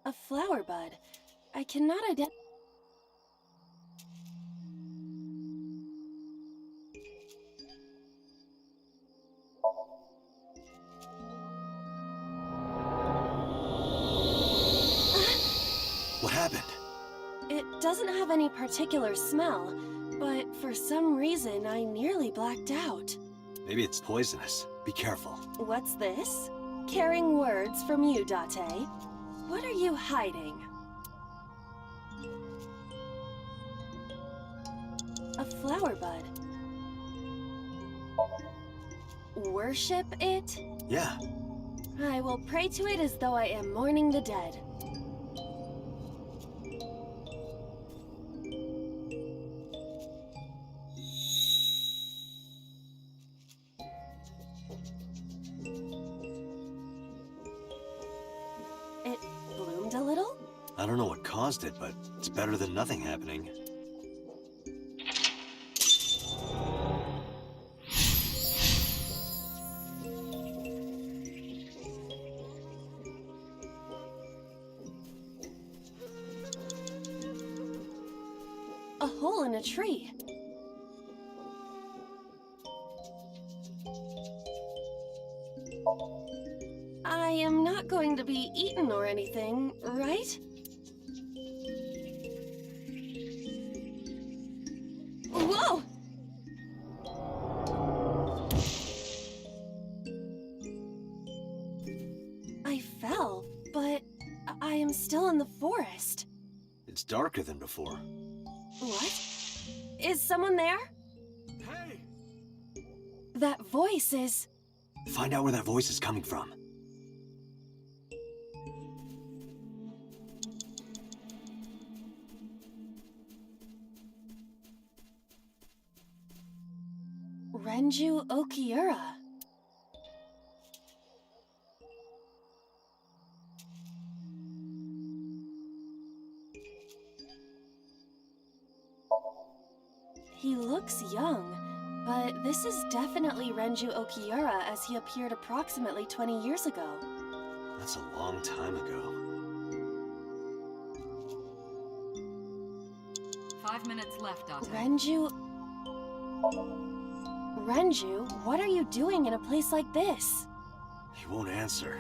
A flower bud. I cannot identify. What happened? It doesn't have any particular smell, but for some reason I nearly blacked out. Maybe it's poisonous. Be careful. What's this? Caring words from you, Date. What are you hiding? A flower bud. Worship it? Yeah. I will pray to it as though I am mourning the dead. It bloomed a little? I don't know what caused it, but it's better than nothing happening. A hole in a tree. I am not going to be eaten or anything, right? Whoa! I fell, but I am still in the forest. It's darker than before. What? Is someone there? Hey! That voice is... Find out where that voice is coming from. Renju Okiura. He looks young, but this is definitely Renju Okiura as he appeared approximately 20 years ago. That's a long time ago. 5 minutes left, Date. Renju... Renju, what are you doing in a place like this? He won't answer.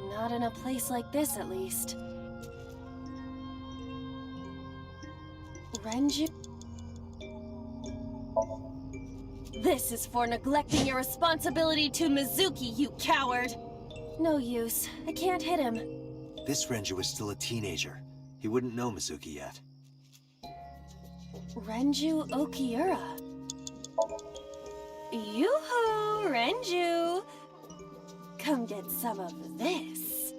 Not in a place like this, at least. Renju... This is for neglecting your responsibility to Mizuki, you coward! No use. I can't hit him. This Renju is still a teenager. He wouldn't know Mizuki yet. Renju Okiura. Yoo-hoo, Renju! Come get some of this.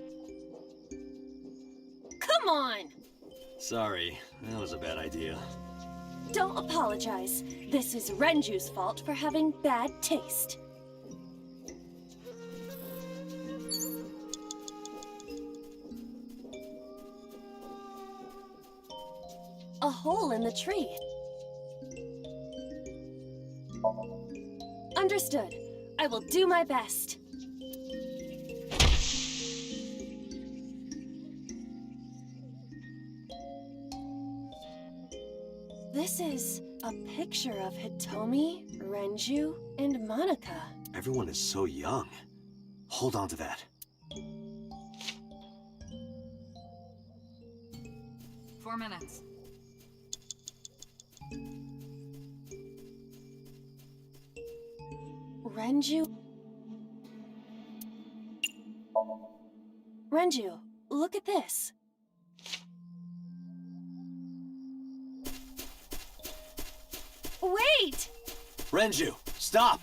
Come on! Sorry, that was a bad idea. Don't apologize. This is Renju's fault for having bad taste. A hole in the tree. Understood. I will do my best. This is a picture of Hitomi, Renju, and Monica. Everyone is so young. Hold on to that. 4 minutes. Renju? Renju, look at this. Wait! Renju, stop!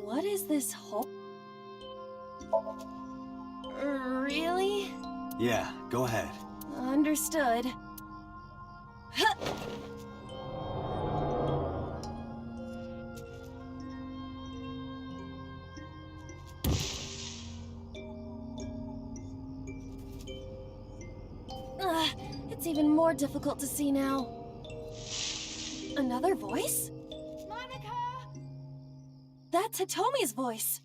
What is this hole? Really? Yeah, go ahead. Understood. Huh. It's even more difficult to see now. Another voice? Monica! That's Hitomi's voice.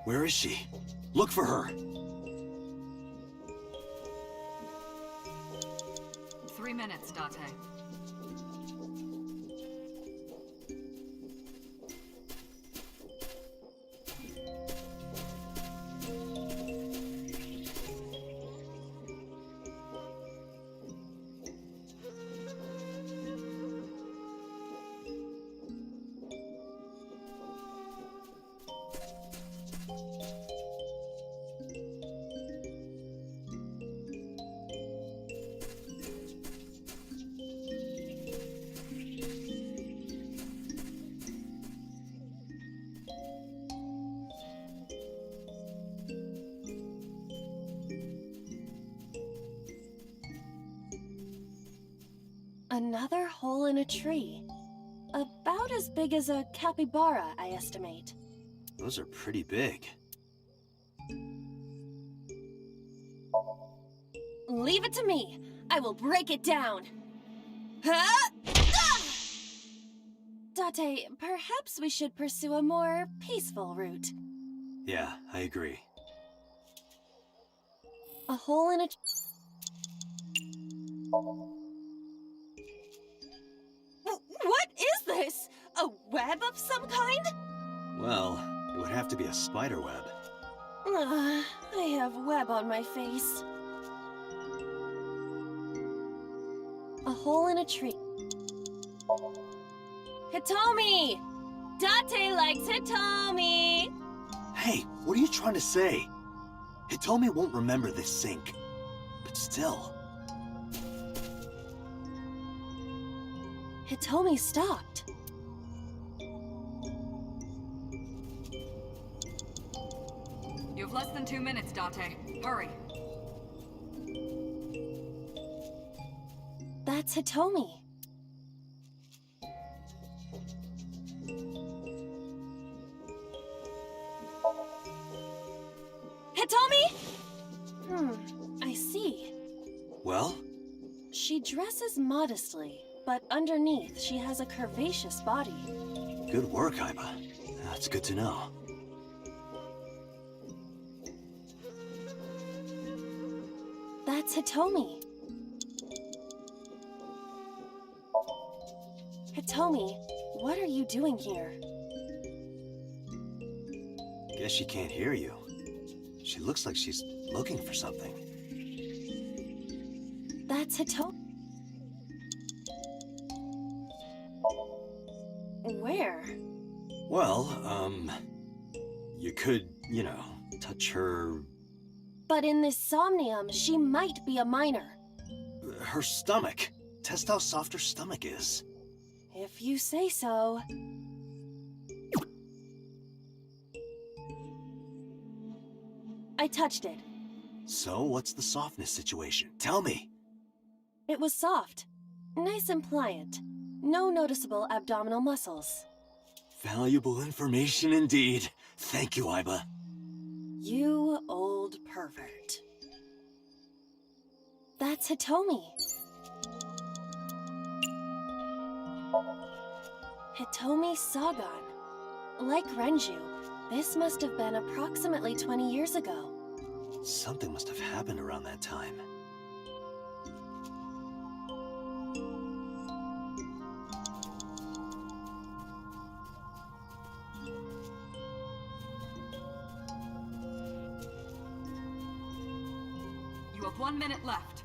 Where is she? Look for her. 3 minutes, Date. Another hole in a tree. About as big as a capybara, I estimate. Those are pretty big. Leave it to me. I will break it down. Huh? Ah! Date, perhaps we should pursue a more peaceful route. Yeah, I agree. A hole in a... What is this? A web of some kind? Well, it would have to be a spider web. I have web on my face. A hole in a tree. Hitomi! Date likes Hitomi! Hey, what are you trying to say? Hitomi won't remember this sink. But still... Hitomi stopped. You have less than 2 minutes, Date. Hurry. That's Hitomi. Hitomi? I see. Well? She dresses modestly, but underneath she has a curvaceous body. Good work, Aiba. That's good to know. That's Hitomi. Hitomi, what are you doing here? Guess she can't hear you. She looks like she's looking for something. That's Hitomi. Where? Well, you could, touch her... But in this Somnium, she might be a minor. her stomach. Test how soft her stomach is. If you say so. I touched it. So, what's the softness situation? Tell me! It was soft. Nice and pliant. No noticeable abdominal muscles. Valuable information indeed. Thank you, Aiba. You old pervert. That's Hitomi. Hitomi Sagan. Like Renju, this must have been approximately 20 years ago. Something must have happened around that time. You have 1 minute left.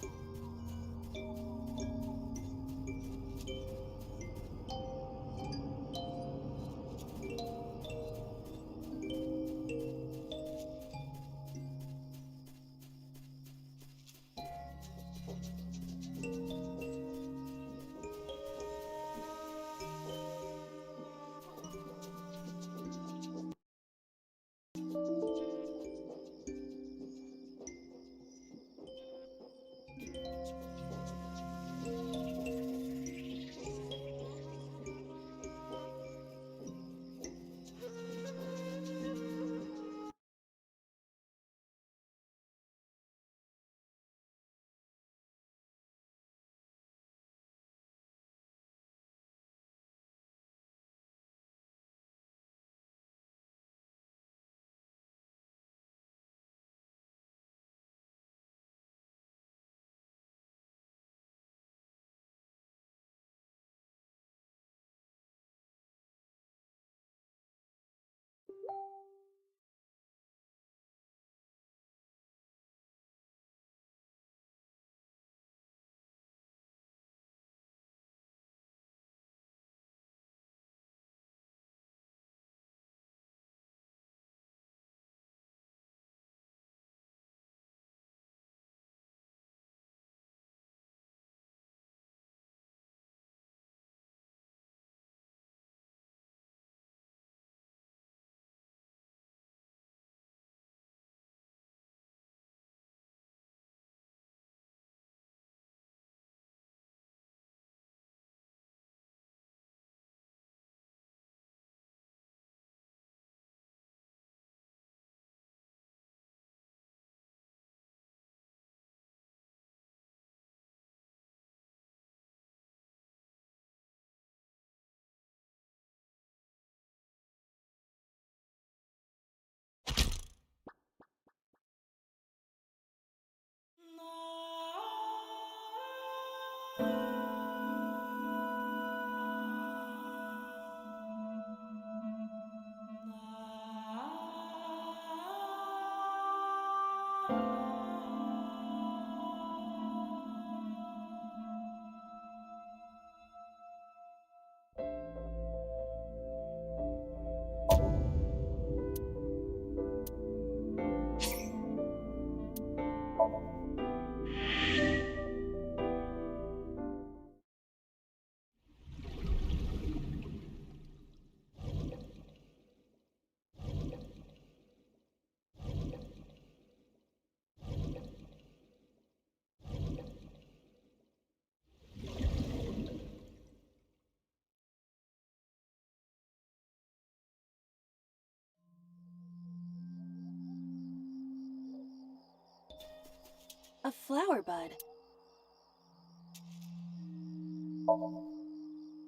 A flower bud.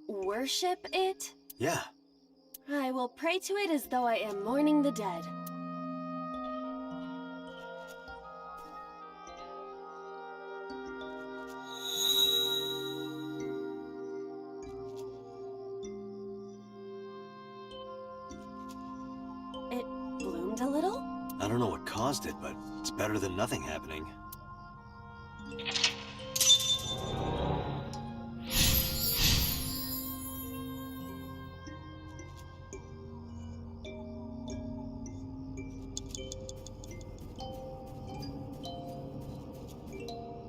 Worship it? Yeah, I will pray to it as though I am mourning the dead. It bloomed a little? I don't know what caused it, but it's better than nothing happening.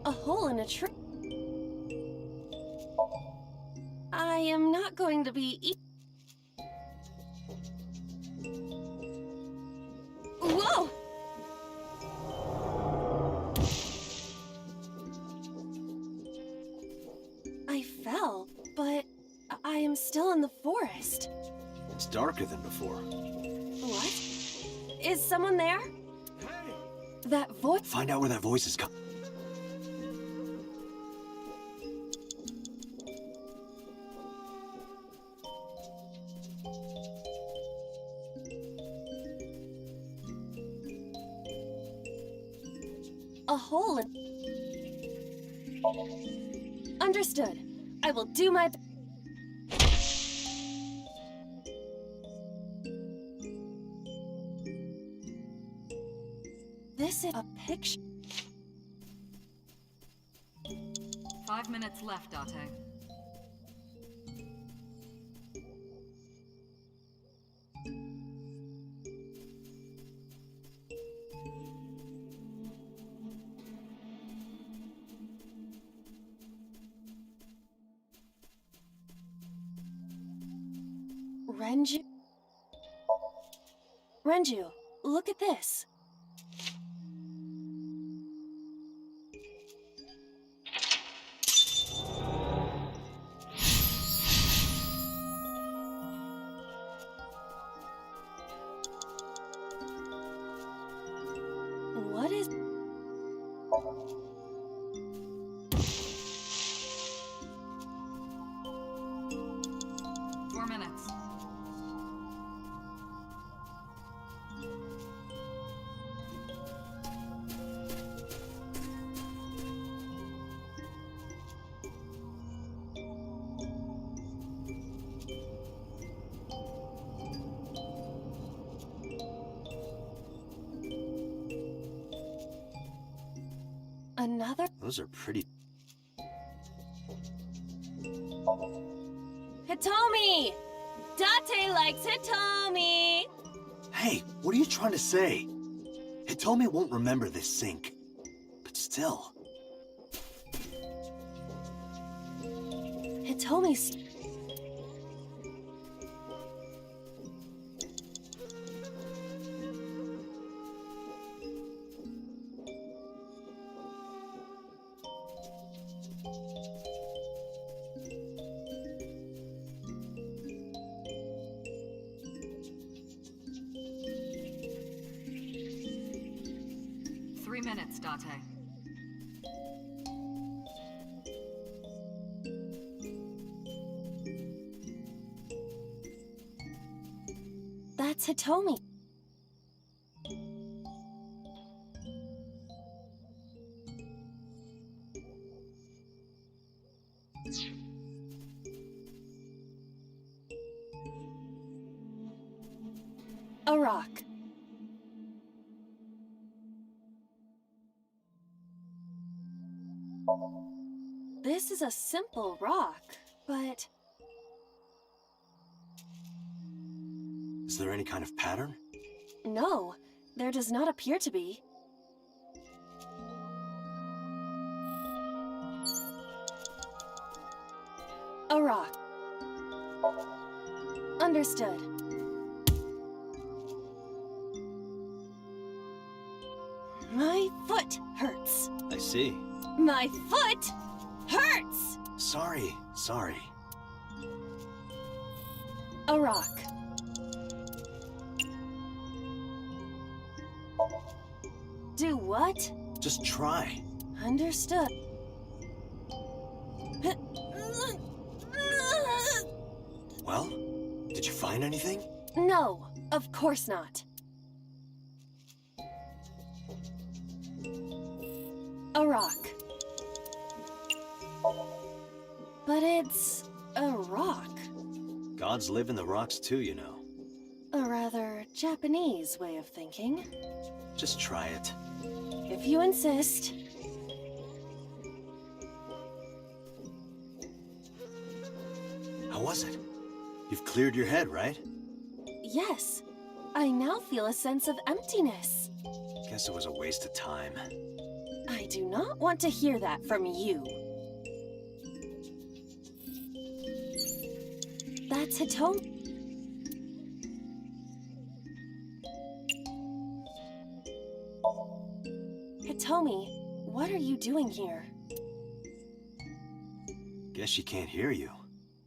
A hole in a tree. I am not going to be Whoa! I fell, but I am still in the forest. It's darker than before. What? Is someone there? That voice. Find out where that voice is coming. a hole in... Understood. I will do my... This is a picture... 5 minutes left, Date. Renju? Renju, look at this. What is... 4 minutes. Another... Those are pretty... Hitomi! Date likes Hitomi! Hey, what are you trying to say? Hitomi won't remember this sink. But still... Hitomi's... Three minutes, Date. That's Hitomi. A rock. This is a simple rock, but... Is there any kind of pattern? No, there does not appear to be. A rock. Understood. My foot hurts. I see. My foot hurts! Sorry. A rock. Do what? Just try. Understood. Well, did you find anything? No, of course not. A rock. But it's a rock. Gods live in the rocks too, you know. A rather Japanese way of thinking. Just try it. If you insist. How was it? You've cleared your head, right? Yes. I now feel a sense of emptiness. Guess it was a waste of time. I do not want to hear that from you. That's Hitomi. Hitomi, what are you doing here? Guess she can't hear you.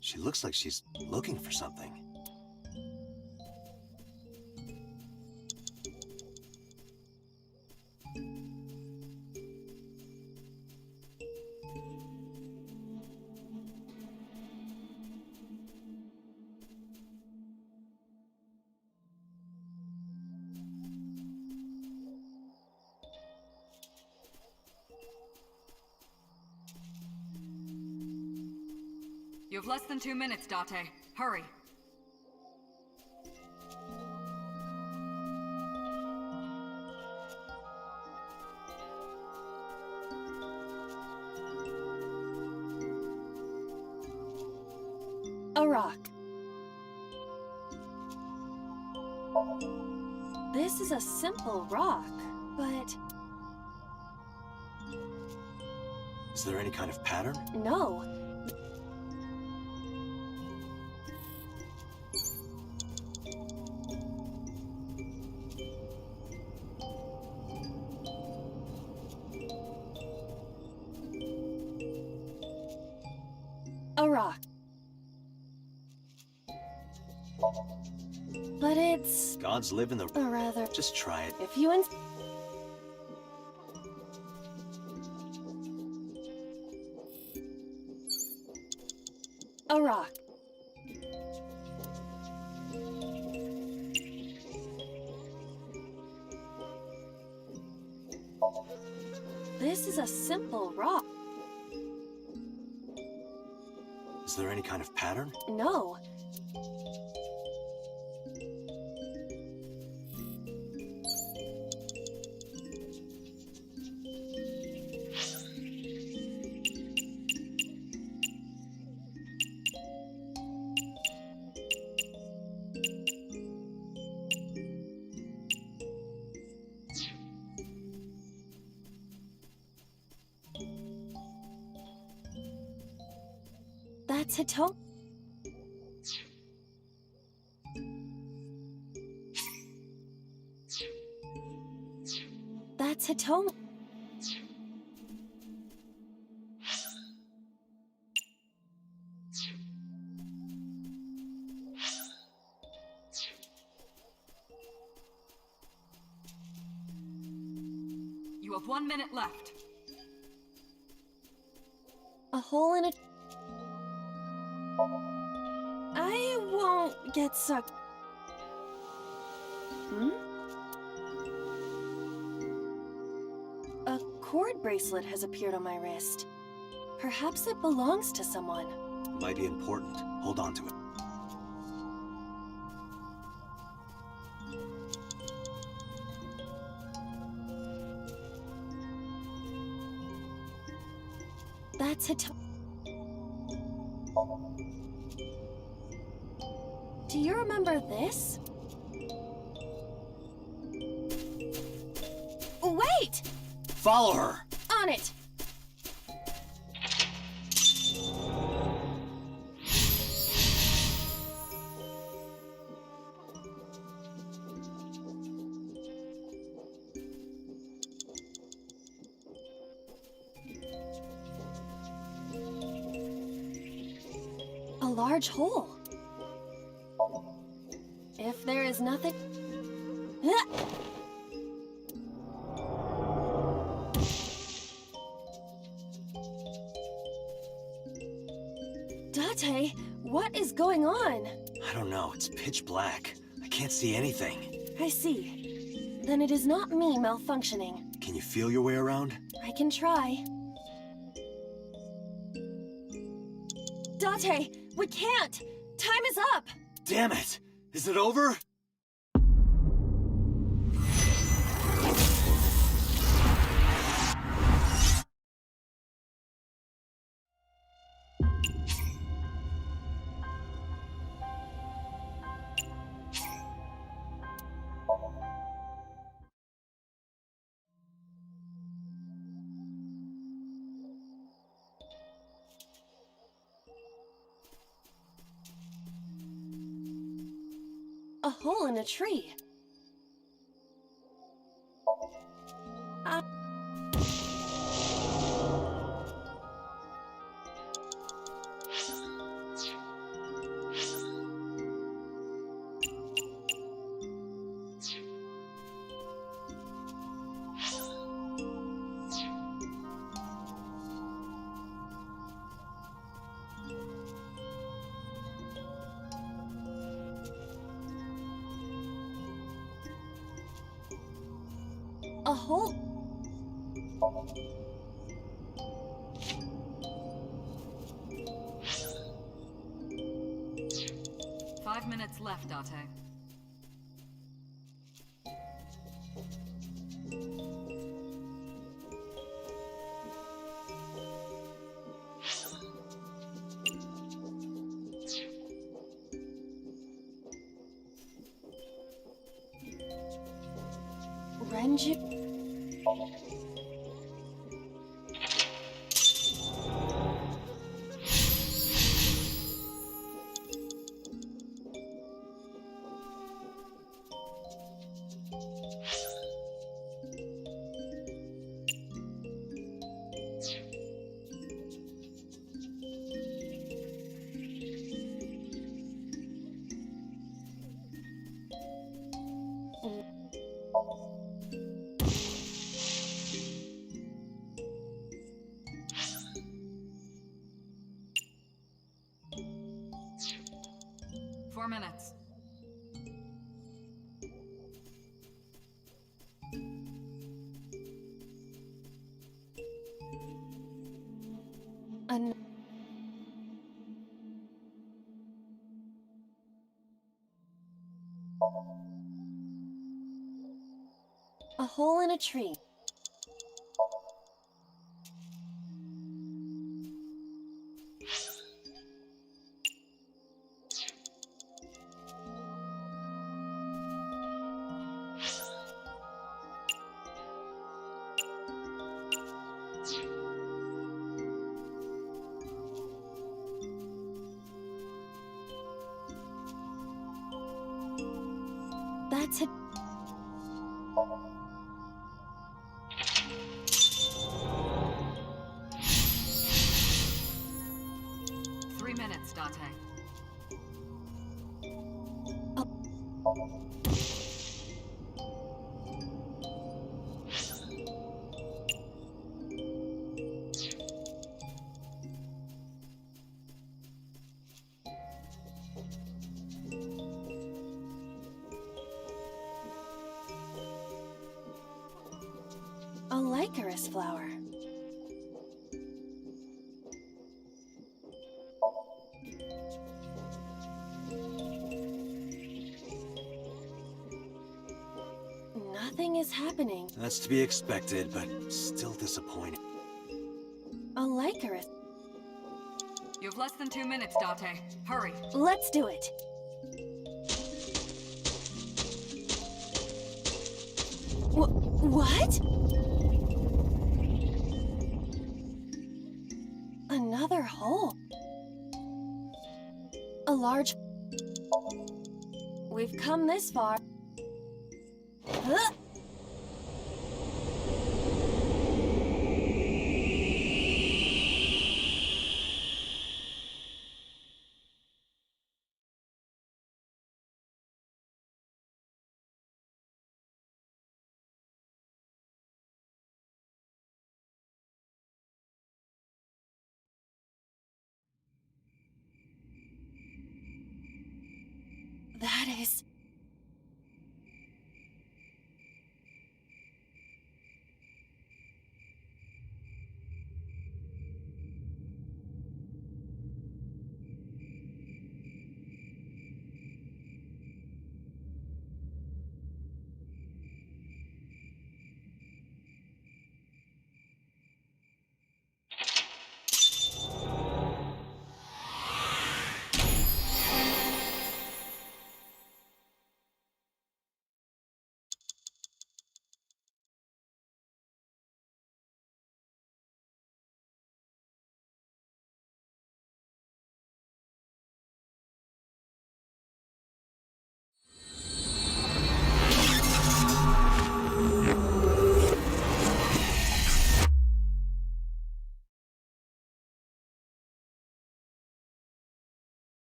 She looks like she's looking for something. You have less than 2 minutes, Date. Hurry. A rock. This is a simple rock, but Is there any kind of pattern? no. A rock. But it's Gods live in the... a rather... Just try it. If you A rock. This is a simple rock. Is there any kind of pattern? No. That's a toe. That's a toe. You have 1 minute left. A hole in a... I won't get sucked. Hmm? A cord bracelet has appeared on my wrist. Perhaps it belongs to someone. Might be important. Hold on to it. That's a toe. Do you remember this? Wait! Follow her! On it! A large hole. If there is nothing... Date, what is going on? I don't know. It's pitch black. I can't see anything. I see. Then it is not me malfunctioning. Can you feel your way around? I can try. Date, we can't! Time is up! Damn it! Is it over? A hole in a tree. A hole. minutes left, Date. Renju. Four minutes. An A hole in a tree. That's it. Three minutes, Date. A licorice flower. Nothing is happening. That's to be expected, but still disappointing. A licorice. You have less than 2 minutes, Date. Hurry. Let's do it. What? Another hole. A large... We've come this far. Huh? That is...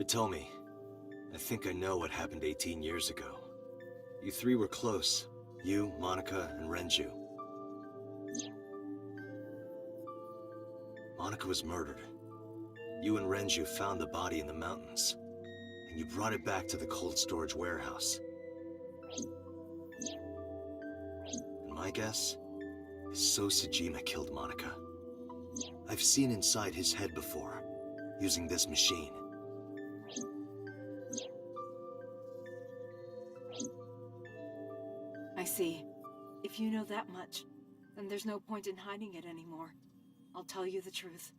Hitomi, I think I know what happened 18 years ago. You three were close. You, Monica, and Renju. Monica was murdered. You and Renju found the body in the mountains, and you brought it back to the cold storage warehouse. And my guess? So Sejima killed Monica. I've seen inside his head before, using this machine. I see. If you know that much, then there's no point in hiding it anymore. I'll tell you the truth.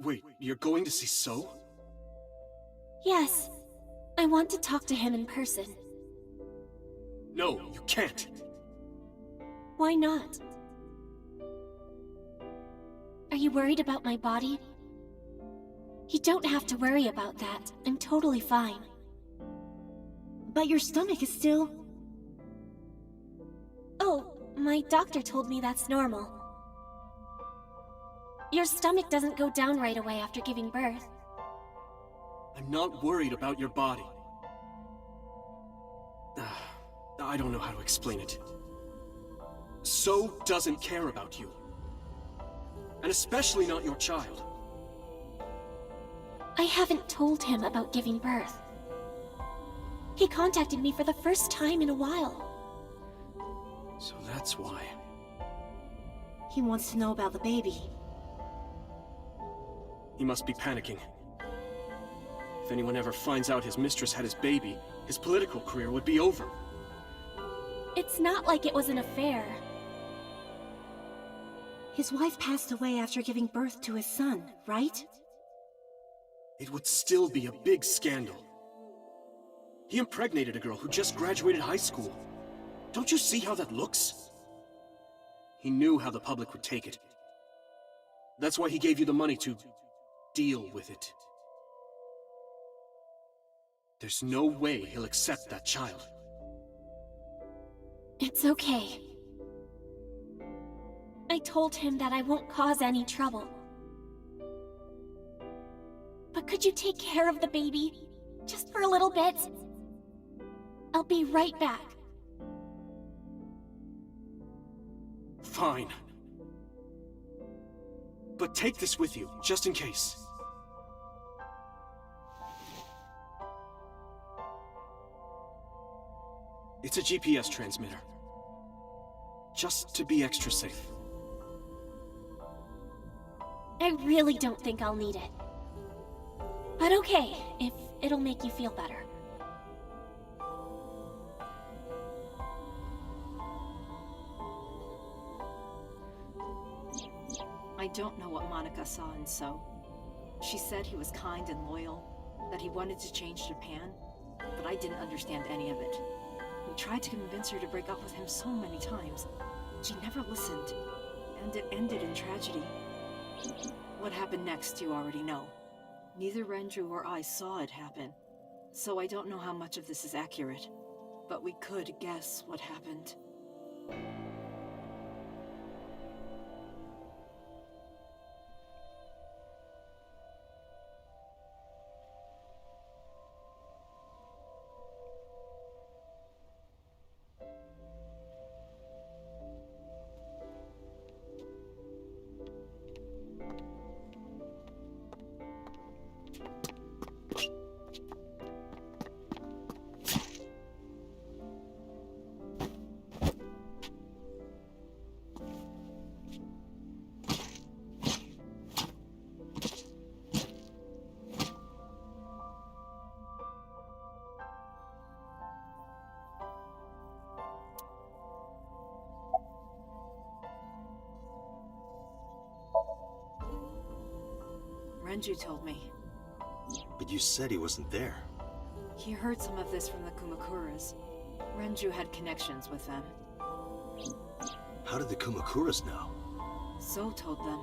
Wait, you're going to see So? Yes. I want to talk to him in person. No, you can't. Why not? Are you worried about my body? You don't have to worry about that. I'm totally fine. But your stomach is still... Oh, my doctor told me that's normal. Your stomach doesn't go down right away after giving birth. I'm not worried about your body. I don't know how to explain it. So doesn't care about you. And especially not your child. I haven't told him about giving birth. He contacted me for the first time in a while. So that's why. He wants to know about the baby. He must be panicking. If anyone ever finds out his mistress had his baby, his political career would be over. It's not like it was an affair. His wife passed away after giving birth to his son, right? It would still be a big scandal. He impregnated a girl who just graduated high school. Don't you see how that looks? He knew how the public would take it. That's why he gave you the money to deal with it. There's no way he'll accept that child. It's okay. I told him that I won't cause any trouble. But could you take care of the baby? Just for a little bit? I'll be right back. Fine. But take this with you, just in case. It's a GPS transmitter. Just to be extra safe. I really don't think I'll need it. But okay, if it'll make you feel better. I don't know what Monica saw in So. She said he was kind and loyal, that he wanted to change Japan, but I didn't understand any of it. We tried to convince her to break up with him so many times. She never listened, and it ended in tragedy. What happened next, you already know. Neither Renju or I saw it happen, so I don't know how much of this is accurate, but we could guess what happened. Renju told me. But you said he wasn't there. He heard some of this from the Kumakuras. Renju had connections with them. How did the Kumakuras know? So told them.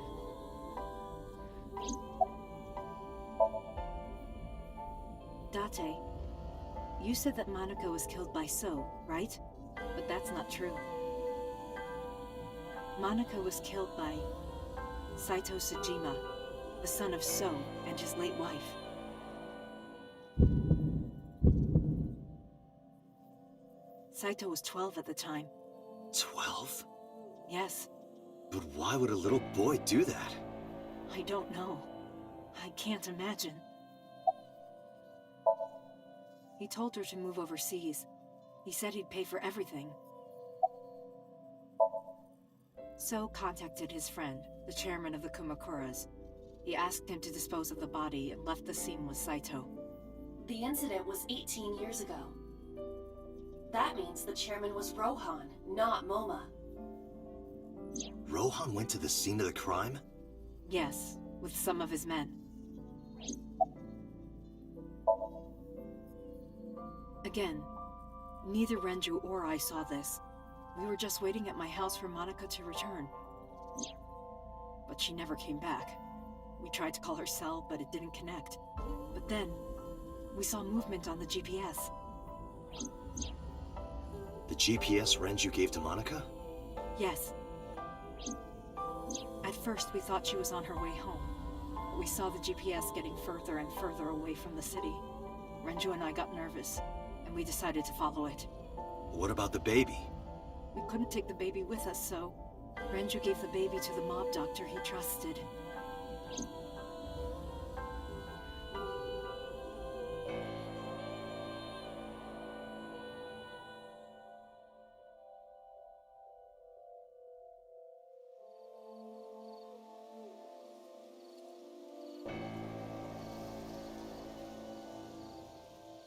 Date, you said that Monica was killed by So, right? But that's not true. Monica was killed by Saito Sajima, the son of So and his late wife. Saito was 12 at the time. 12? Yes, But why would a little boy do that? I don't know. I can't imagine. He told her to move overseas. He said he'd pay for everything. So contacted his friend, the chairman of the Kumakuras. He asked him to dispose of the body and left the scene with Saito. The incident was 18 years ago. That means the chairman was Rohan, not Moma. Rohan went to the scene of the crime? Yes, with some of his men. Again, neither Renju or I saw this. We were just waiting at my house for Monica to return. But she never came back. We tried to call her cell, but it didn't connect. But then, we saw movement on the GPS. The GPS Renju gave to Monica? Yes. At first, we thought she was on her way home. We saw the GPS getting further and further away from the city. Renju and I got nervous, and we decided to follow it. What about the baby? We couldn't take the baby with us, so Renju gave the baby to the mob doctor he trusted.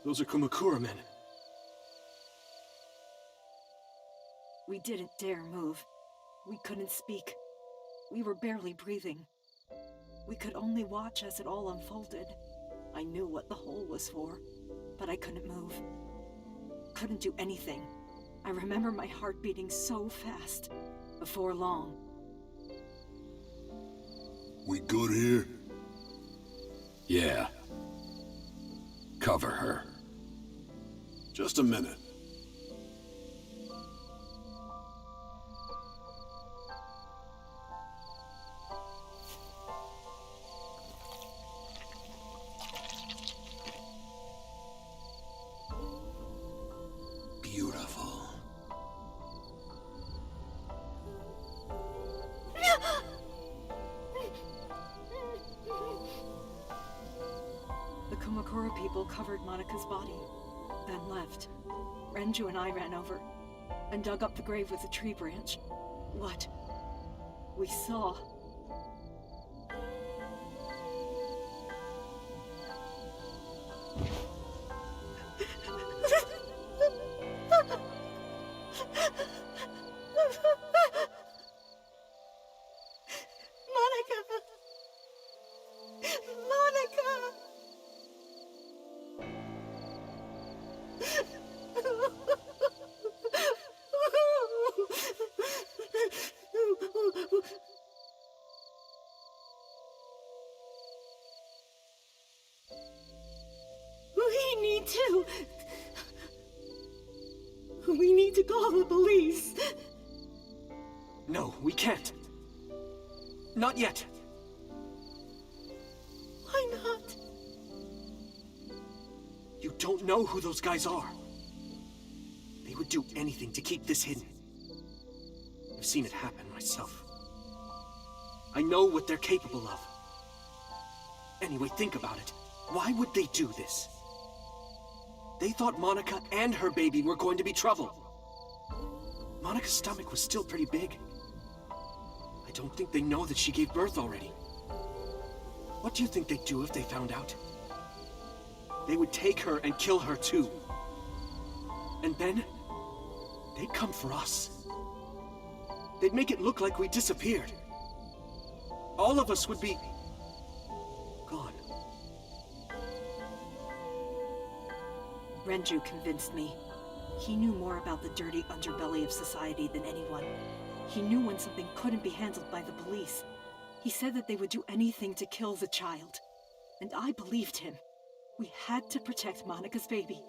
Those are Kumakura men. We didn't dare move. We couldn't speak. We were barely breathing. We could only watch as it all unfolded. I knew what the hole was for, but I couldn't move. Couldn't do anything. I remember my heart beating so fast. Before long. We good here? Yeah. Cover her. Just a minute. Beautiful. The Kumakura people covered Monica's body, then left. Renju and I ran over and dug up the grave with a tree branch. What we saw. We need to call the police. No, we can't. Not yet. Why not? You don't know who those guys are. They would do anything to keep this hidden. I've seen it happen myself. I know what they're capable of. Anyway, think about it. Why would they do this? They thought Monica and her baby were going to be trouble. Monica's stomach was still pretty big. I don't think they know that she gave birth already. What do you think they'd do if they found out? They would take her and kill her too. And then, they'd come for us. They'd make it look like we disappeared. All of us would be gone. Renju convinced me. He knew more about the dirty underbelly of society than anyone. He knew when something couldn't be handled by the police. He said that they would do anything to kill the child. And I believed him. We had to protect Monica's baby.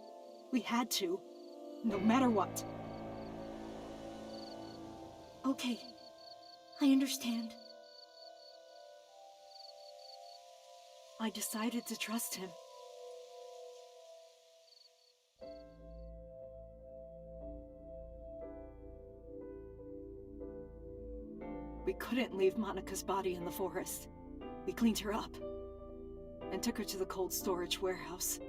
We had to, no matter what. Okay. I understand. I decided to trust him. We couldn't leave Monica's body in the forest. We cleaned her up and took her to the cold storage warehouse.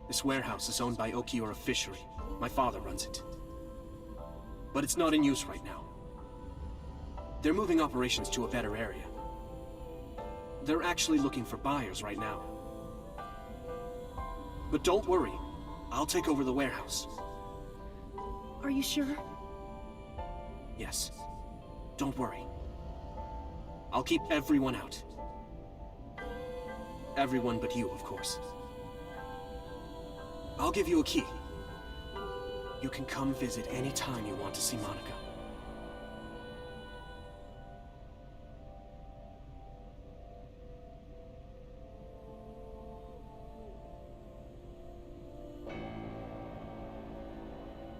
This warehouse is owned by Okiura Fishery. My father runs it. But it's not in use right now. They're moving operations to a better area. They're actually looking for buyers right now. But don't worry, I'll take over the warehouse. Are you sure? Yes. Don't worry. I'll keep everyone out. Everyone but you, of course. I'll give you a key. You can come visit any time you want to see Monica.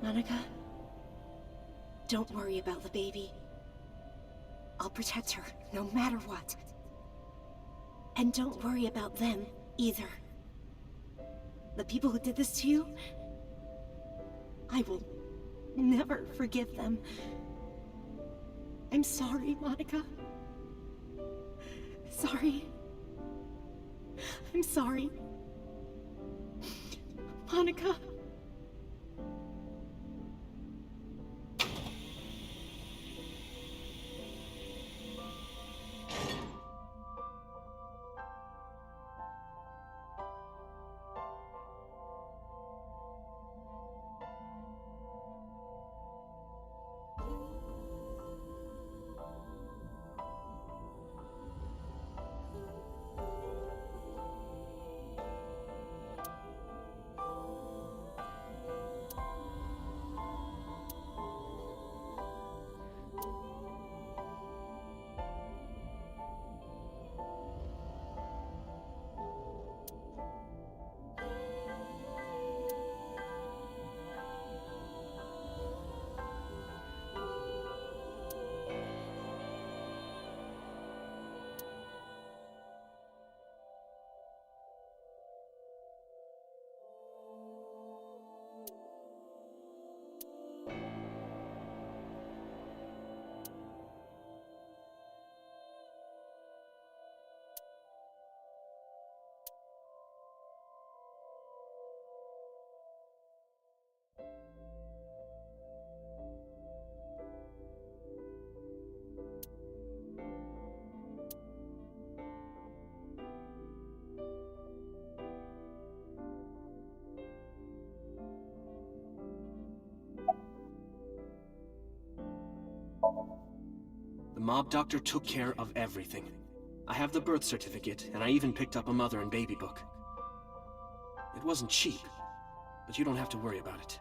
Monica, don't worry about the baby. I'll protect her, no matter what. And don't worry about them, either. The people who did this to you, I will never forgive them. I'm sorry, Monica. Sorry. I'm sorry. Monica. The mob doctor took care of everything. I have the birth certificate, and I even picked up a mother and baby book. It wasn't cheap, but you don't have to worry about it.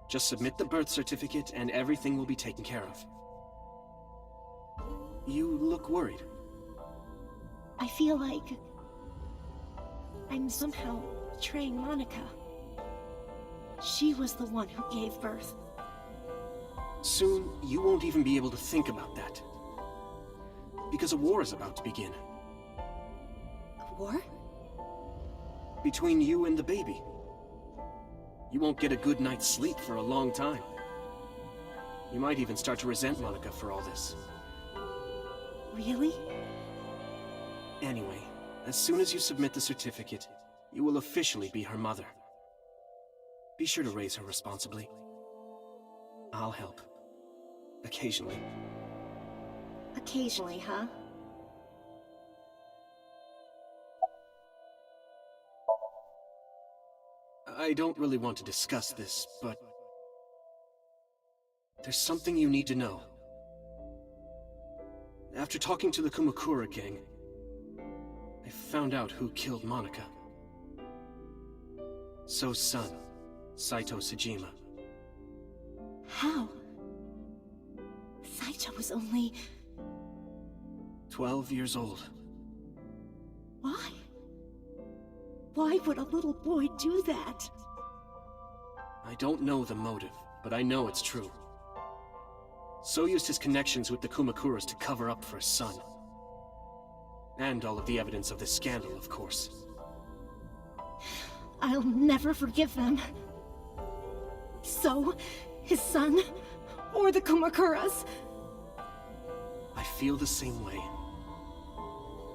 Just submit the birth certificate and everything will be taken care of. You look worried. I feel like I'm somehow betraying Monica. She was the one who gave birth. Soon, you won't even be able to think about that. Because a war is about to begin. A war? Between you and the baby. You won't get a good night's sleep for a long time. You might even start to resent Monica for all this. Really? Anyway, as soon as you submit the certificate, you will officially be her mother. Be sure to raise her responsibly. I'll help. Occasionally. Occasionally, huh? I don't really want to discuss this, but there's something you need to know. After talking to the Kumakura gang, I found out who killed Monica. So's son, Saito Sejima. How? Saito was only... 12 years old. Why? Why would a little boy do that? I don't know the motive, but I know it's true. So used his connections with the Kumakuras to cover up for his son. And all of the evidence of this scandal, of course. I'll never forgive them. So, his son, or the Kumakuras. I feel the same way.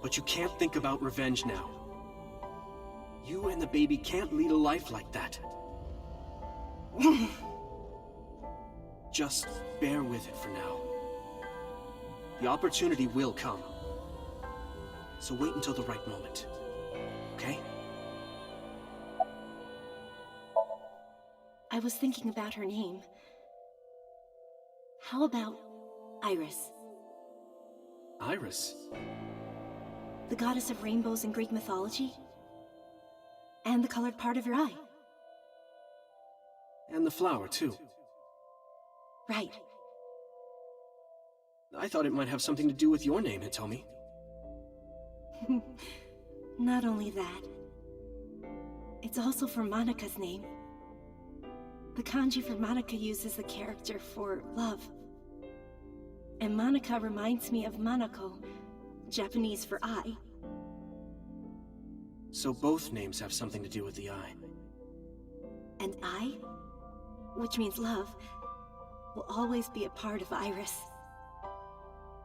But you can't think about revenge now. You and the baby can't lead a life like that. Just bear with it for now. The opportunity will come. So wait until the right moment. Okay? I was thinking about her name. How about Iris? Iris? The goddess of rainbows in Greek mythology? And the colored part of your eye. And the flower, too. Right. I thought it might have something to do with your name, Hitomi. Not only that. It's also for Monika's name. The kanji for Monika uses the character for love. And Monika reminds me of Manako, Japanese for eye. So both names have something to do with the eye. And I, which means love, will always be a part of Iris.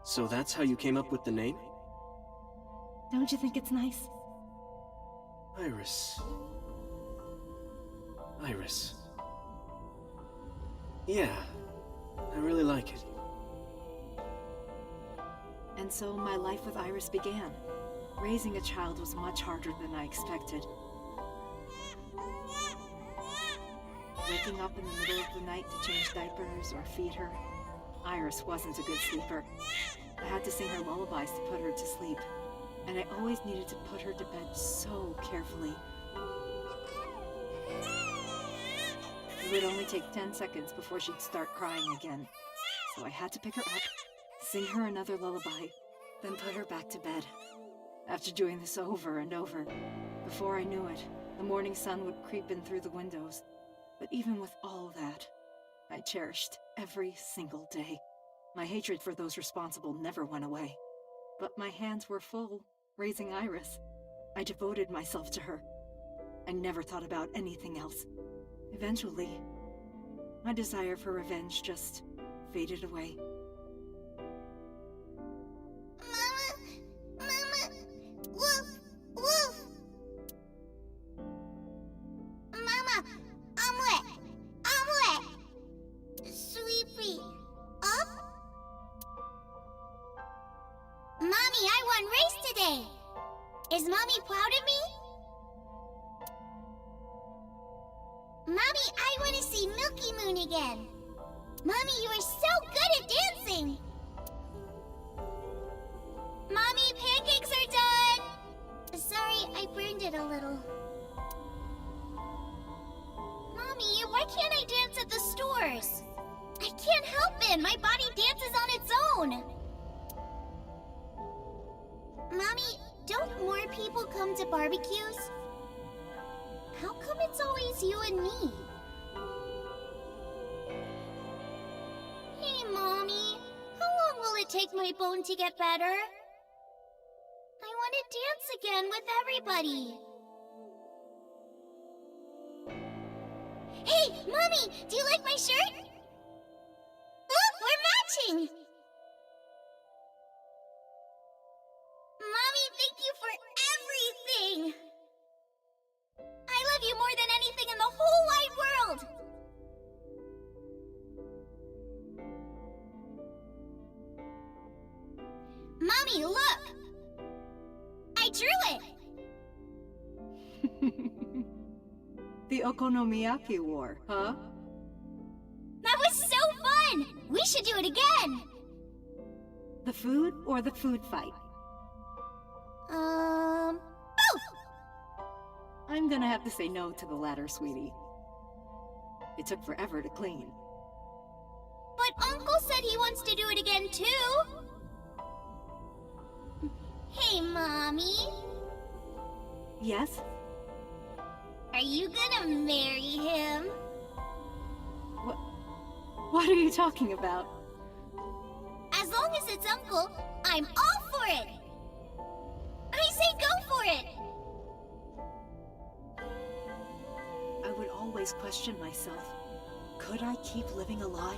So that's how you came up with the name? Don't you think it's nice? Iris. Iris. Yeah, I really like it. And so my life with Iris began. Raising a child was much harder than I expected. Waking up in the middle of the night to change diapers or feed her. Iris wasn't a good sleeper. I had to sing her lullabies to put her to sleep. And I always needed to put her to bed so carefully. It would only take 10 seconds before she'd start crying again. So I had to pick her up, sing her another lullaby, then put her back to bed. After doing this over and over, before I knew it, the morning sun would creep in through the windows. But even with all that, I cherished every single day. My hatred for those responsible never went away. But my hands were full, raising Iris. I devoted myself to her. I never thought about anything else. Eventually, my desire for revenge just faded away. Mama, woof, woof. Mama, omelet. Sweepy, up. Mommy, I won race today. Is Mommy proud of me? Mommy, I want to see Milky Moon again. Mommy, you are so good at dancing. Mommy, pancakes are done. Sorry, I burned it a little. Mommy, why can't I dance at the stores? I can't help it. My body dances on its own. Mommy, don't more people come to barbecues? How come it's always you and me? Hey, Mommy. How long will it take my bone to get better? I want to dance again with everybody. Hey, Mommy! Do you like my shirt? Look, we're matching! Mommy, thank you for everything! I love you more than anything in the whole wide world! Mommy, look! I drew it! The Okonomiyaki War, huh? That was so fun! We should do it again! The food or the food fight? Both! I'm gonna have to say no to the latter, sweetie. It took forever to clean. But Uncle said he wants to do it again too. Hey, Mommy. Yes? Are you gonna marry him? What are you talking about? As long as it's Uncle, I'm all for it! I say go for it! I would always question myself. Could I keep living a lie?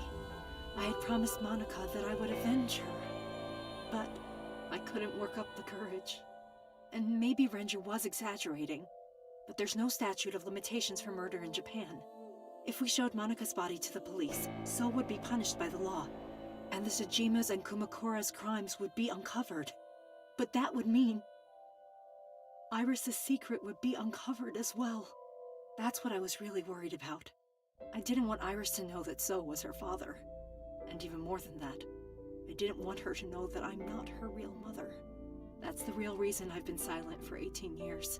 I had promised Monica that I would avenge her. But I couldn't work up the courage. And maybe Renju was exaggerating. But there's no statute of limitations for murder in Japan. If we showed Monika's body to the police, so would be punished by the law. And the Tsujima's and Kumakura's crimes would be uncovered. But that would mean Iris's secret would be uncovered as well. That's what I was really worried about. I didn't want Iris to know that So was her father. And even more than that, I didn't want her to know that I'm not her real mother. That's the real reason I've been silent for 18 years.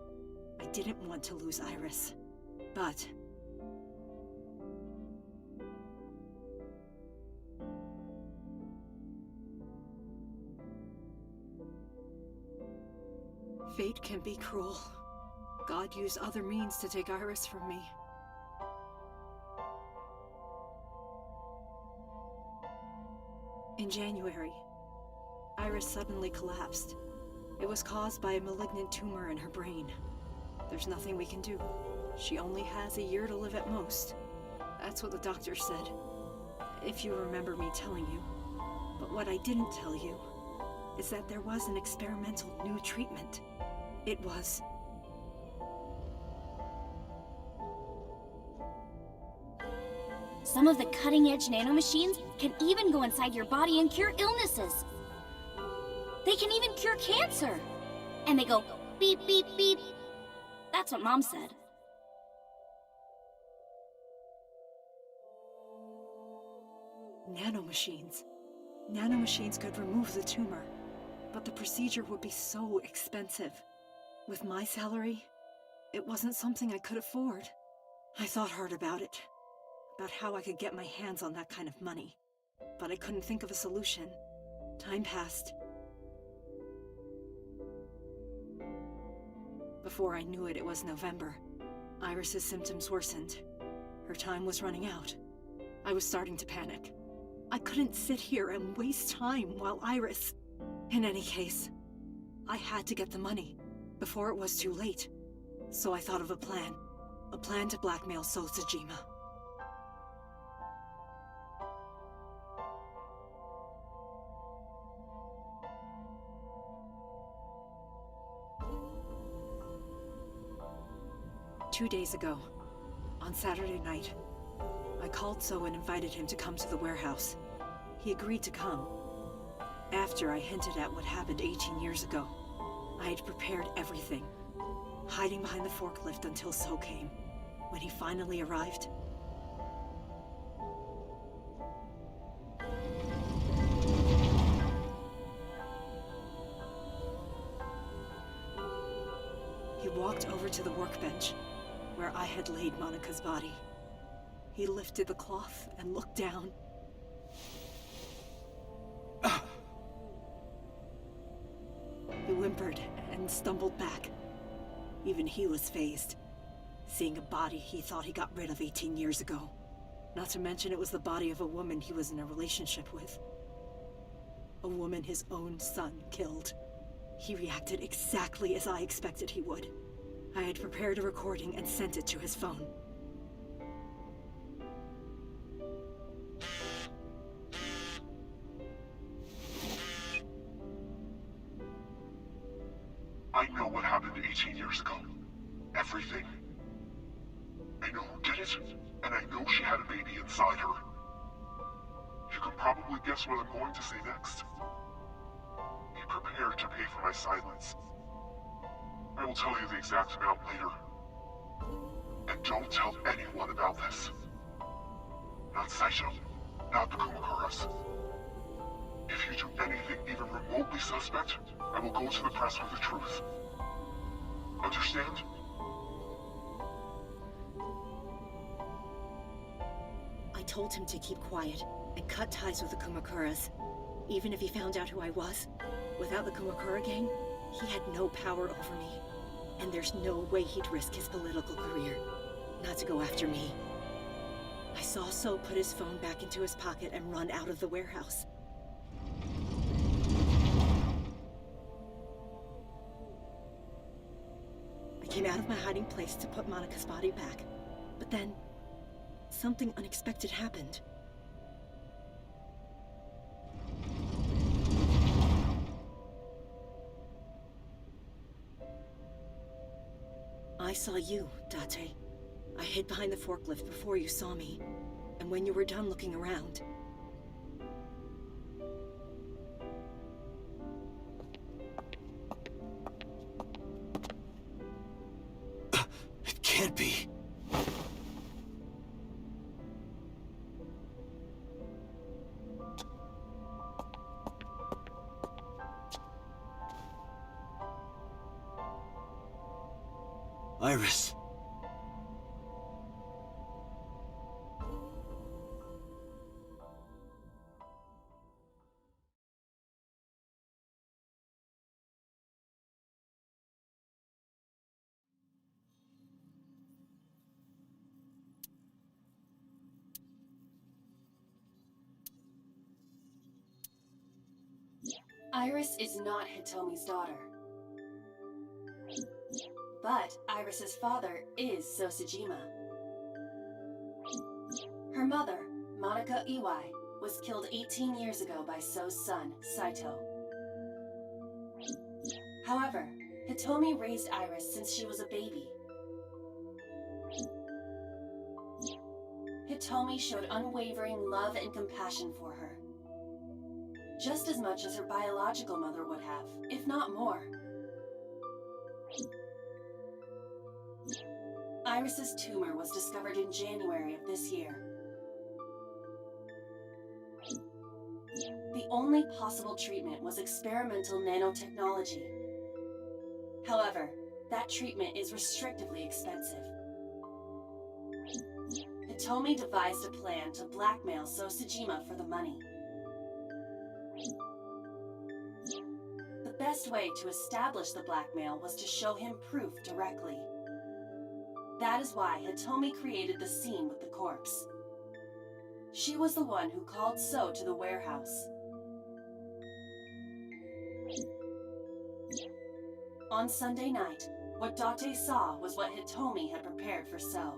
I didn't want to lose Iris. But fate can be cruel. God used other means to take Iris from me. In January, Iris suddenly collapsed. It was caused by a malignant tumor in her brain. There's nothing we can do. She only has a year to live at most. That's what the doctor said. If you remember me telling you. But what I didn't tell you is that there was an experimental new treatment. It was... Some of the cutting-edge nanomachines can even go inside your body and cure illnesses. They can even cure cancer. And they go beep, beep, beep. That's what Mom said. Nanomachines. Nanomachines could remove the tumor, but the procedure would be so expensive. With my salary, it wasn't something I could afford. I thought hard about it, about how I could get my hands on that kind of money, but I couldn't think of a solution. Time passed. Before I knew it, it was November. Iris's symptoms worsened. Her time was running out. I was starting to panic. I couldn't sit here and waste time while Iris... In any case, I had to get the money before it was too late. So I thought of a plan. A plan to blackmail So Tsujima. Two days ago, on Saturday night, I called So and invited him to come to the warehouse. He agreed to come. After I hinted at what happened 18 years ago, I had prepared everything, hiding behind the forklift until So came. When he finally arrived, he walked over to the workbench where I had laid Monika's body. He lifted the cloth and looked down. He whimpered and stumbled back. Even he was fazed, seeing a body he thought he got rid of 18 years ago. Not to mention it was the body of a woman he was in a relationship with. A woman his own son killed. He reacted exactly as I expected he would. I had prepared a recording and sent it to his phone. I know what happened 18 years ago. Everything. I know who did it, and I know she had a baby inside her. You can probably guess what I'm going to say next. Be prepared to pay for my silence. I will tell you the exact amount later. And don't tell anyone about this. Not Saito, not the Kumakuras. If you do anything even remotely suspect, I will go to the press with the truth. Understand? told him to keep quiet and cut ties with the Kumakuras. Even if he found out who I was, without the Kumakura gang, he had no power over me. And there's no way he'd risk his political career not to go after me. I saw So put his phone back into his pocket and run out of the warehouse. I came out of my hiding place to put Monika's body back, but then something unexpected happened. I saw you, Date. I hid behind the forklift before you saw me, and when you were done looking around... It can't be. Iris. Iris is not Hitomi's daughter. But Iris's father is Sosajima. Her mother, Monika Iwai, was killed 18 years ago by So's son, Saito. However, Hitomi raised Iris since she was a baby. Hitomi showed unwavering love and compassion for her, just as much as her biological mother would have, if not more. Iris's tumor was discovered in January of this year. The only possible treatment was experimental nanotechnology. However, that treatment is restrictively expensive. Hitomi devised a plan to blackmail Sosajima for the money. The best way to establish the blackmail was to show him proof directly. That is why Hitomi created the scene with the corpse. She was the one who called So to the warehouse. On Sunday night, what Date saw was what Hitomi had prepared for So.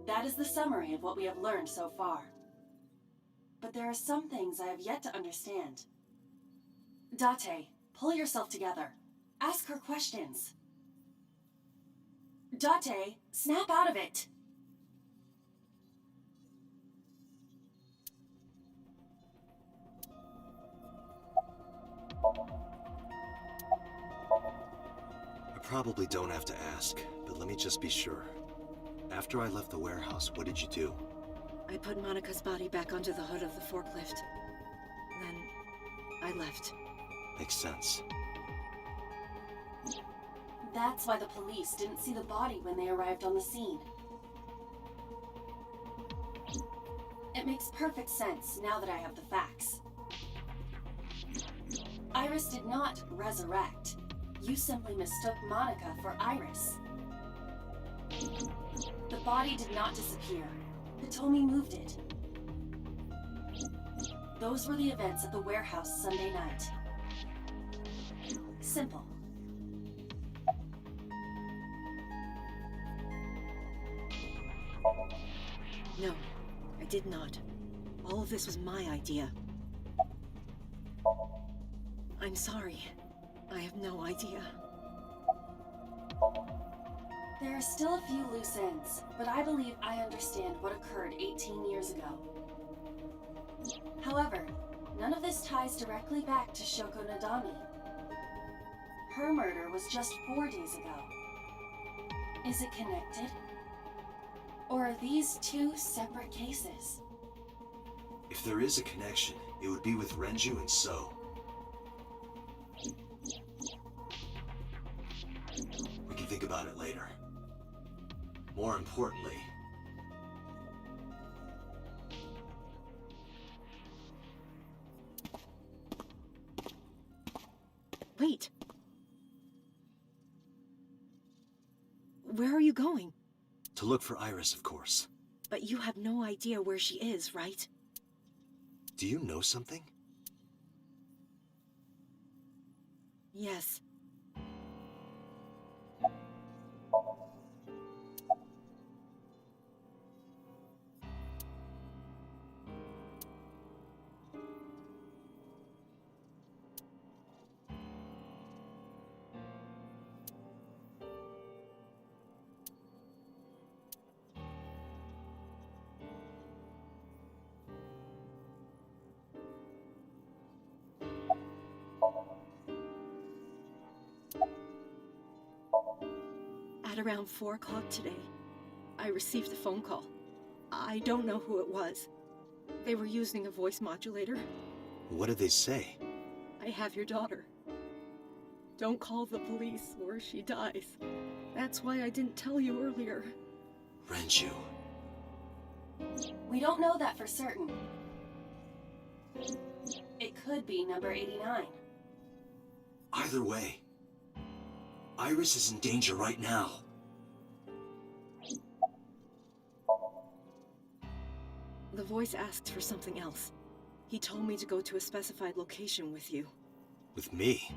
That is the summary of what we have learned so far. But there are some things I have yet to understand. Date, pull yourself together. Ask her questions. Date, snap out of it! I probably don't have to ask, but let me just be sure. After I left the warehouse, what did you do? I put Monika's body back onto the hood of the forklift. Then I left. Makes sense. That's why the police didn't see the body when they arrived on the scene. It makes perfect sense now that I have the facts. Iris did not resurrect. You simply mistook Monika for Iris. The body did not disappear. Hitomi moved it. Those were the events at the warehouse Sunday night. Simple. No, I did not. All of this was my idea. I'm sorry. I have no idea. There are still a few loose ends, but I believe I understand what occurred 18 years ago. However, none of this ties directly back to Shoko Nadami. Her murder was just 4 days ago. Is it connected? Or are these two separate cases? If there is a connection, it would be with Renju and So. We can think about it later. More importantly, you going? To look for Iris, of course. But you have no idea where she is, right? Do you know something? Yes. At around 4 o'clock today, I received a phone call. I don't know who it was. They were using a voice modulator. What did they say? I have your daughter. Don't call the police or she dies. That's why I didn't tell you earlier. Renju. We don't know that for certain. It could be number 89. Either way, Iris is in danger right now. The voice asked for something else. He told me to go to a specified location with you. With me?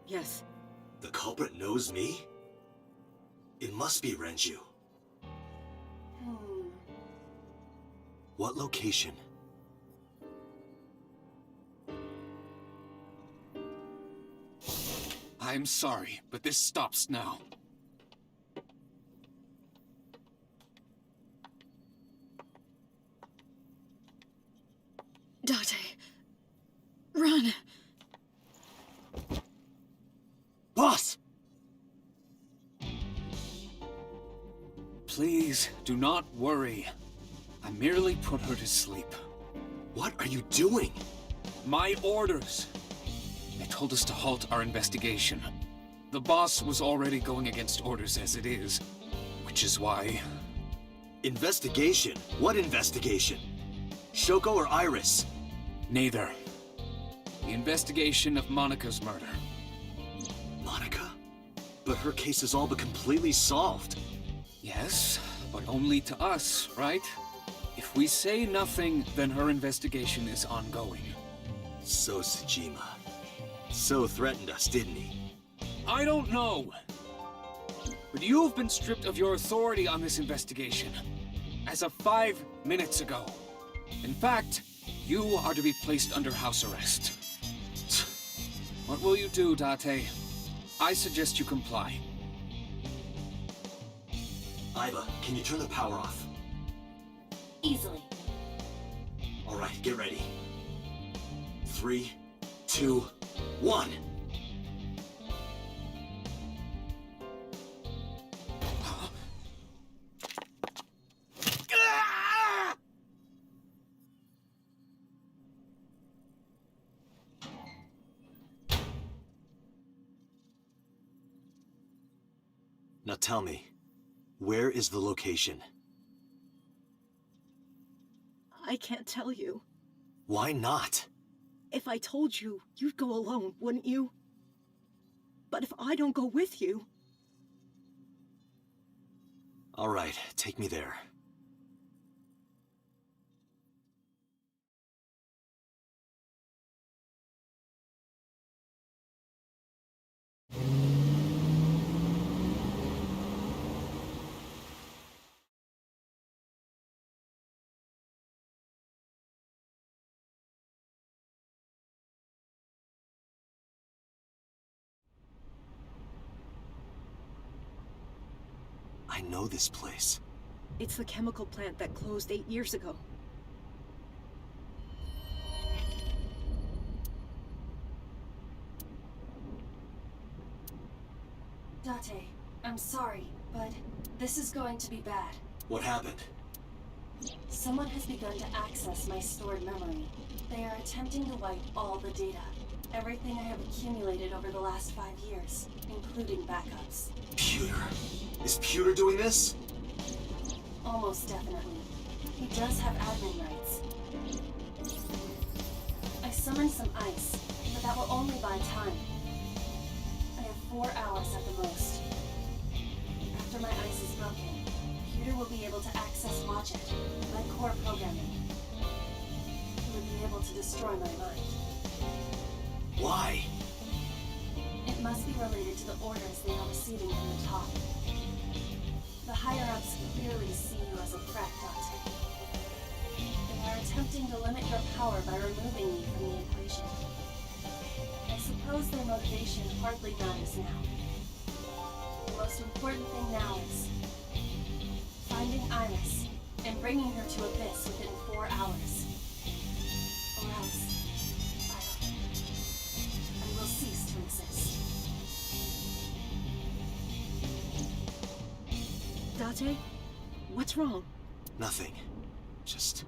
Yes. The culprit knows me? It must be Renju. What location? I'm sorry, but this stops now. Date. Run! Boss! Please, do not worry. I merely put her to sleep. What are you doing? My orders. They told us to halt our investigation. The boss was already going against orders as it is, which is why... Investigation? What investigation? Shoko or Iris? Neither. The investigation of Monika's murder. Monica? But her case is all but completely solved. Yes, but only to us, right? If we say nothing, then her investigation is ongoing. So Tsushima. So threatened us, didn't he? I don't know. But you've been stripped of your authority on this investigation. As of 5 minutes ago. In fact, you are to be placed under house arrest. What will you do, Date? I suggest you comply. Iva, can you turn the power off? Easily. All right, get ready. 3, 2, 1. Now tell me, where is the location? I can't tell you. Why not? If I told you, you'd go alone, wouldn't you? But if I don't go with you... All right, take me there. I know this place. It's the chemical plant that closed 8 years ago. Date, I'm sorry, but this is going to be bad. What happened? Someone has begun to access my stored memory. They are attempting to wipe all the data. Everything I have accumulated over the last 5 years, including backups. Pewter. Is Pewter doing this? Almost definitely. He does have admin rights. I summoned some ice, but that will only buy time. I have 4 hours at the most. After After my ice is broken, the computer will be able to access Watch It, my core programming. It would be able to destroy my mind. Why? It must be related to the orders they are receiving from the top. The higher-ups clearly see you as a threat, Dante. They are attempting to limit your power by removing me from the equation. I suppose their motivation hardly matters now. The most important thing now is finding Iris and bringing her to Abyss within 4 hours. Or else, I will cease to exist. Date? What's wrong? Nothing. Just...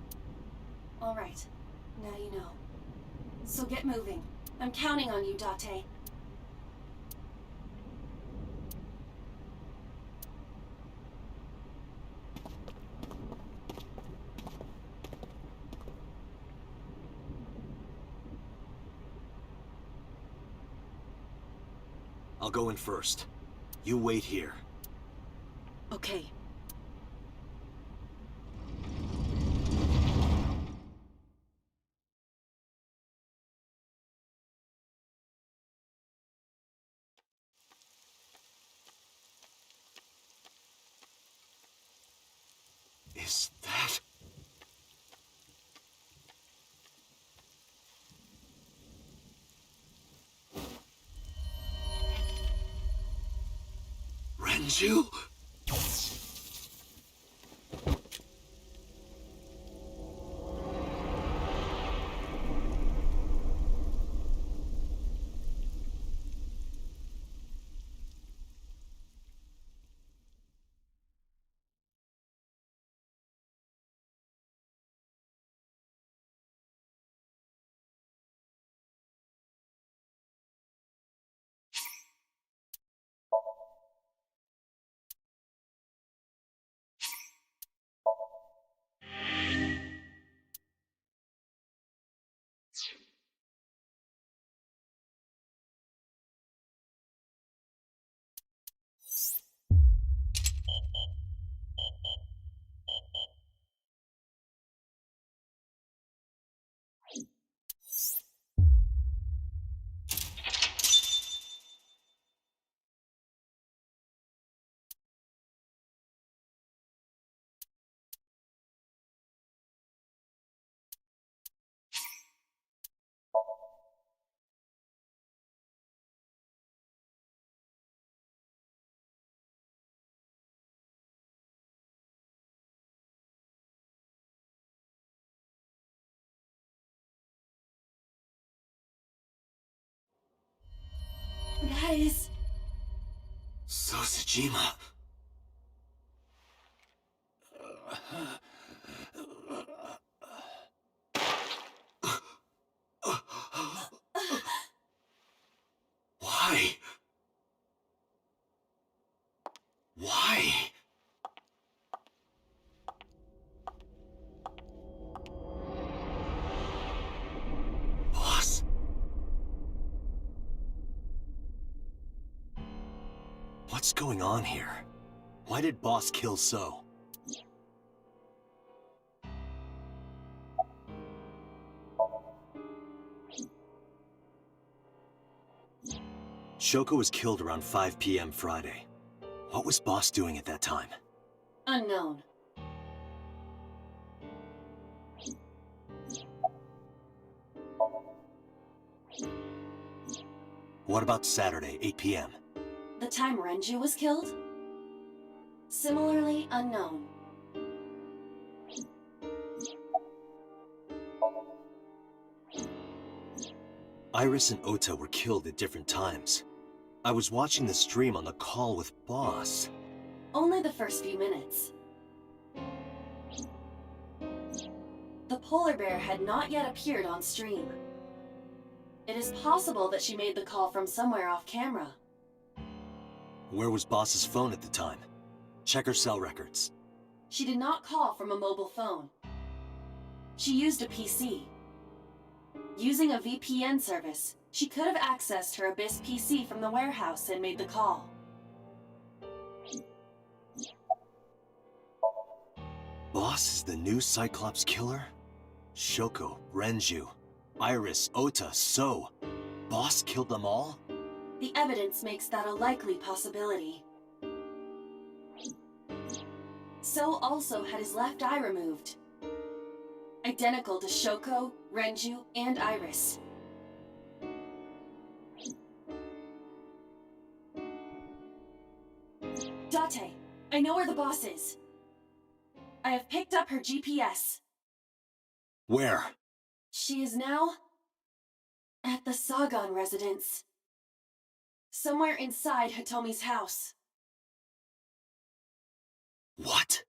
All right. Now you know. So get moving. I'm counting on you, Date. I'll go in first. You wait here. Okay. Is that... Renju? That is... Sosajima. Why? Why? Boss? What's going on here? Why did Boss kill So? Shoko was killed around 5 p.m. Friday. What was Boss doing at that time? unknown. What about Saturday, 8 p.m.? The time Renju was killed? Similarly unknown. Iris and Ota were killed at different times. I was watching the stream on the call with Boss. Only the first few minutes. The polar bear had not yet appeared on stream. It is possible that she made the call from somewhere off camera. Where was Boss's phone at the time? Check her cell records. She did not call from a mobile phone. She used a PC. Using a VPN service, she could have accessed her Abyss PC from the warehouse and made the call. Boss is the new Cyclops killer? Shoko, Renju, Iris, Ota, So. Boss killed them all? The evidence makes that a likely possibility. So also had his left eye removed. Identical to Shoko, Renju, and Iris. Date, I know where the boss is. I have picked up her GPS. Where? She is now at the Sagan residence. Somewhere inside Hitomi's house. What?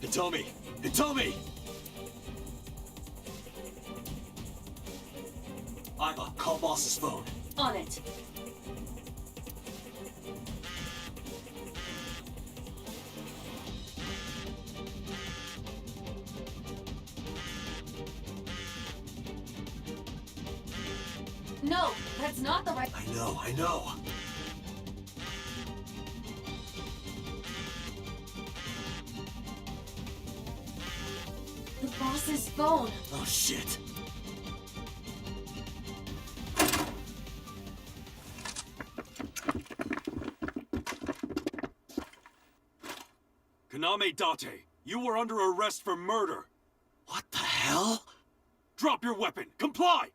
Hitomi! Hitomi! Aiba, call boss's phone. On it. No, that's not the right... I know. The boss's phone. Oh shit. Kaname Date, you were under arrest for murder. What the hell? Drop your weapon! Comply!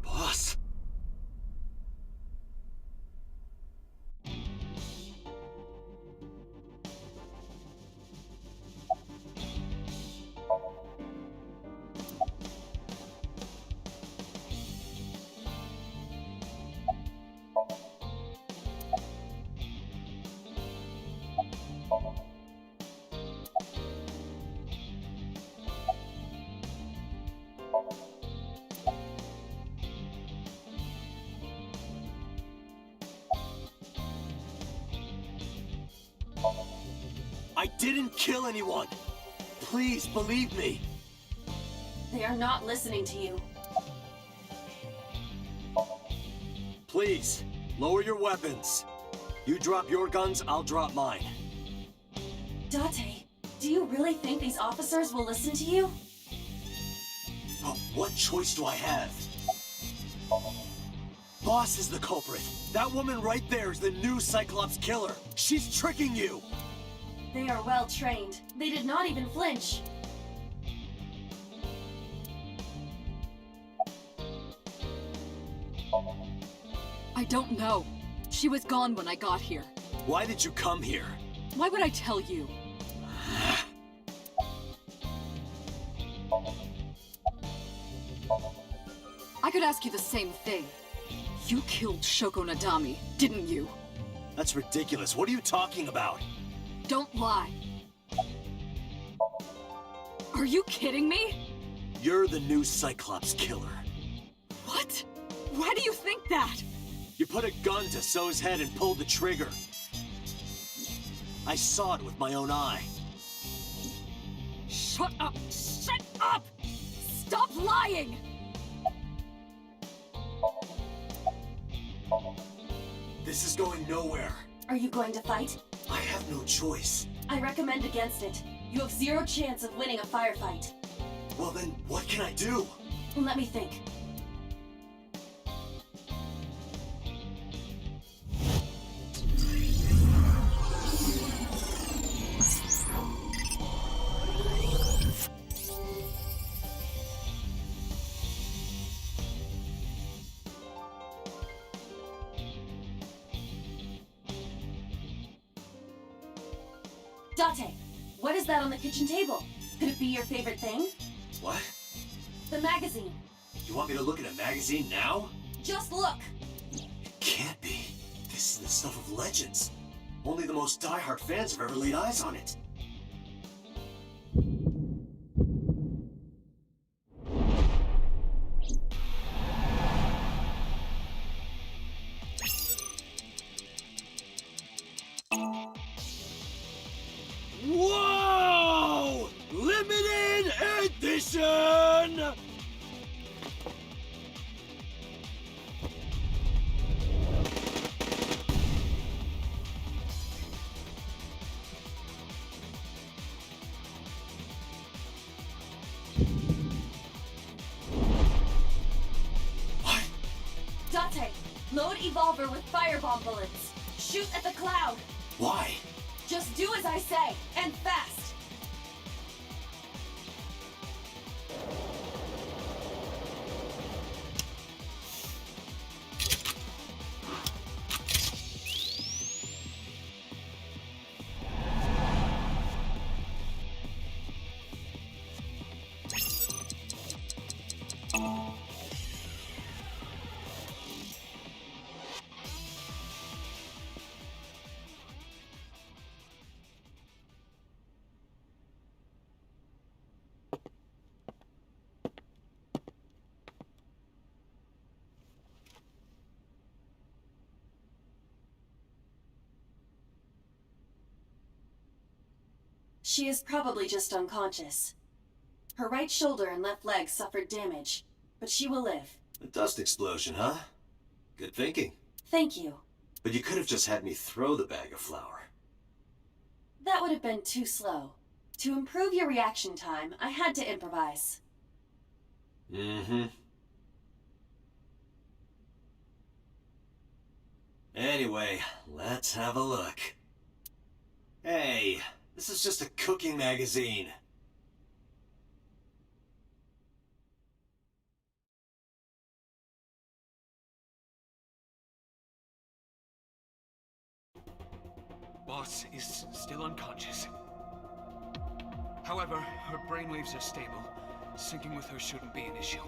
Boss? I didn't kill anyone! Please believe me! They are not listening to you. Please, lower your weapons. You drop your guns, I'll drop mine. Date, do you really think these officers will listen to you? But what choice do I have? Boss is the culprit. That woman right there is the new Cyclops killer. She's tricking you! They are well trained. They did not even flinch. I don't know. She was gone when I got here. Why did you come here? Why would I tell you? I could ask you the same thing. You killed Shoko Nadami, didn't you? That's ridiculous. What are you talking about? Don't lie. Are you kidding me? You're the new Cyclops killer. What? Why do you think that? You put a gun to So's head and pulled the trigger. I saw it with my own eye. Shut up! Shut up! Stop lying! This is going nowhere. Are you going to fight? I have no choice. I recommend against it. You have zero chance of winning a firefight. Well then, what can I do? Let me think. Date, what is that on the kitchen table? Could it be your favorite thing? What? The magazine. You want me to look at a magazine now? Just look. It can't be. This This is the stuff of legends. Only the most diehard fans have ever laid eyes on it. Whoa! Limited edition! Date, load Evolver with firebomb bullets. Shoot at the cloud. Why? Just do as I say, and fast. She is probably just unconscious. Her right shoulder and left leg suffered damage, but she will live. A dust explosion, huh? Good thinking. Thank you. But you could have just had me throw the bag of flour. That would have been too slow. To improve your reaction time, I had to improvise. Mm-hmm. Anyway, let's have a look. Hey, this is just a cooking magazine. Boss is still unconscious. However, her brainwaves are stable. Syncing with her shouldn't be an issue.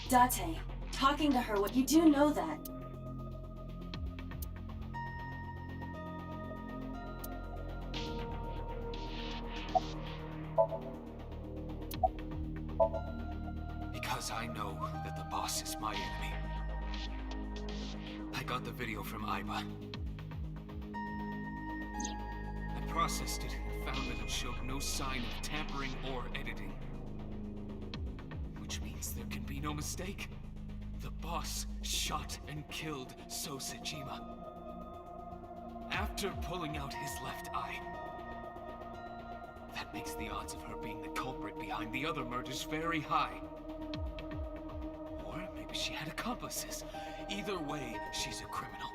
Date, talking to her, what you do know that. Because I know that the boss is my enemy. I got the video from Aiba. I processed it and found that it showed no sign of tampering or editing. Which means there can be no mistake. The boss shot and killed So Sejima. After pulling out his left eye. That makes the odds of her being the culprit behind the other murders very high. Or maybe she had accomplices. Either way, she's a criminal.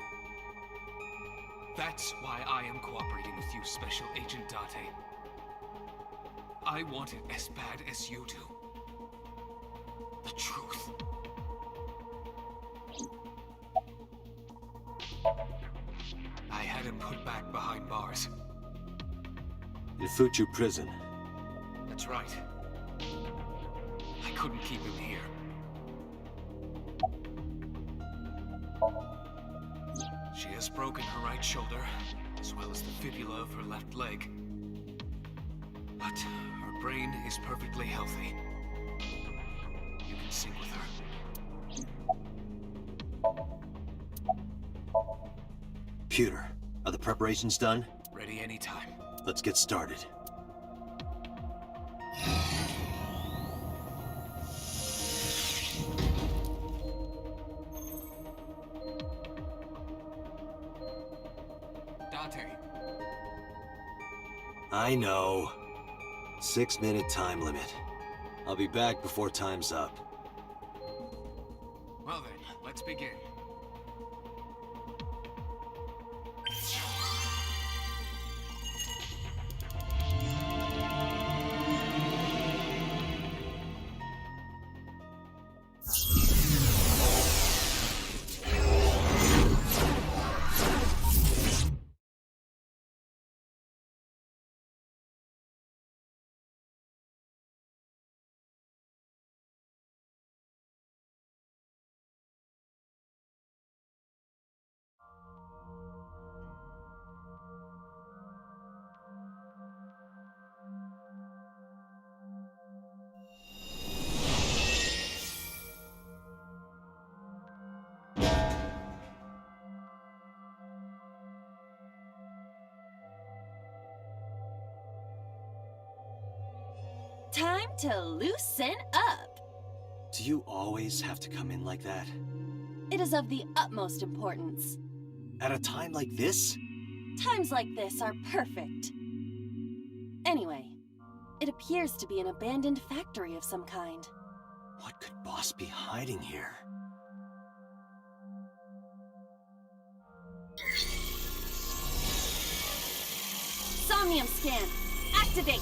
That's why I am cooperating with you, Special Agent Date. I want it as bad as you do. The truth. I had him put back behind bars. In Fuchu prison. That's right. I couldn't keep him here. She has broken her right shoulder, as well as the fibula of her left leg. But her brain is perfectly healthy. You can sync with her. Computer, are the preparations done? Ready anytime. Let's get started. Date. I know. 6-minute time limit. I'll be back before time's up. Well then, let's begin. Time to loosen up. Do you always have to come in like that? It is of the utmost importance. At a time like this? Times like this are perfect. Anyway, it appears to be an abandoned factory of some kind. What could Boss be hiding here? Somnium scan, activate!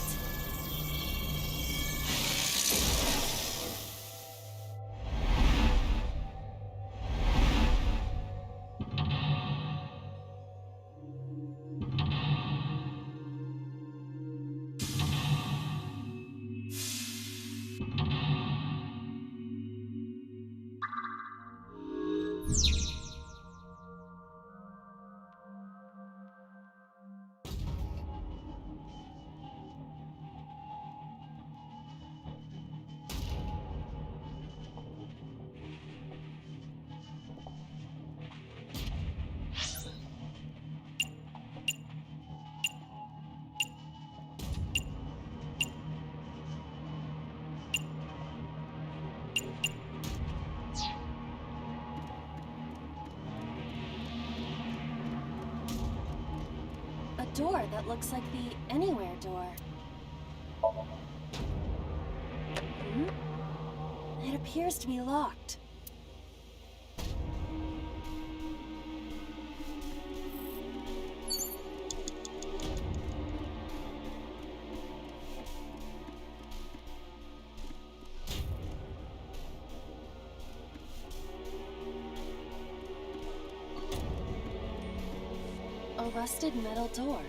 A door that looks like the Anywhere door. It appears to be locked. A rusted metal door.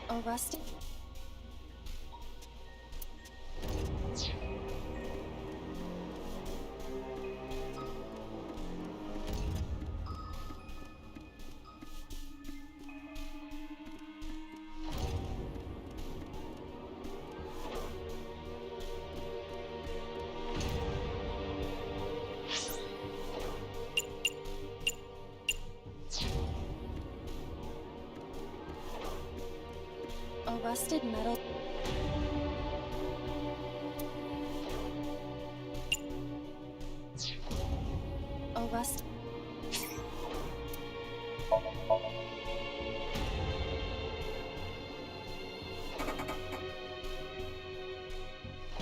A rusted... A rusted metal... A rust...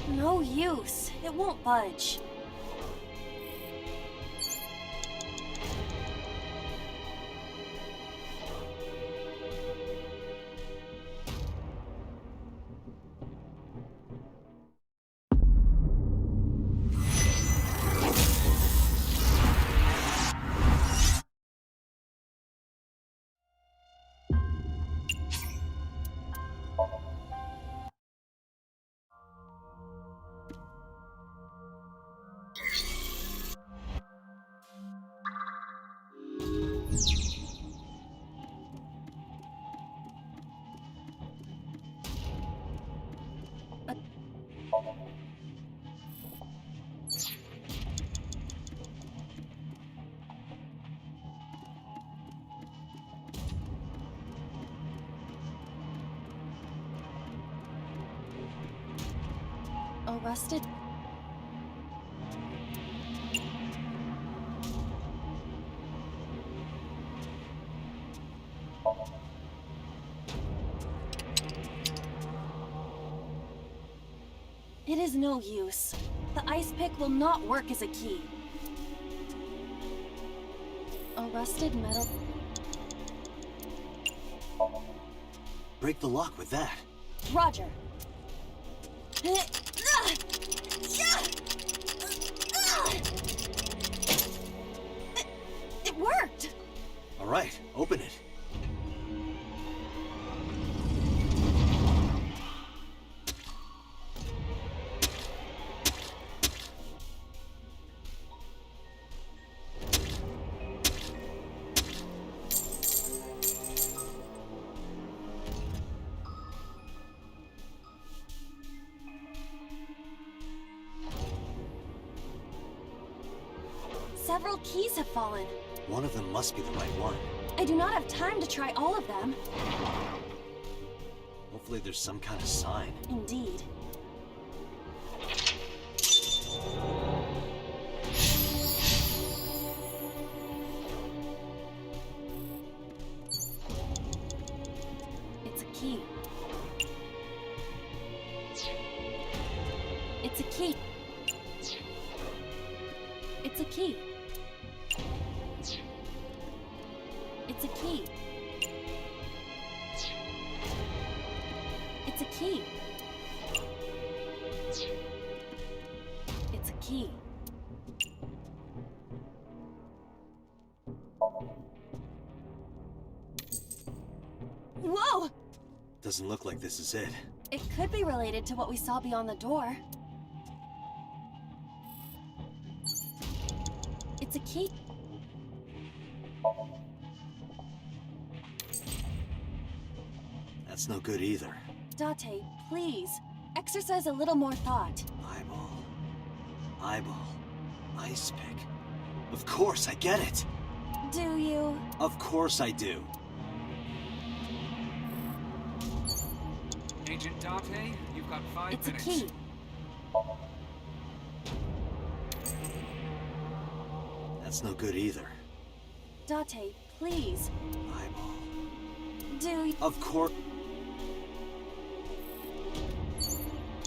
No use. It won't budge. A rusted... It is no use. The ice pick will not work as a key. A rusted metal... Break the lock with that. Roger. It worked! All right, open it. Several Several keys have fallen. One of them must be the right one. I do not have time to try all of them. Hopefully there's some kind of sign. Indeed. It's a key. It's a key. It's a key. It's a key. It's a key. It's a key. Whoa! Doesn't look like this is it. It could be related to what we saw beyond the door. It's a key. That's no good either. Date, please, exercise a little more thought. Eyeball. Eyeball. Ice pick. Of course, I get it. Do you? Of course I do. Agent Date, you've got 5 It's a minutes. key. That's no good either. Date, please. Eyeball. Do you? Of course.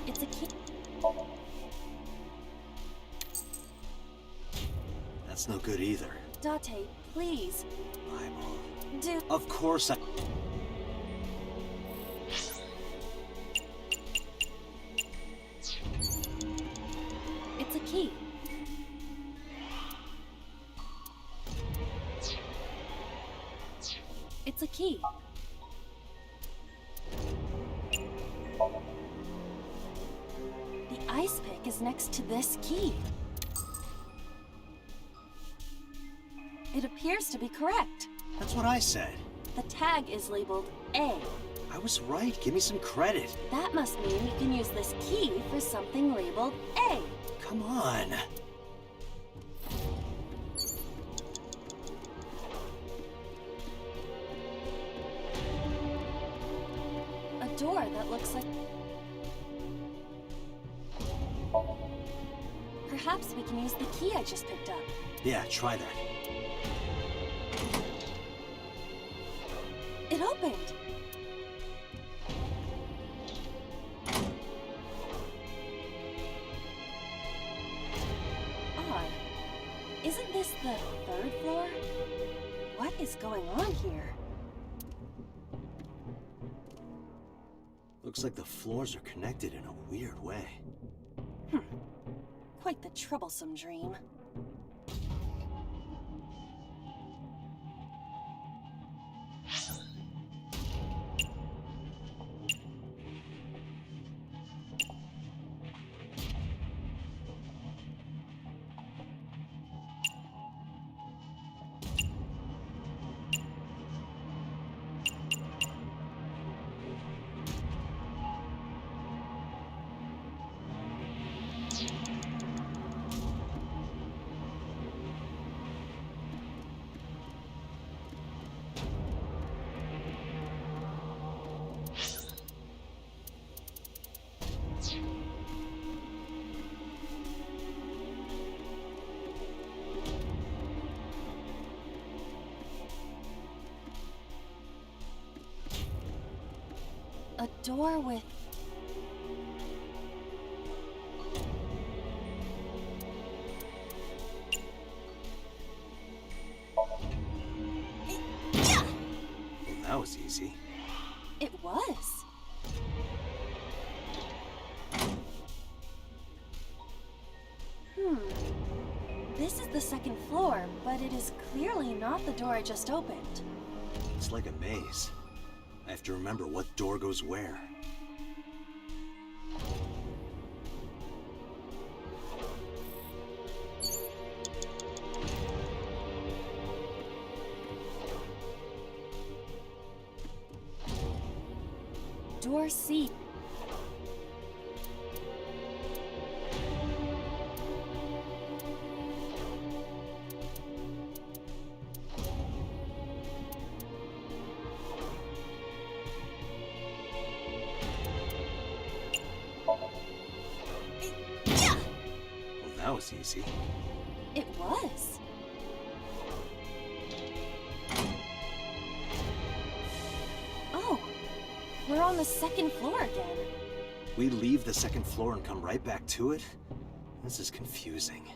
It's a key. That's no good either. Date, please. Eyeball. Do. Of course I... It's a key. It's a key. The ice pick is next to this key. It appears to be correct. That's what I said. The tag is labeled A. I was right. Give me some credit. That must mean you can use this key for something labeled A. Come on. A door that looks like... Perhaps we can use the key I just picked up. Yeah, try that. It opened! Odd. Isn't this the 3rd floor? What is going on here? Looks like the floors are connected in a weird way. Quite the troublesome dream. A door with... Well, that was easy. It was. This is the 2nd floor, but it is clearly not the door I just opened. It's like a maze. I have to remember what door goes where. Door C. was easy. It was. Oh, we're on the second floor again. We leave the second floor and come right back to it? This is confusing.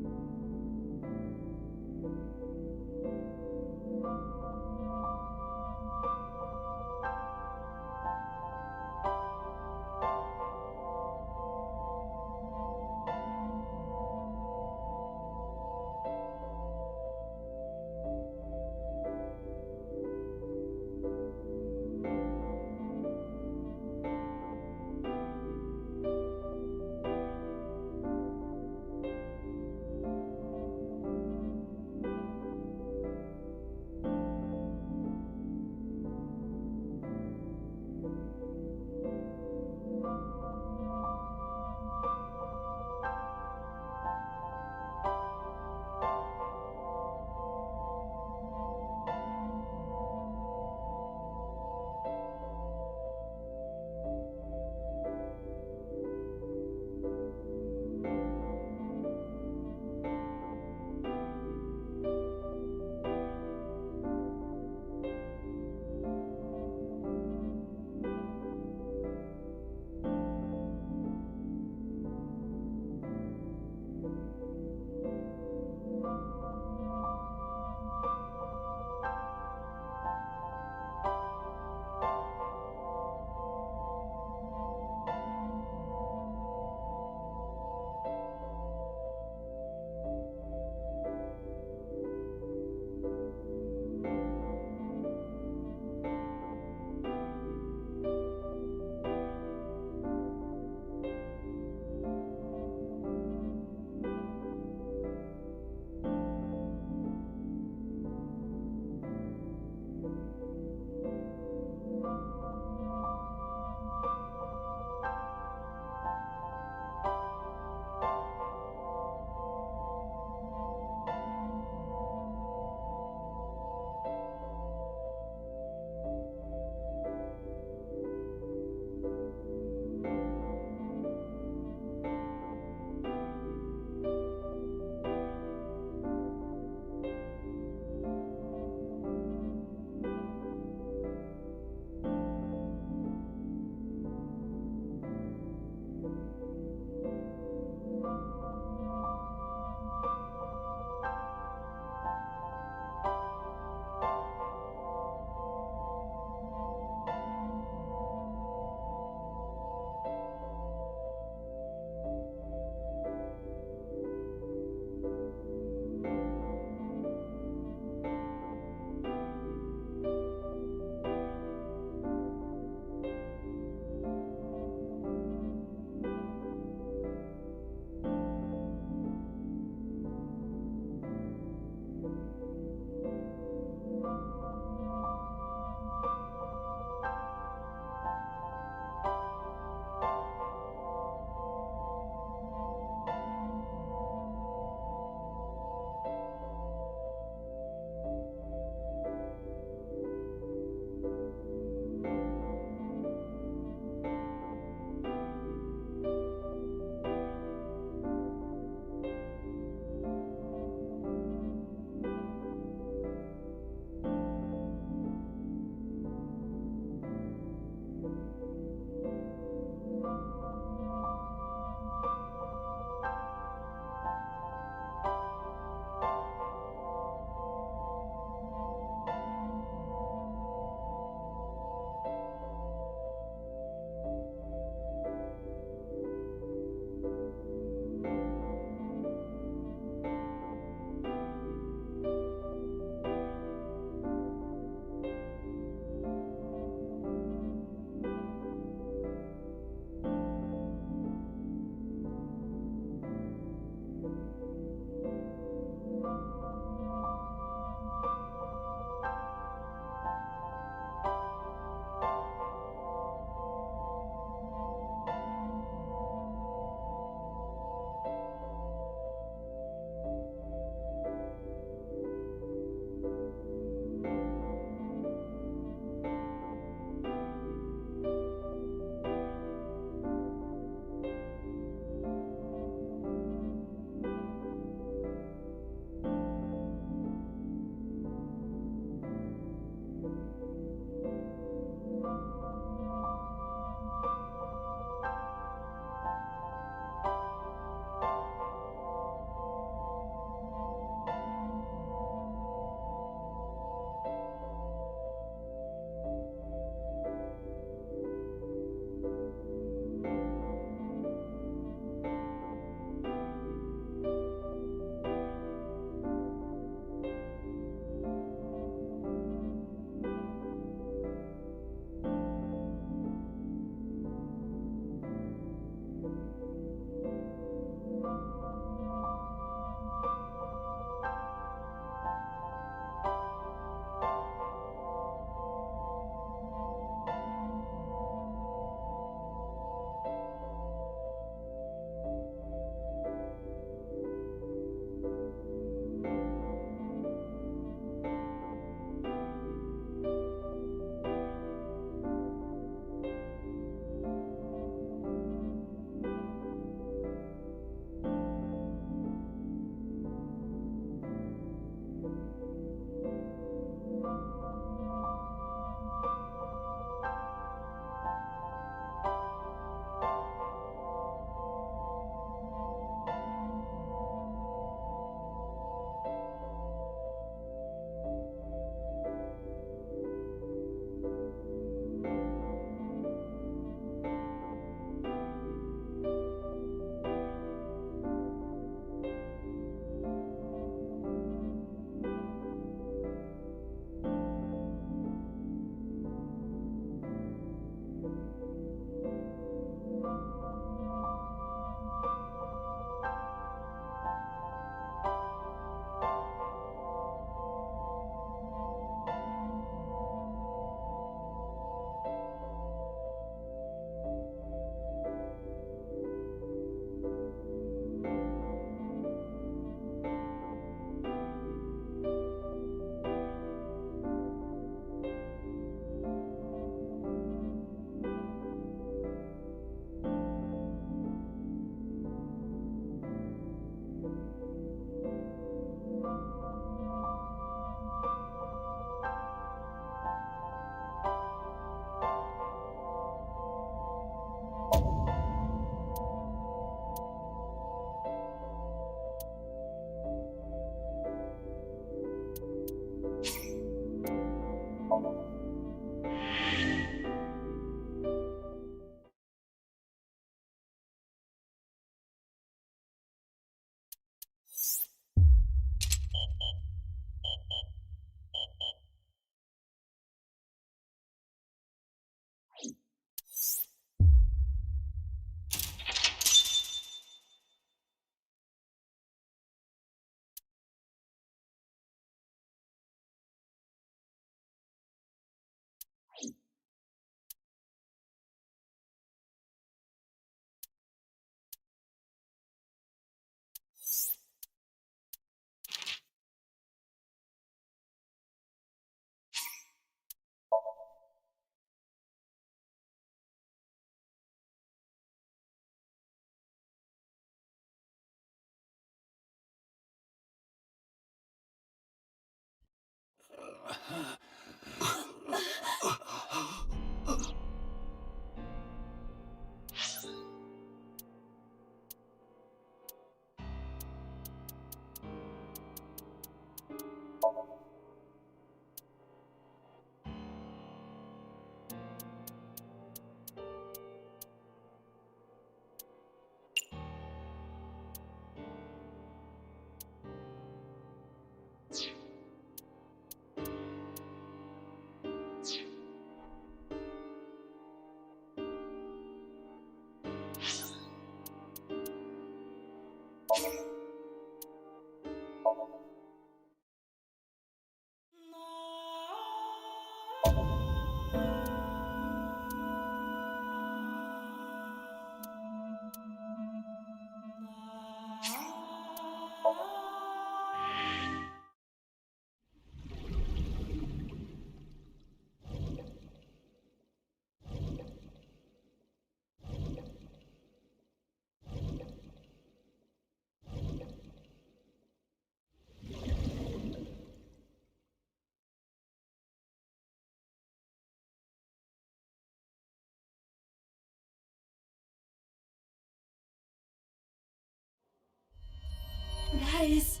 Guys.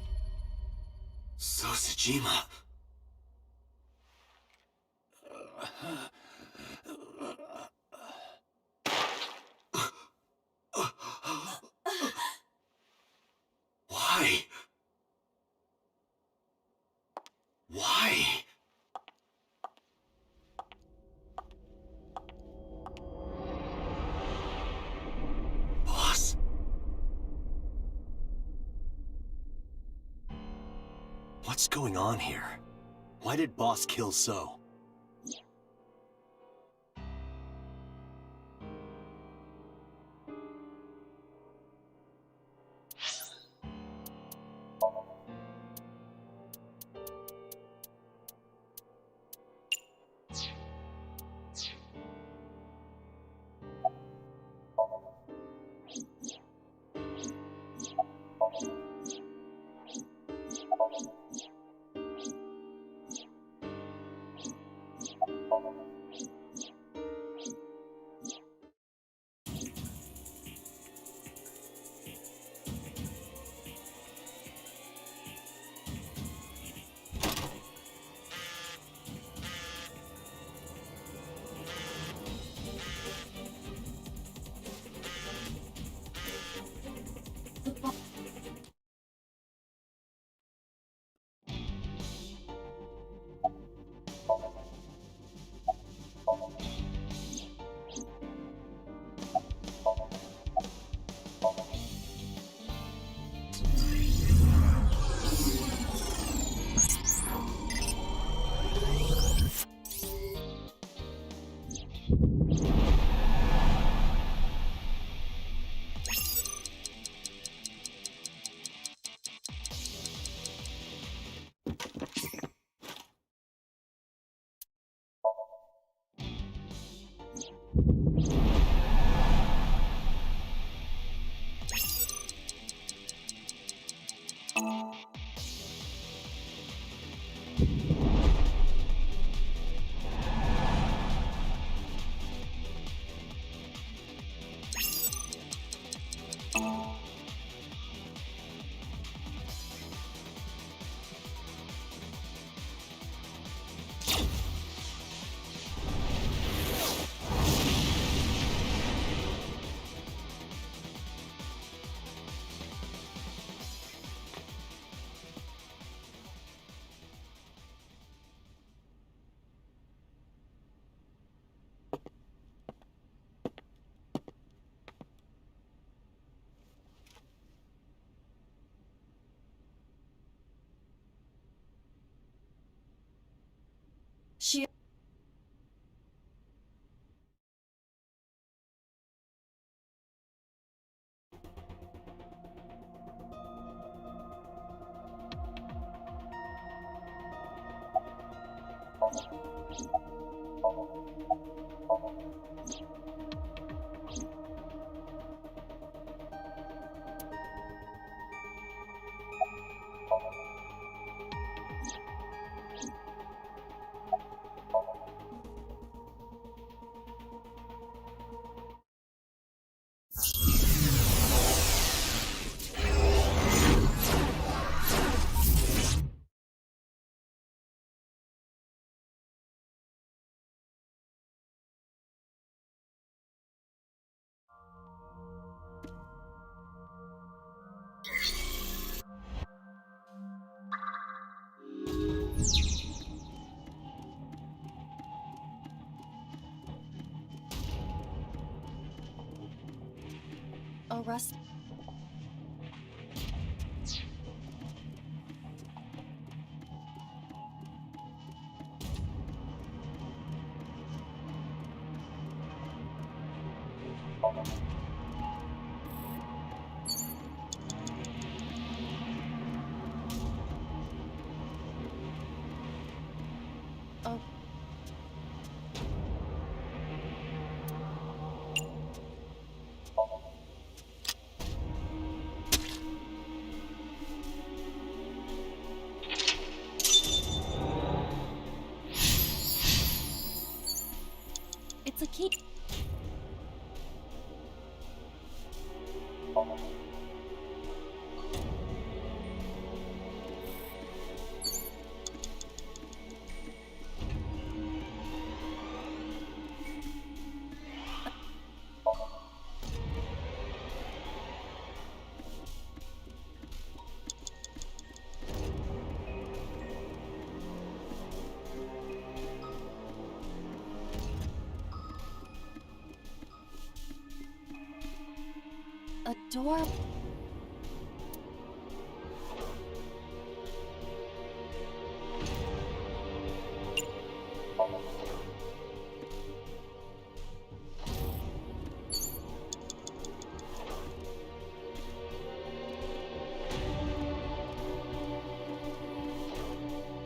Sosajima. Why? Why? Boss? What's going on here? Why did Boss kill So? She... Rust. Oh. It's a key. A door.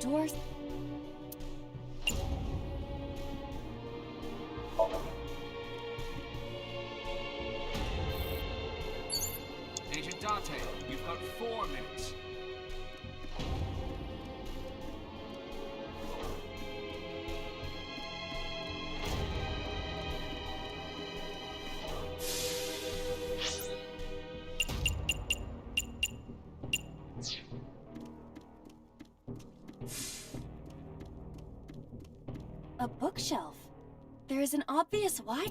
Doors. Agent Dante, you've got 4 minutes. A bookshelf. There is an obvious why.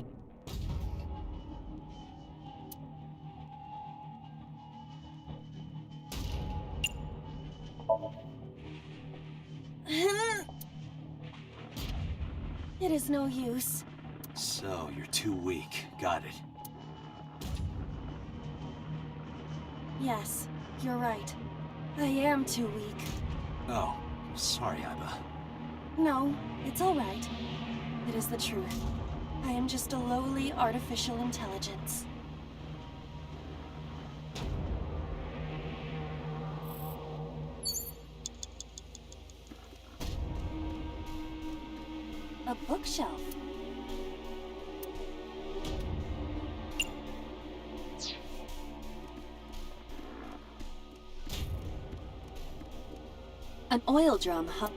It is no use. So, you're too weak. Got it. Yes, you're right. I am too weak. Oh, sorry, Iba. No, it's all right. It is the truth. I am just a lowly artificial intelligence. A bookshelf. An oil drum, huh?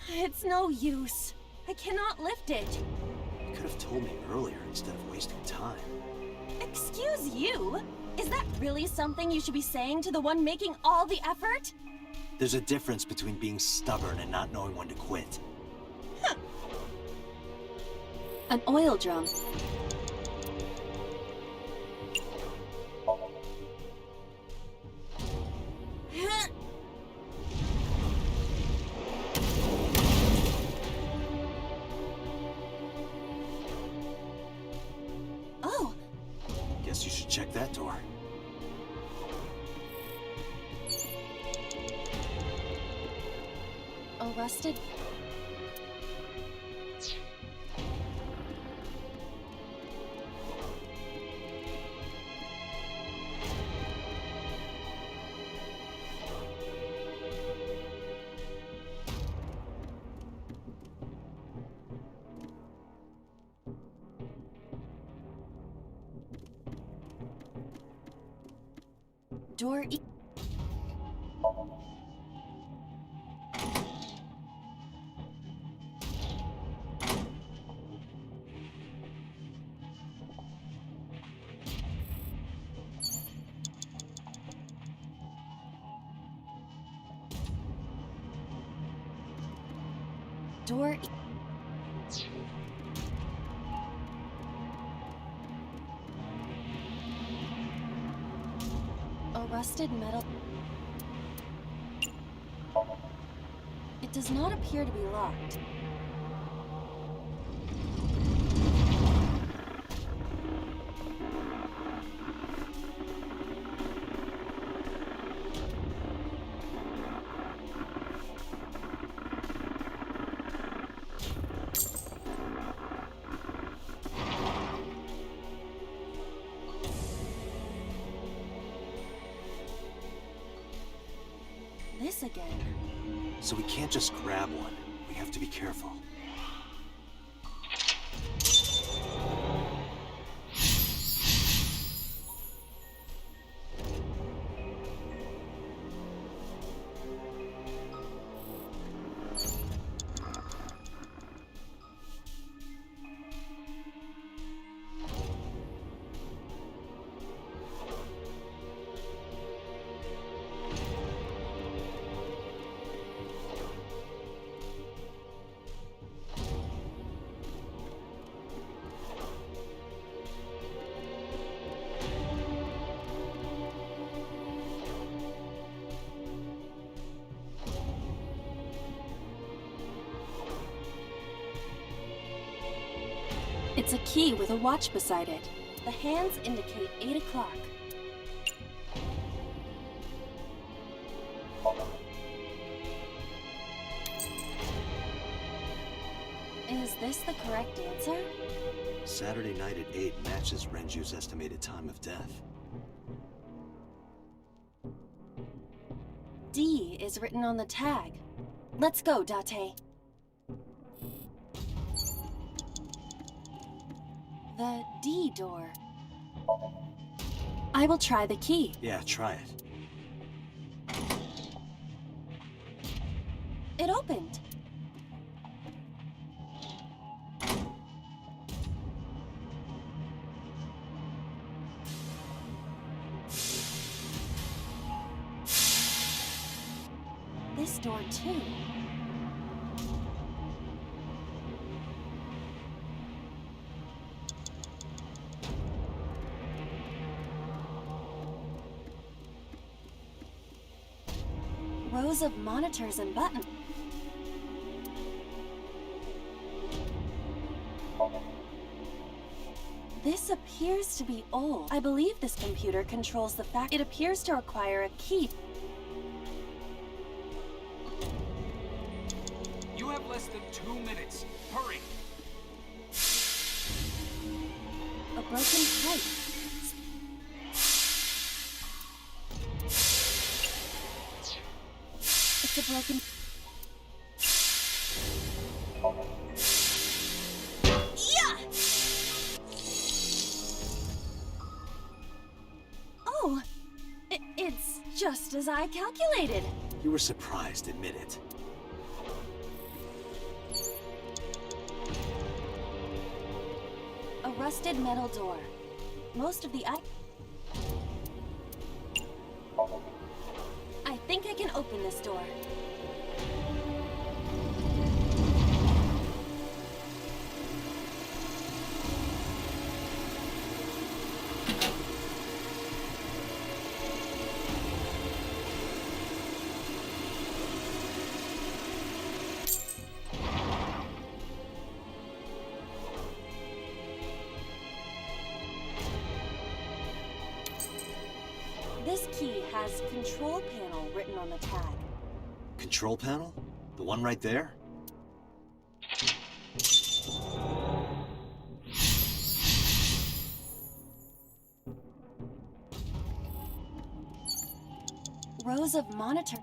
It's no use. I cannot lift it. You could have told me earlier instead of wasting time. Excuse you? Is that really something you should be saying to the one making all the effort? There's a difference between being stubborn and not knowing when to quit. An oil drum. Oh! Guess you should check that door. Arrested? Door E. Door E. rusted metal. It does not appear to be locked. This again. So we can't just grab one. We have to be careful. It's a key with a watch beside it. The hands indicate 8 o'clock. Is this the correct answer? Saturday night at 8 matches Renju's estimated time of death. D is written on the tag. Let's go, Date. The D door. I will try the key. Yeah, try it. It opened. This door too. Rows of monitors and buttons. This appears to be old. I believe this computer controls the fact it appears to require a key. You have less than 2 minutes. Hurry! A broken pipe. It's a broken... Yeah! Oh, it's just as I calculated. You were surprised, admit it. A rusted metal door. Most of the I think I can open this door. This key has control panel written on the tag. Control panel? The one right there? Rows of monitor.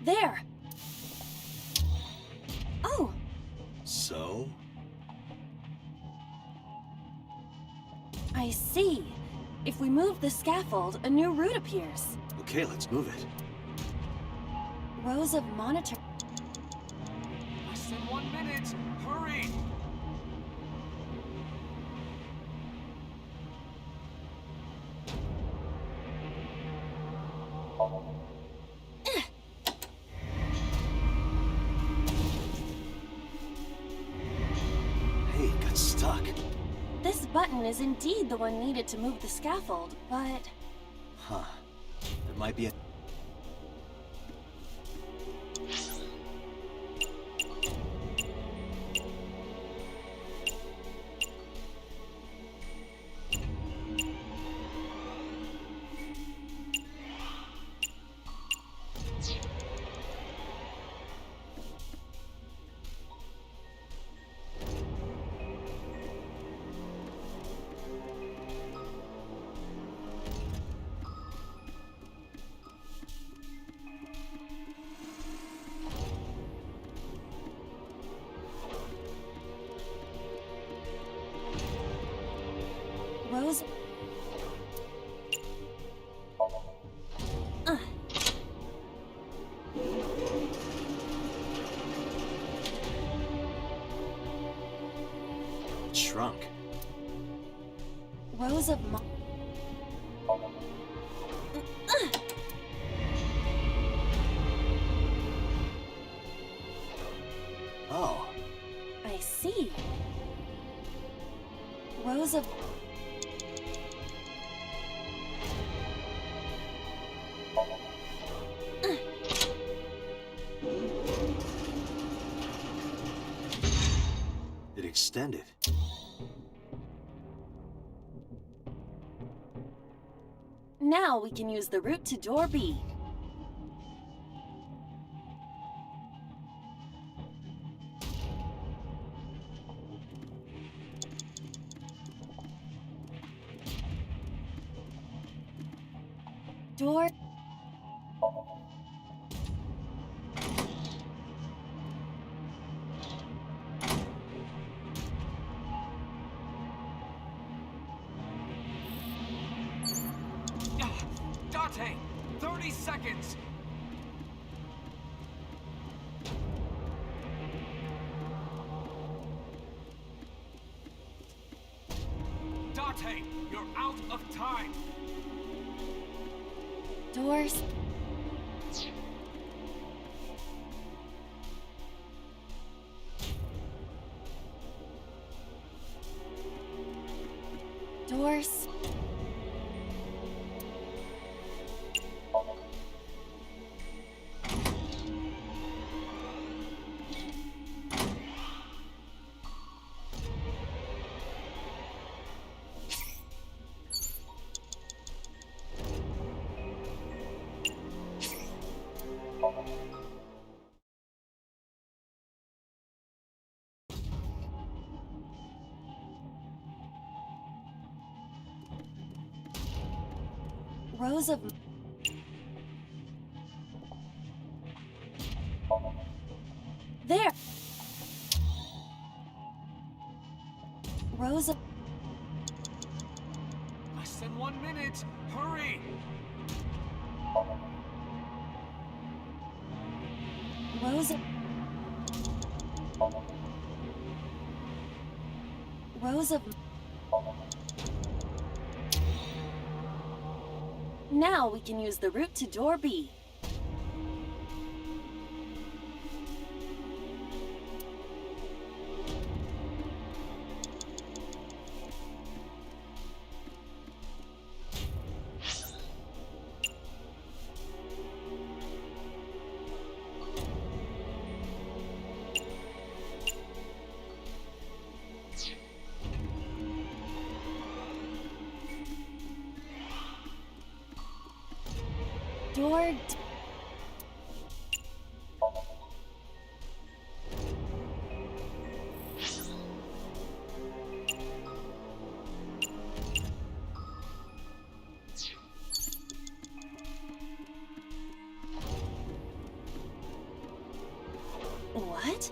There! Oh! So? I see. If we move the scaffold, a new route appears. Okay, let's move it. Rows of monitor... Less than 1 minute. Hurry! Hey, it got stuck. This button is indeed the one needed to move the scaffold, but... Huh. There might be a... Rose... It shrunk. Rose of Mo... Oh. I see. Rose of... It extended. Now we can use the route to door B. Door... Dante! 30 seconds! Dante, you're out of time! Doors... Doors... Rose of... There! Rose of... Less than 1 minute! Hurry! Rose of... Rose of... Now we can use the route to door B. Door... What?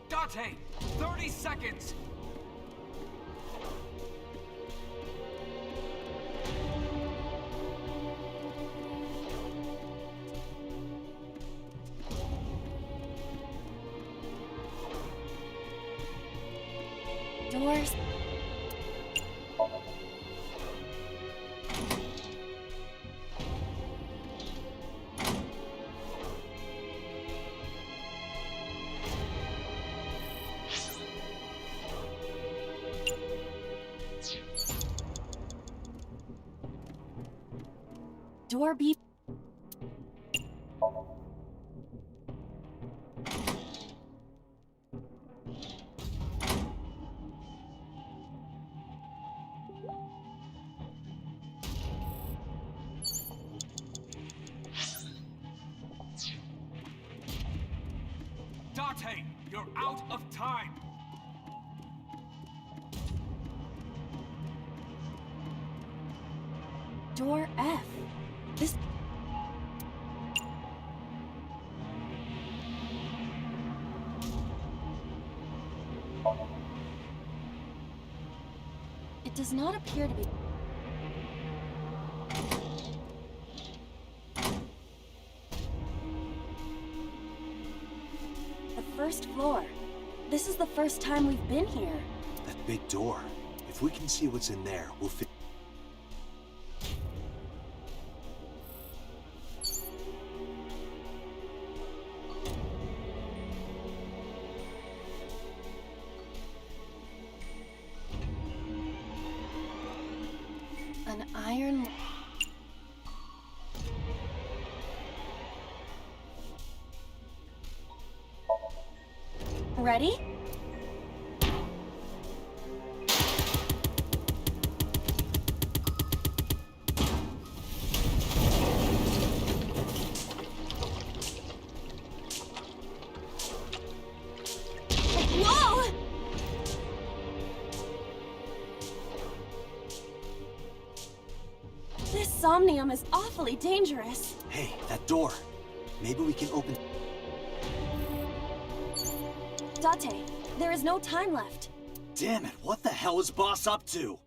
Dante, 30 seconds! Doors... door be... Date, you're out of time! Door F. This... It does not appear to be... The first floor. This is the first time we've been here. That big door. If we can see what's in there, we'll fit. An iron... Ready? Whoa! This Somnium is awfully dangerous. Hey, that door. Maybe we can open... Date, there is no time left. Damn it, what the hell is Boss up to?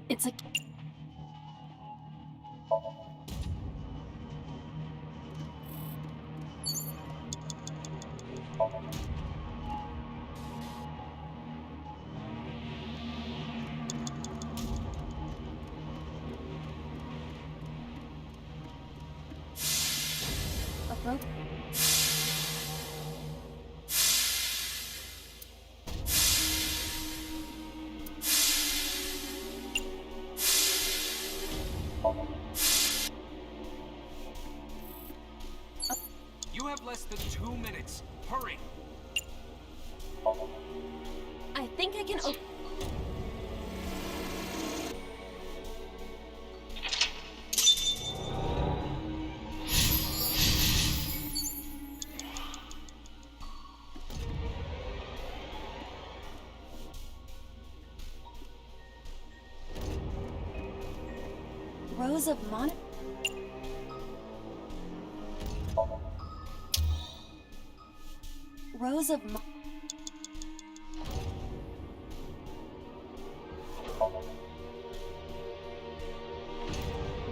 It's a... A broke... You have less than 2 minutes. Hurry! I think I can open... Rows of mon... Rows of mon...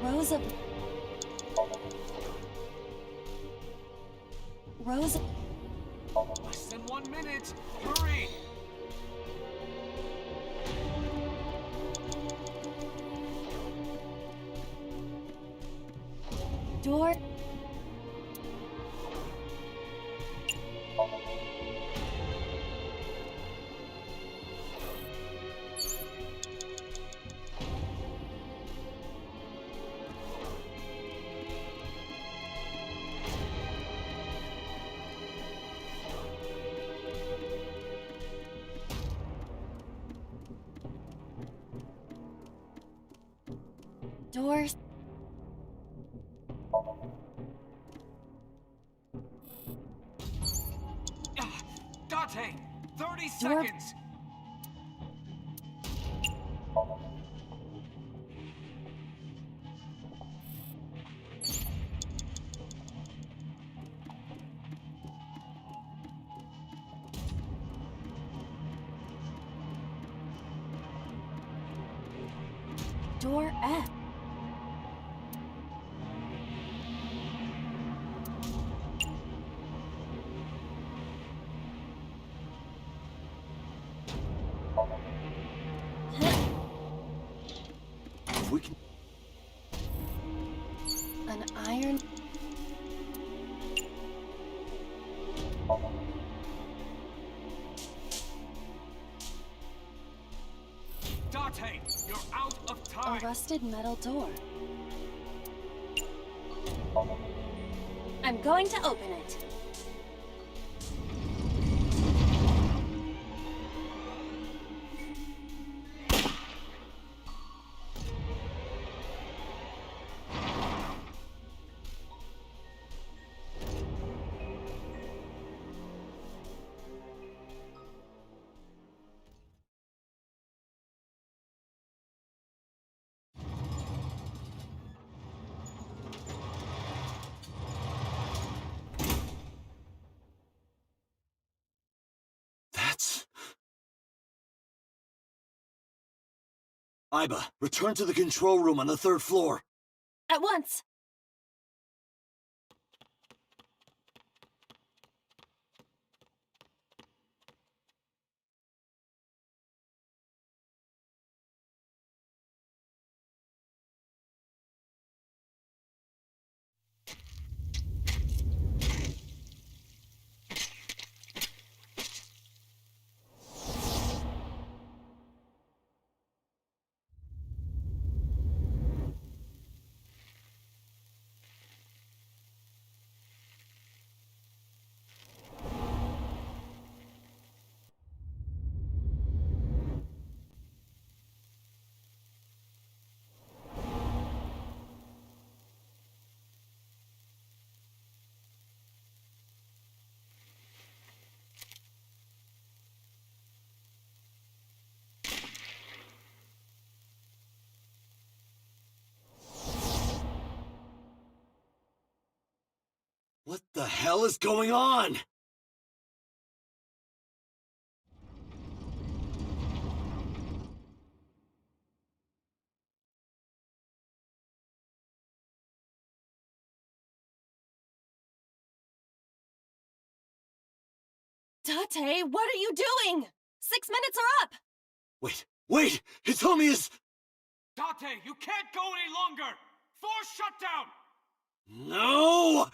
Rows of... Rows of... Less than 1 minute. Hurry! Door... Doors. Dante! 30 Door- seconds! Door F. If we can... An iron. Dante, you're out of time! A rusted metal door. I'm going to open it. That's... Iba, return to the control room on the 3rd floor. At once. What the hell is going on? Date, what are you doing? 6 minutes are up! Wait! Hitomi is... Dante, you can't go any longer! Force shutdown! No!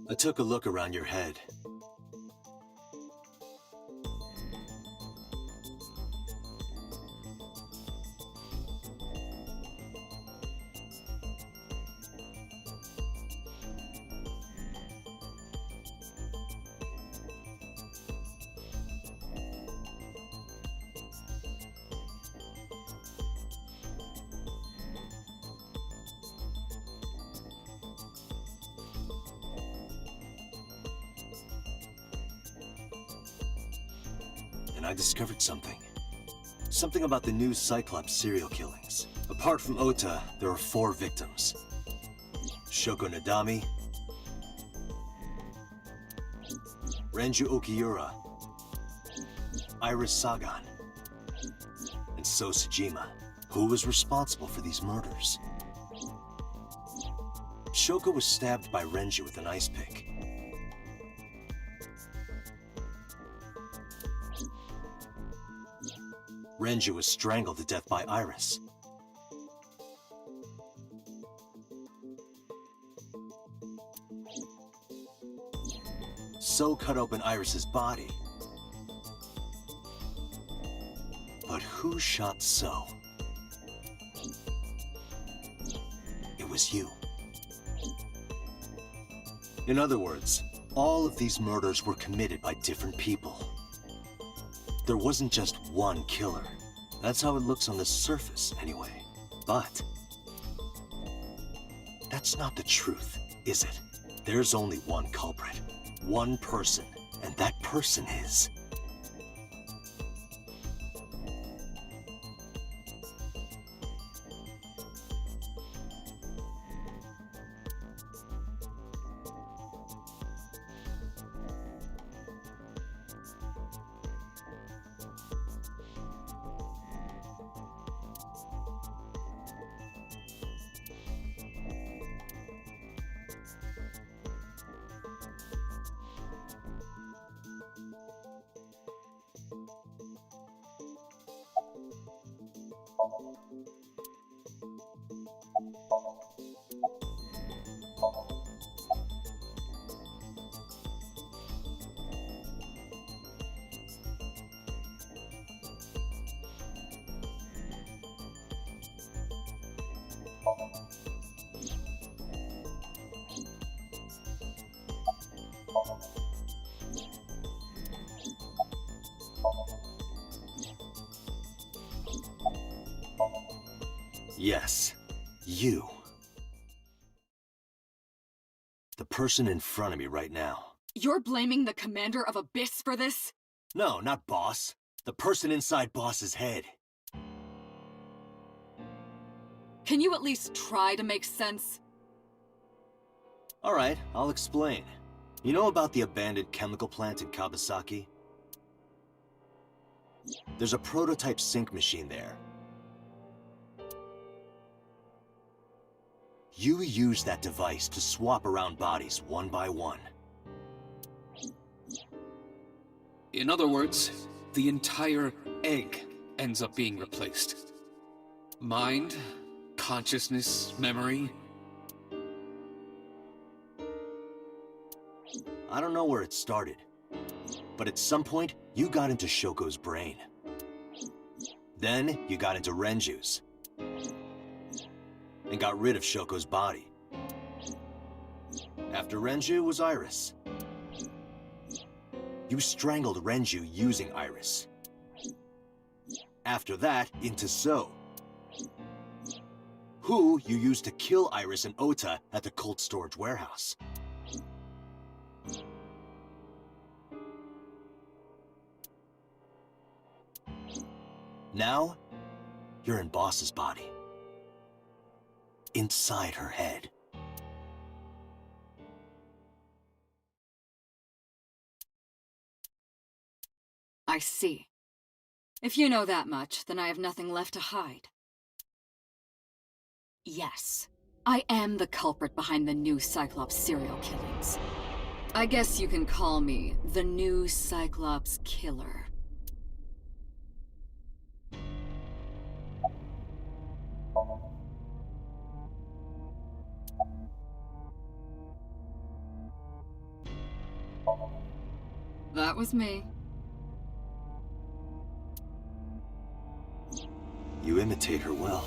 I took a look around your head. and I discovered something. Something about the new Cyclops serial killings. Apart from Ota, there are 4 victims. Shoko Nadami, Renju Okiura, Iris Sagan, and So Sejima. Who was responsible for these murders? Shoko was stabbed by Renju with an ice pick. Renju was strangled to death by Iris. So cut open Iris's body. But who shot So? It was you. In other words, all of these murders were committed by different people. There wasn't just one killer. That's how it looks on the surface, anyway. But that's not the truth, is it? There's only one culprit. One person, and that person is... Yes, you. The person in front of me right now. You're blaming the commander of Abyss for this? No, not Boss. The person inside Boss's head. Can you at least try to make sense? Alright, I'll explain. You know about the abandoned chemical plant in Kawasaki? There's a prototype sync machine there. You use that device to swap around bodies one by one. In other words, the entire egg ends up being replaced. Mind, consciousness, memory. I don't know where it started, but at some point, you got into Shoko's brain. Then, you got into Renju's. And got rid of Shoko's body. After Renju was Iris. You strangled Renju using Iris. After that, into So. Who you used to kill Iris and Ota at the cold storage warehouse. Now, you're in Boss's body. Inside her head. I see. If you know that much, then I have nothing left to hide. Yes, I am the culprit behind the new Cyclops serial killings. I guess you can call me the new Cyclops killer. That was me. You imitate her well.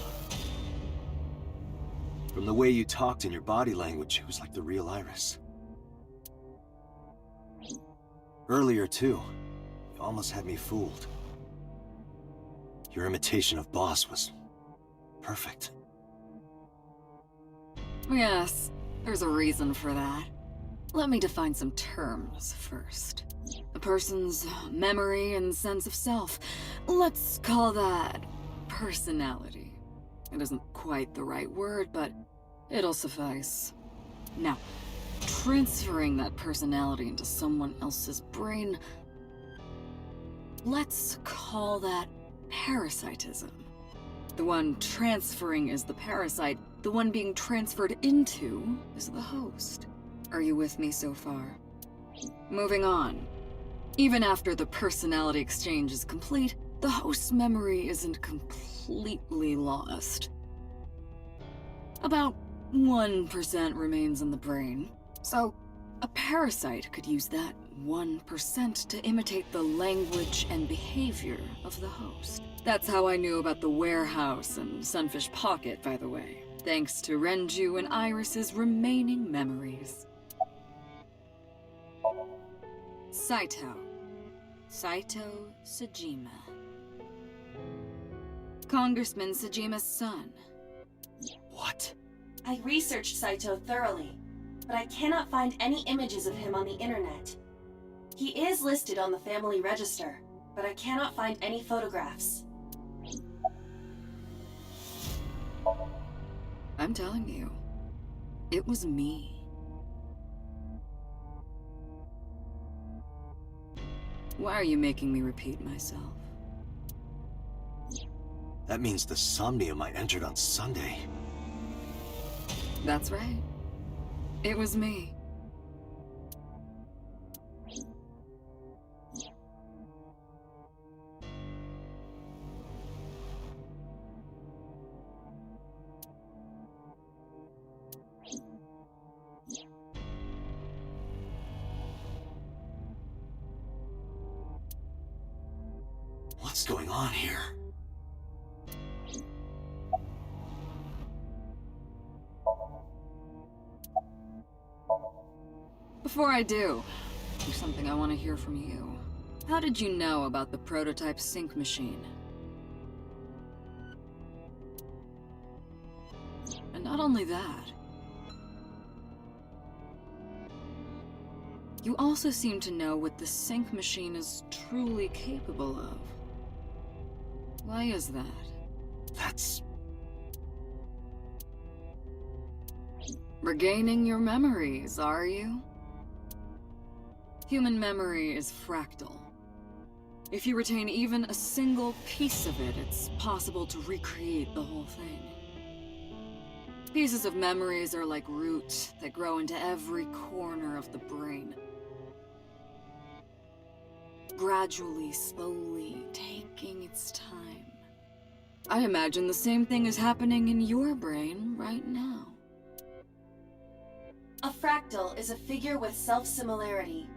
From the way you talked and your body language, it was like the real Iris. Earlier, too, you almost had me fooled. Your imitation of Boss was perfect. Yes, there's a reason for that. Let me define some terms first. A person's memory and sense of self. Let's call that personality. It isn't quite the right word, but it'll suffice. Now, transferring that personality into someone else's brain, let's call that parasitism. The one transferring is the parasite, the one being transferred into is the host. Are you with me so far? Moving on. Even after the personality exchange is complete, the host's memory isn't completely lost. About 1% remains in the brain. So, a parasite could use that 1% to imitate the language and behavior of the host. That's how I knew about the warehouse and Sunfish Pocket, by the way. Thanks to Renju and Iris's remaining memories. Saito. Saito Sajima. Congressman Sajima's son. What? I researched Saito thoroughly, but I cannot find any images of him on the internet. He is listed on the family register, but I cannot find any photographs. I'm telling you, it was me. Why are you making me repeat myself? That means the Somnium I entered on Sunday. That's right. It was me. What's going on here? Before I do, there's something I want to hear from you. How did you know about the prototype sync machine? And not only that, you also seem to know what the sync machine is truly capable of. Why is that? That's... Regaining your memories, are you? Human memory is fractal. If you retain even a single piece of it, it's possible to recreate the whole thing. Pieces of memories are like roots that grow into every corner of the brain. Gradually, slowly, taking its time. I imagine the same thing is happening in your brain right now. A fractal is a figure with self-similarity.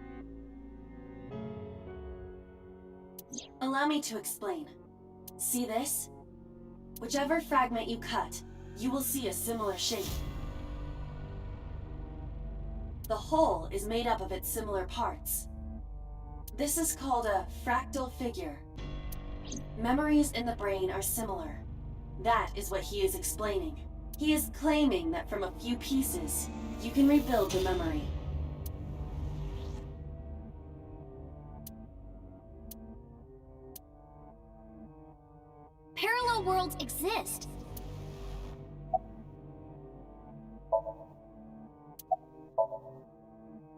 Allow me to explain. See this? Whichever fragment you cut, you will see a similar shape. The whole is made up of its similar parts. This is called a fractal figure. Memories in the brain are similar. That is what he is explaining. He is claiming that from a few pieces, you can rebuild the memory. Parallel worlds exist.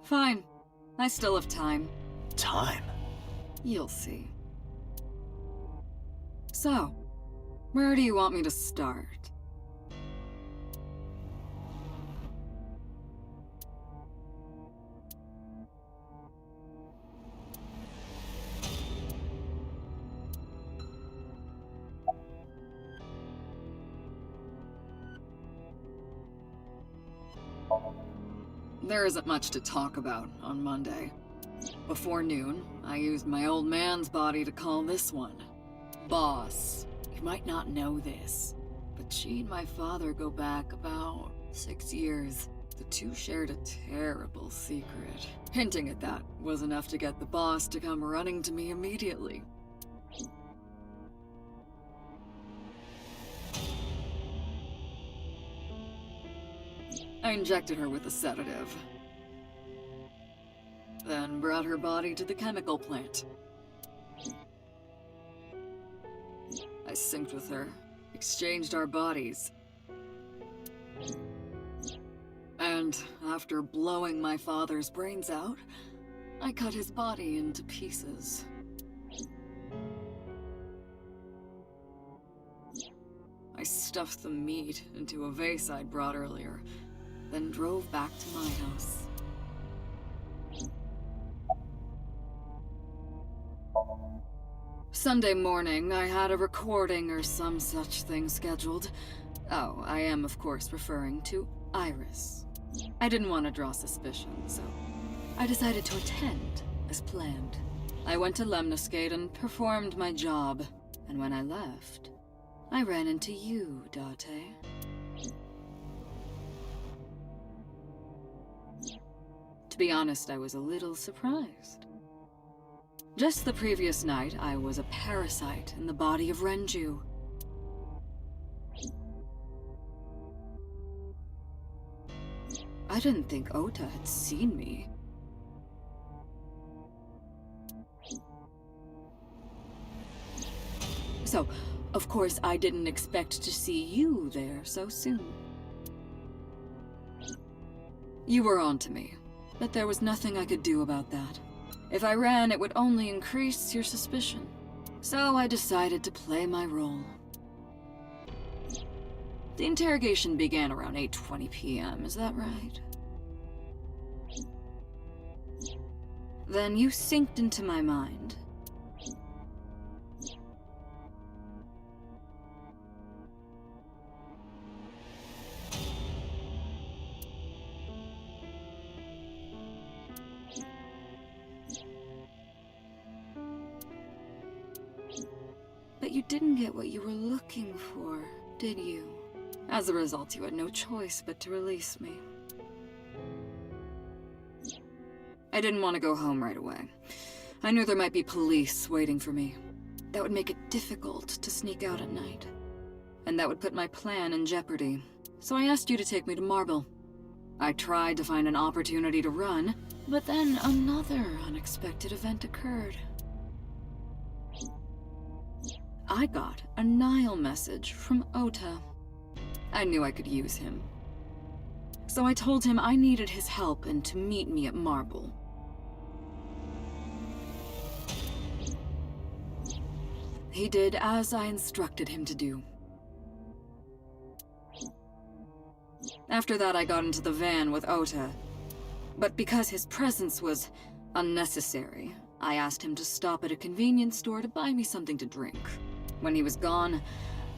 Fine. I still have time. Time? You'll see. So, where do you want me to start? There isn't much to talk about on Monday. Before noon, I used my old man's body to call this one Boss. You might not know this, but she and my father go back about 6 years. The two shared a terrible secret. Hinting at that was enough to get the boss to come running to me immediately. I injected her with a sedative. then brought her body to the chemical plant. I synced with her, exchanged our bodies. And after blowing my father's brains out, I cut his body into pieces. I stuffed the meat into a vase I'd brought earlier, then drove back to my house. Sunday morning, I had a recording or some such thing scheduled. Oh, I am of course referring to Iris. I didn't want to draw suspicion, so I decided to attend as planned. I went to Lemniscate and performed my job, and when I left, I ran into you, Date. To be honest, I was a little surprised. Just the previous night, I was a parasite in the body of Renju. I didn't think Ota had seen me. So, of course, I didn't expect to see you there so soon. You were onto me, but there was nothing I could do about that. If I ran, it would only increase your suspicion. So I decided to play my role. The interrogation began around 8:20 p.m., is that right? Then you synced into my mind. But you didn't get what you were looking for, did you? As a result, you had no choice but to release me. I didn't want to go home right away. I knew there might be police waiting for me. That would make it difficult to sneak out at night. And that would put my plan in jeopardy. So I asked you to take me to Marble. I tried to find an opportunity to run, but then another unexpected event occurred. I got a Nile message from Ota. I knew I could use him. So I told him I needed his help and to meet me at Marble. He did as I instructed him to do. After that, I got into the van with Ota. But because his presence was unnecessary, I asked him to stop at a convenience store to buy me something to drink. When he was gone,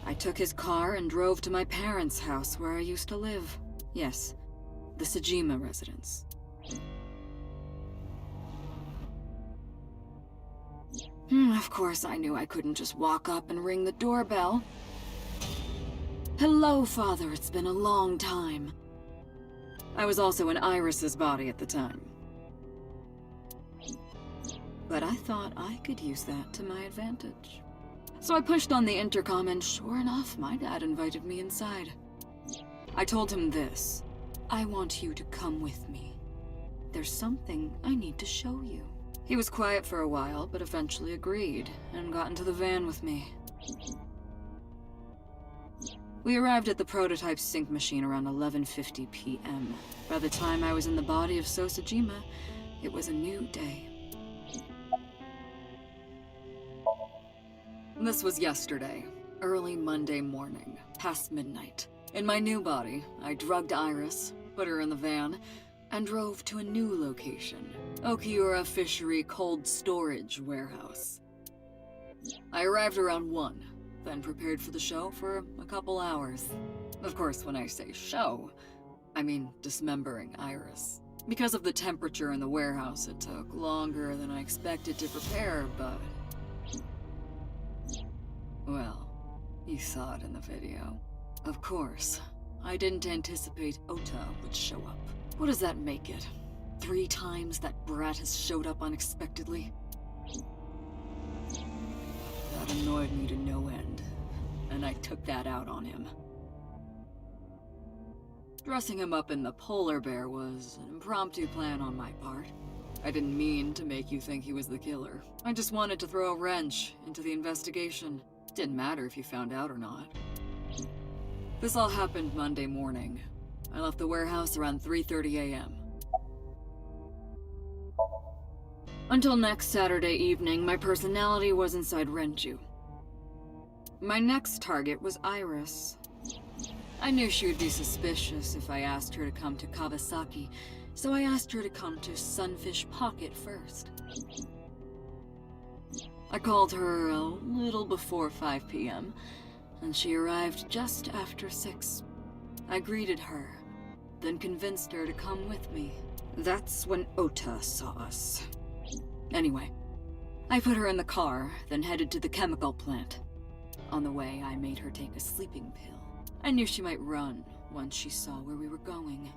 I took his car and drove to my parents' house where I used to live. Yes, the Sejima residence. Of course, I knew I couldn't just walk up and ring the doorbell. Hello, Father, it's been a long time. I was also in Iris's body at the time. But I thought I could use that to my advantage. So I pushed on the intercom and sure enough, my dad invited me inside. I told him this. I want you to come with me. There's something I need to show you. He was quiet for a while, but eventually agreed and got into the van with me. We arrived at the prototype sync machine around 11:50 p.m. By the time I was in the body of Sosajima, it was a new day. This was yesterday, early Monday morning, past midnight. In my new body, I drugged Iris, put her in the van, and drove to a new location, Okiura Fishery Cold Storage Warehouse. I arrived around 1, then prepared for the show for a couple hours. Of course, when I say show, I mean dismembering Iris. Because of the temperature in the warehouse, it took longer than I expected to prepare, but... well, you saw it in the video. Of course, I didn't anticipate Ota would show up. What does that make it? 3 times that brat has showed up unexpectedly? That annoyed me to no end, and I took that out on him. Dressing him up in the polar bear was an impromptu plan on my part. I didn't mean to make you think he was the killer. I just wanted to throw a wrench into the investigation. Didn't matter if you found out or not. This all happened Monday morning. I left the warehouse around 3:30 a.m. Until next Saturday evening, my personality was inside Renju. My next target was Iris. I knew she would be suspicious if I asked her to come to Kawasaki, so I asked her to come to Sunfish Pocket first. I called her a little before 5 p.m., and she arrived just after 6. I greeted her, then convinced her to come with me. That's when Ota saw us. Anyway, I put her in the car, then headed to the chemical plant. On the way, I made her take a sleeping pill. I knew she might run once she saw where we were going.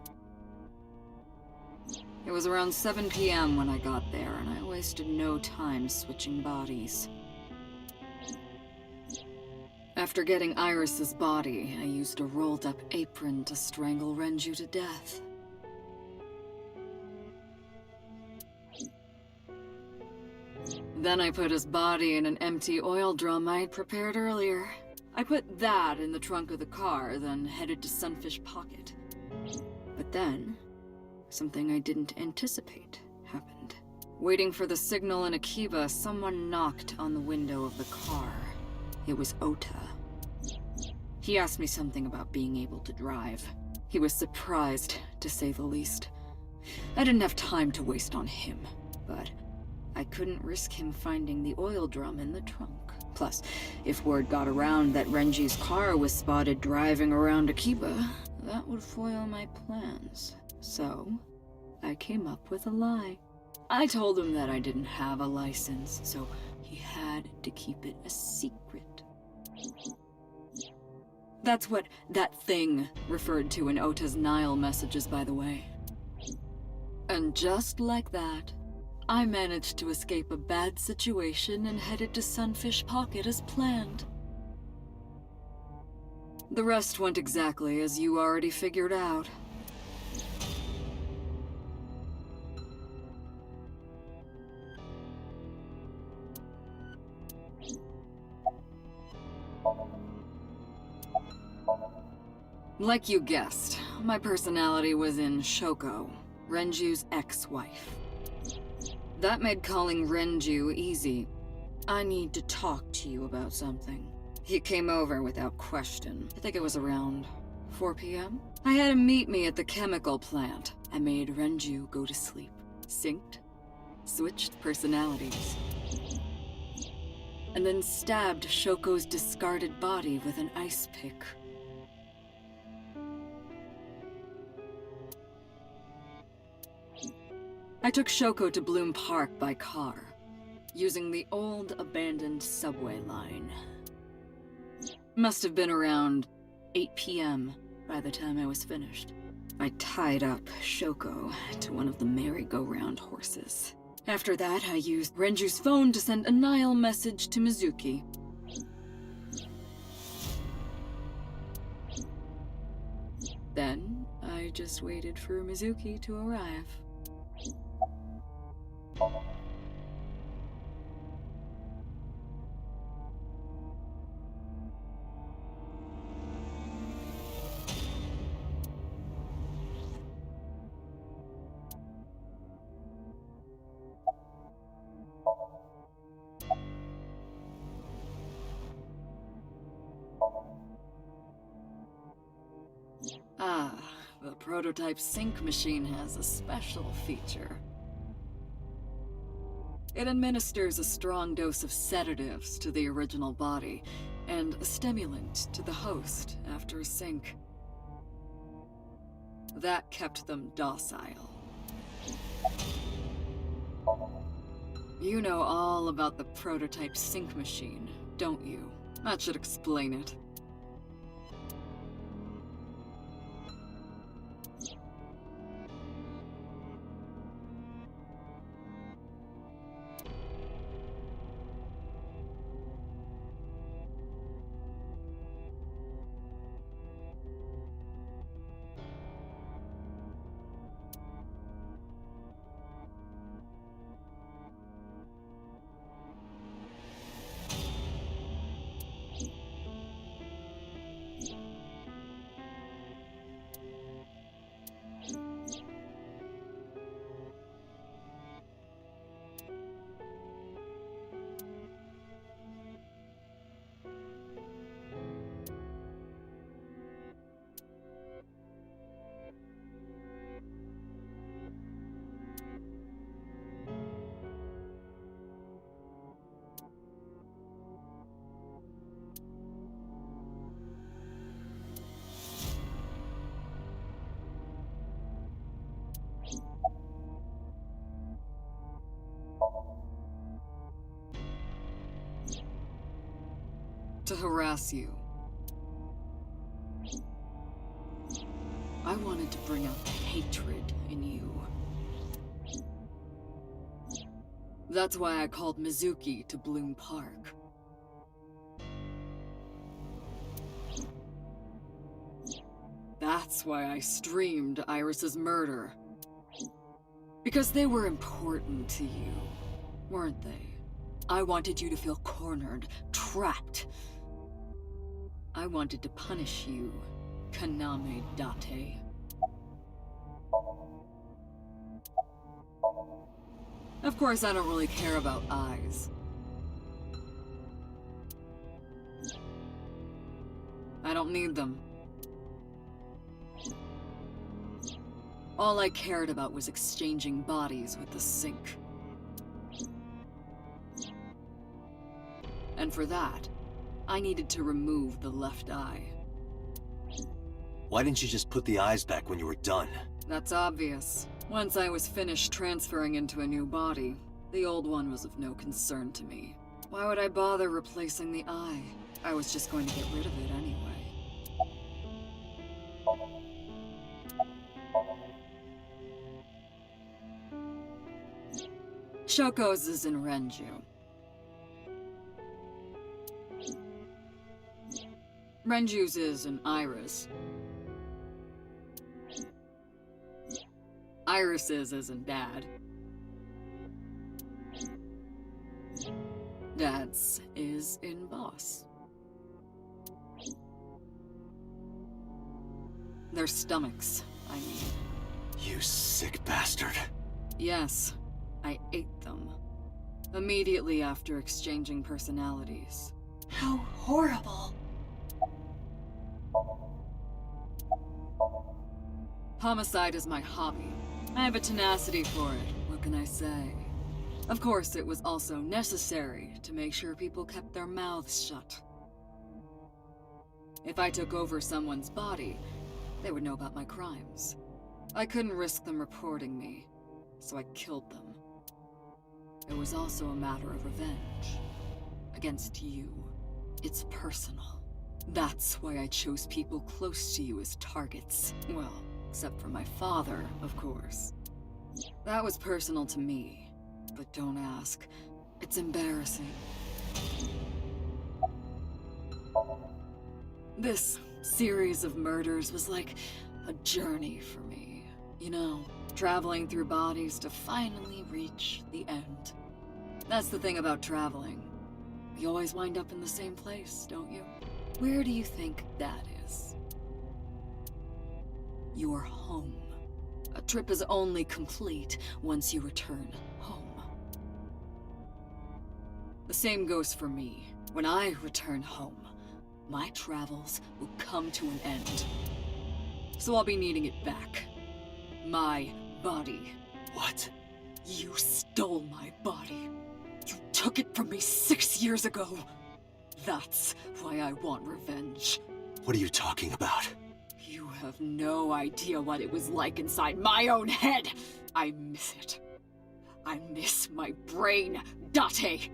It was around 7 p.m. when I got there, and I wasted no time switching bodies. After getting Iris's body, I used a rolled-up apron to strangle Renju to death. Then I put his body in an empty oil drum I'd prepared earlier. I put that in the trunk of the car, then headed to Sunfish Pocket. But then, something I didn't anticipate happened. Waiting for the signal in Akiba, someone knocked on the window of the car. It was Ota. He asked me something about being able to drive. He was surprised, to say the least. I didn't have time to waste on him, but I couldn't risk him finding the oil drum in the trunk. Plus, if word got around that Renji's car was spotted driving around Akiba, that would foil my plans. So, I came up with a lie. I told him that I didn't have a license, so he had to keep it a secret. That's what that thing referred to in Ota's Nile messages, by the way. And just like that, I managed to escape a bad situation and headed to Sunfish Pocket as planned. The rest went exactly as you already figured out. Like you guessed, my personality was in Shoko, Renju's ex-wife. That made calling Renju easy. I need to talk to you about something. He came over without question. I think it was around 4 p.m. I had him meet me at the chemical plant. I made Renju go to sleep. Synced. Switched personalities. And then stabbed Shoko's discarded body with an ice pick. I took Shoko to Bloom Park by car, using the old abandoned subway line. Must have been around 8 p.m. by the time I was finished. I tied up Shoko to one of the merry-go-round horses. After that, I used Renju's phone to send a Nile message to Mizuki. Then, I just waited for Mizuki to arrive. The prototype sync machine has a special feature. It administers a strong dose of sedatives to the original body, and a stimulant to the host after sync. That kept them docile. You know all about the prototype sync machine, don't you? That should explain it. to harass you. I wanted to bring out the hatred in you. That's why I called Mizuki to Bloom Park. That's why I streamed Iris's murder. Because they were important to you, weren't they? I wanted you to feel cornered, trapped. I wanted to punish you, Kaname Date. Of course, I don't really care about eyes. I don't need them. All I cared about was exchanging bodies with the sink. And for that, I needed to remove the left eye. Why didn't you just put the eyes back when you were done? That's obvious. Once I was finished transferring into a new body, the old one was of no concern to me. Why would I bother replacing the eye? I was just going to get rid of it anyway. Shoko's is in Renju. Renju's is in Iris. Iris's is in Dad. Dad's is in Boss. Their stomachs, I mean. You sick bastard. Yes, I ate them. Immediately after exchanging personalities. How horrible. Homicide is my hobby. I have a tenacity for it, what can I say? Of course, it was also necessary to make sure people kept their mouths shut. If I took over someone's body, they would know about my crimes. I couldn't risk them reporting me, so I killed them. It was also a matter of revenge. Against you. It's personal. That's why I chose people close to you as targets. Well, except for my father, of course. That was personal to me. But don't ask. It's embarrassing. This series of murders was like a journey for me. You know, traveling through bodies to finally reach the end. That's the thing about traveling. You always wind up in the same place, don't you? Where do you think that is? Your home. A trip is only complete once you return home. The same goes for me. When I return home, my travels will come to an end. So I'll be needing it back. My body. What? You stole my body. You took it from me 6 years ago. That's why I want revenge. What are you talking about? You have no idea what it was like inside my own head. I miss it. I miss my brain, Date.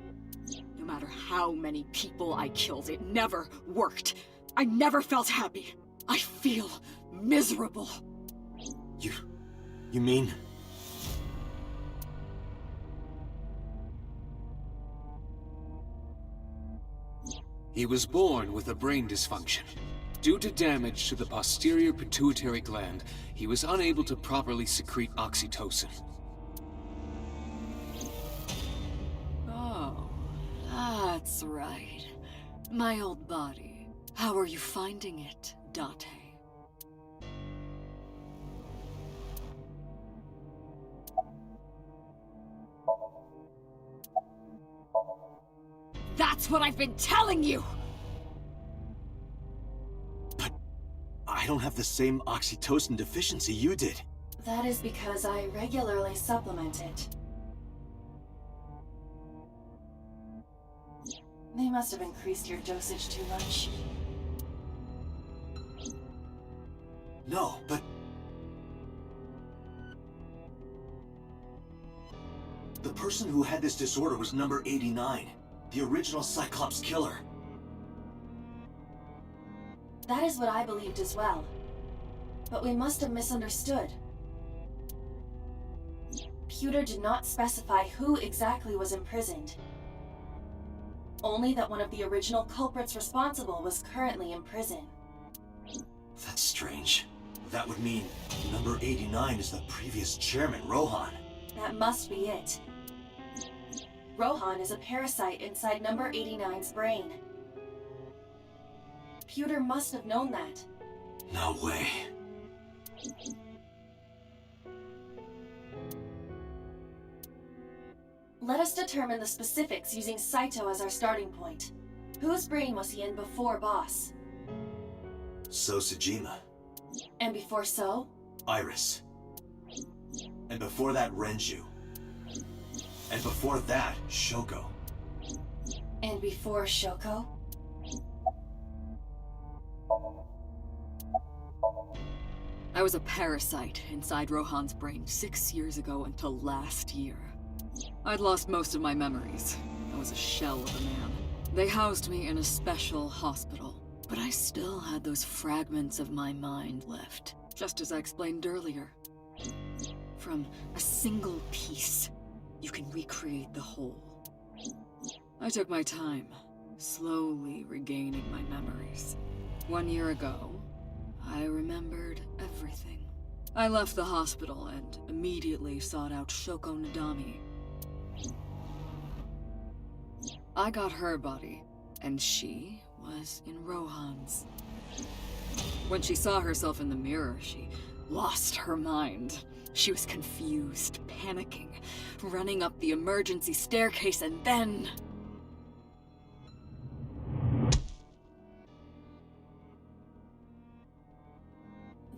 No matter how many people I killed, it never worked. I never felt happy. I feel miserable. You mean? He was born with a brain dysfunction. Due to damage to the posterior pituitary gland, he was unable to properly secrete oxytocin. Oh, that's right. My old body. How are you finding it, Date? That's what I've been telling you! But I don't have the same oxytocin deficiency you did. That is because I regularly supplement it. They must have increased your dosage too much. No, but... The person who had this disorder was number 89. The original Cyclops killer. That is what I believed as well. But we must have misunderstood. Pewter did not specify who exactly was imprisoned. Only that one of the original culprits responsible was currently in prison. That's strange. That would mean number 89 is the previous chairman, Rohan. That must be it. Rohan is a parasite inside number 89's brain. Pewter must have known that. No way. Let us determine the specifics using Saito as our starting point. Whose brain was he in before Boss? So Sejima. And before So? Iris. And before that, Renju. And before that, Shoko. And before Shoko? I was a parasite inside Rohan's brain 6 years ago until last year. I'd lost most of my memories. I was a shell of a man. They housed me in a special hospital, but I still had those fragments of my mind left, just as I explained earlier. From a single piece, you can recreate the whole. I took my time, slowly regaining my memories. 1 year ago, I remembered everything. I left the hospital and immediately sought out Shoko Nadami. I got her body, and she was in Rohan's. When she saw herself in the mirror, she lost her mind. She was confused, panicking, running up the emergency staircase, and then...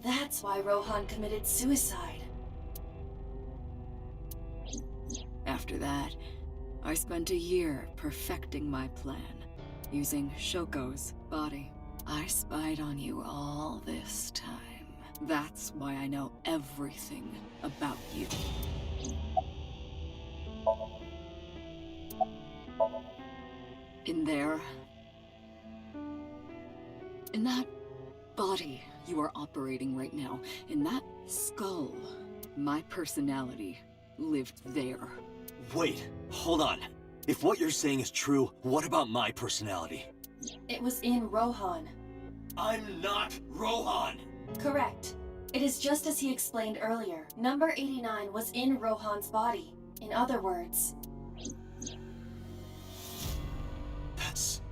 That's why Rohan committed suicide. After that, I spent a year perfecting my plan, using Shoko's body. I spied on you all this time. That's why I know everything about you. In there, in that body you are operating right now, in that skull, my personality lived there. Wait, hold on. If what you're saying is true, what about my personality? It was in Rohan. I'm not Rohan! Correct. It is just as he explained earlier. Number 89 was in Rohan's body. In other words... That's...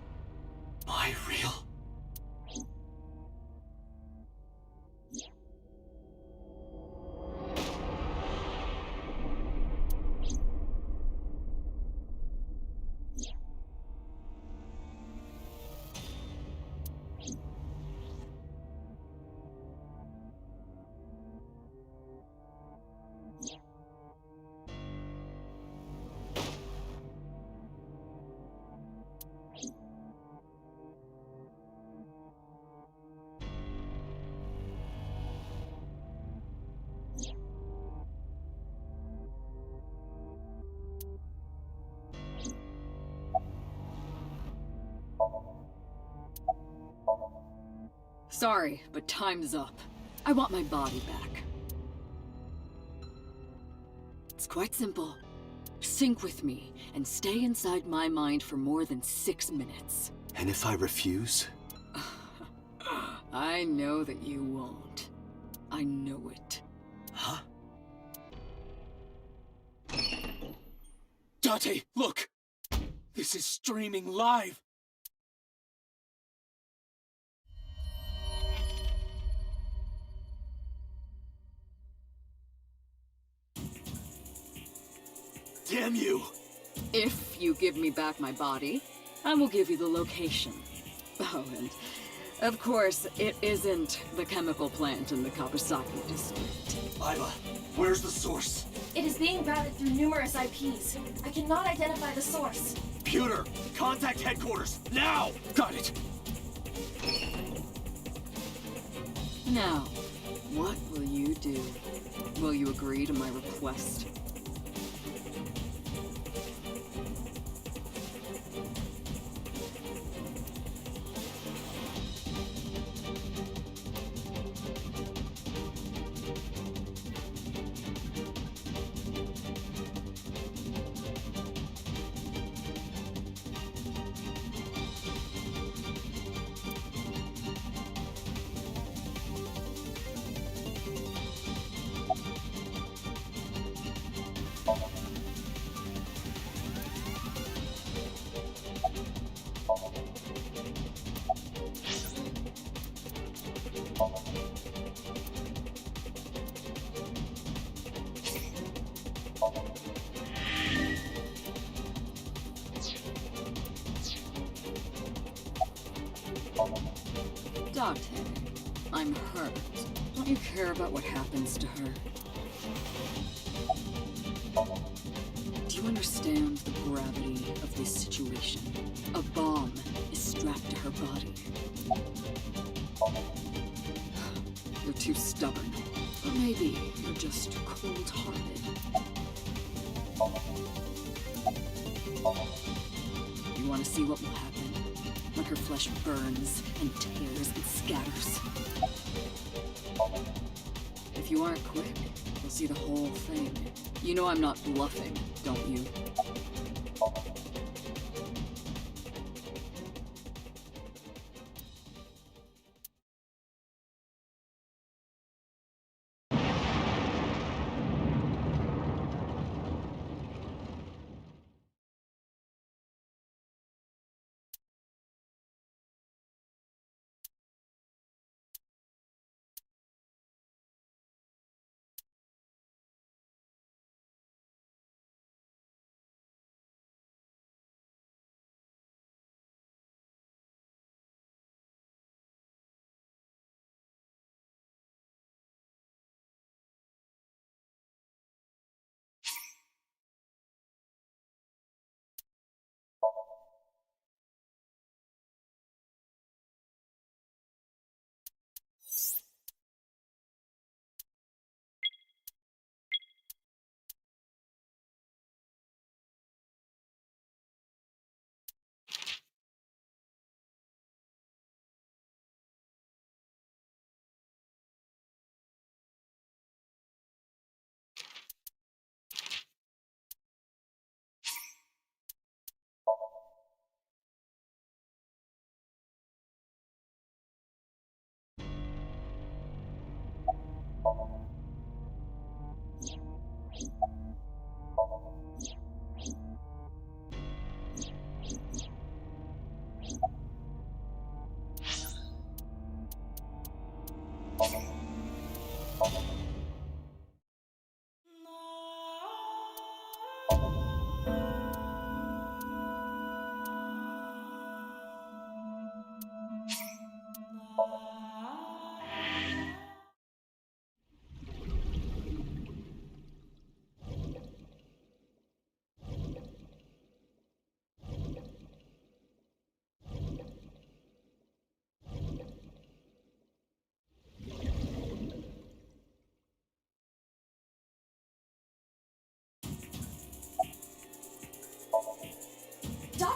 my real... Sorry, but time's up. I want my body back. It's quite simple. Sync with me and stay inside my mind for more than 6 minutes. And if I refuse? I know that you won't. I know it. Huh? Date, look! This is streaming live! Damn you! If you give me back my body, I will give you the location. Oh, and of course, it isn't the chemical plant in the Kawasaki district. Iva, where's the source? It is being routed through numerous IPs. I cannot identify the source. Pewter, contact headquarters, now! Got it! Now, what will you do? Will you agree to my request? Dante, I'm hurt. Don't you care about what happens to her? Do you understand the gravity of this situation? A bomb is strapped to her body. You're too stubborn. Or maybe you're just cold-hearted. You want to see what will happen when her flesh burns and tears and scatters? If you aren't quick, you'll see the whole thing. You know I'm not bluffing, don't you?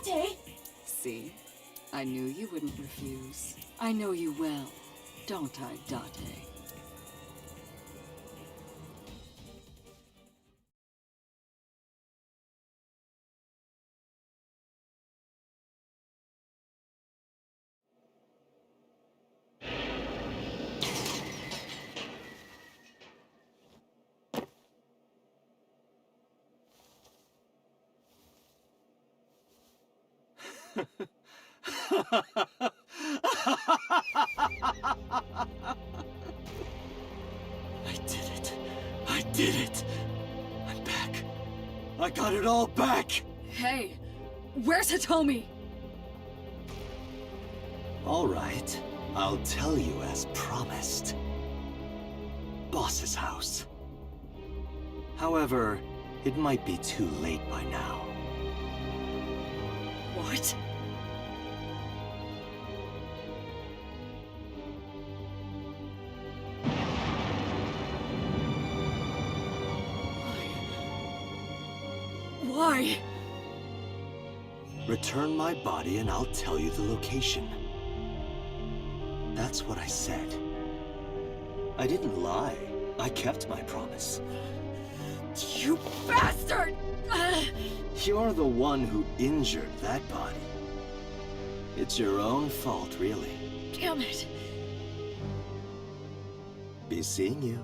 Date! See? I knew you wouldn't refuse. I know you well, don't I, Date? I did it. I did it. I'm back. I got it all back. Hey, where's Hitomi? All right, I'll tell you as promised. Boss's house. However, it might be too late by now. What? Why? Return my body and I'll tell you the location. That's what I said. I didn't lie. I kept my promise. You bastard! You're the one who injured that body. It's your own fault, really. Damn it! Be seeing you.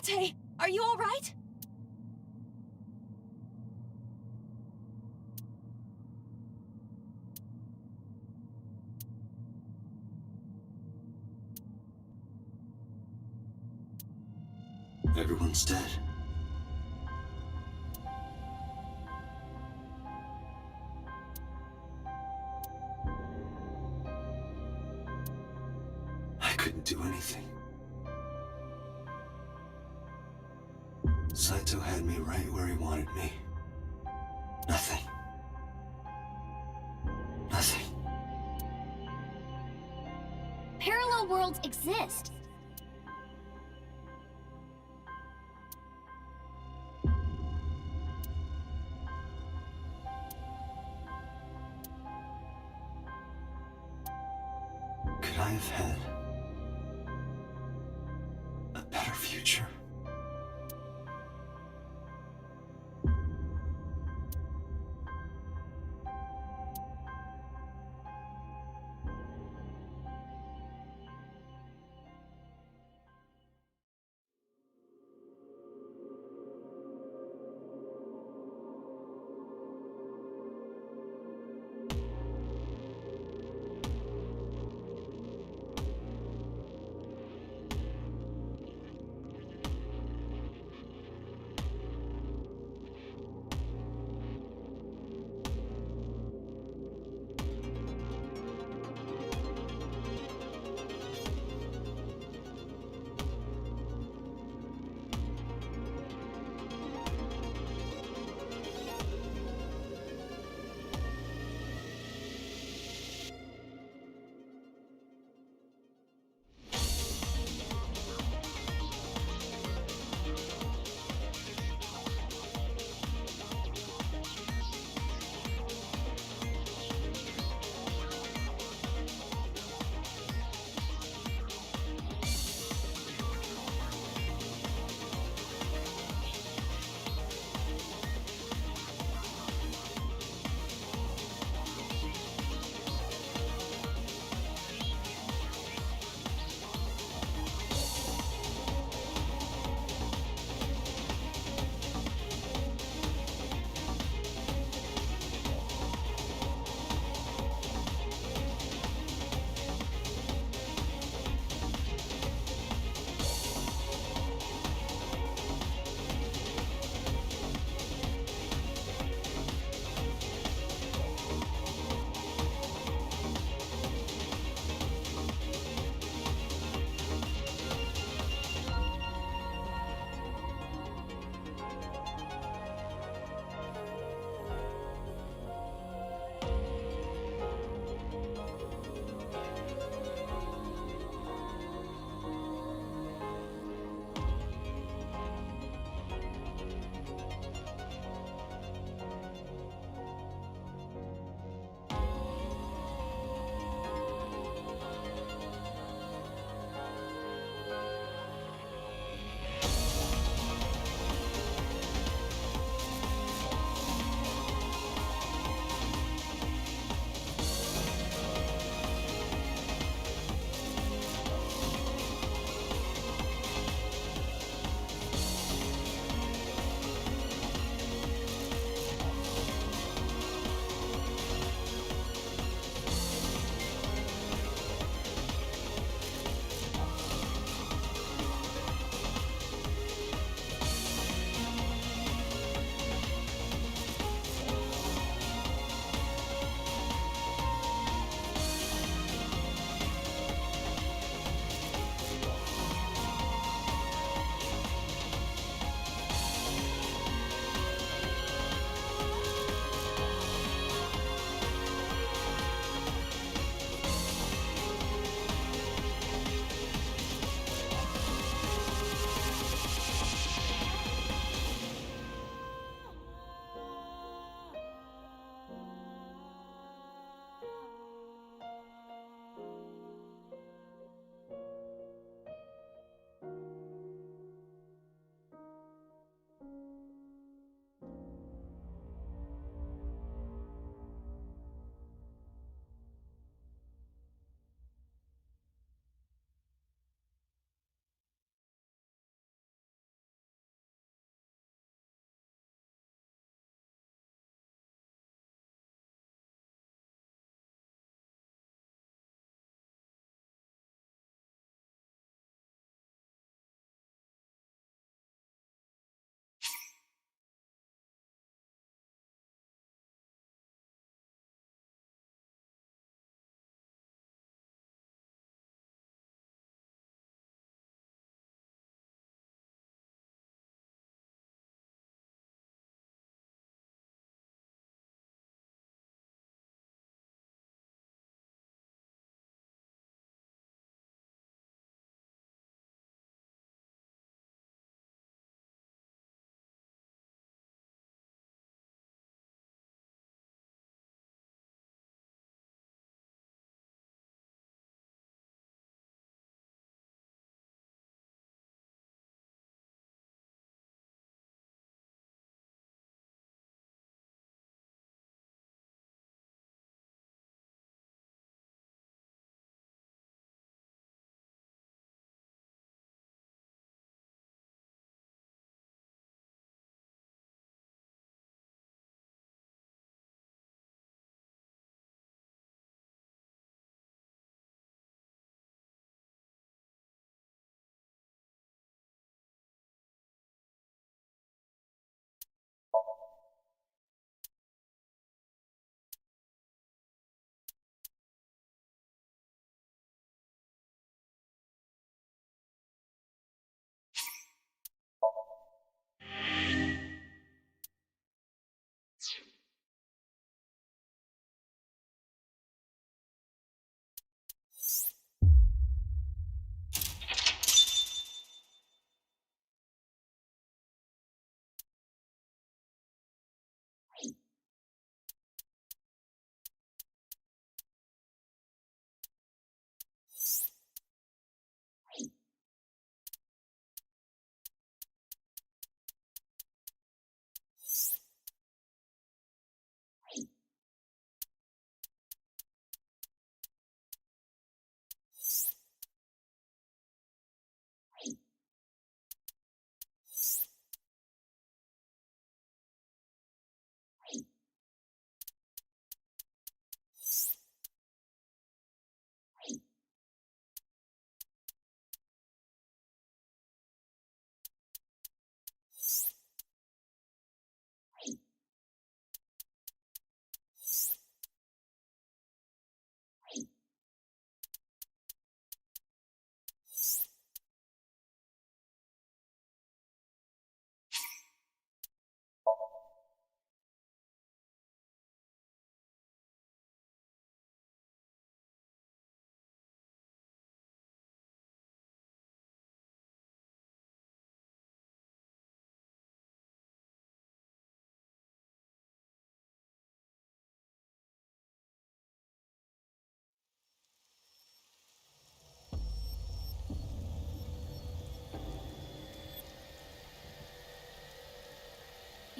Mate, are you all right? Everyone's dead. I couldn't do anything. Saito had me right where he wanted me. Nothing. Nothing. Parallel worlds exist. Could I have had a better future?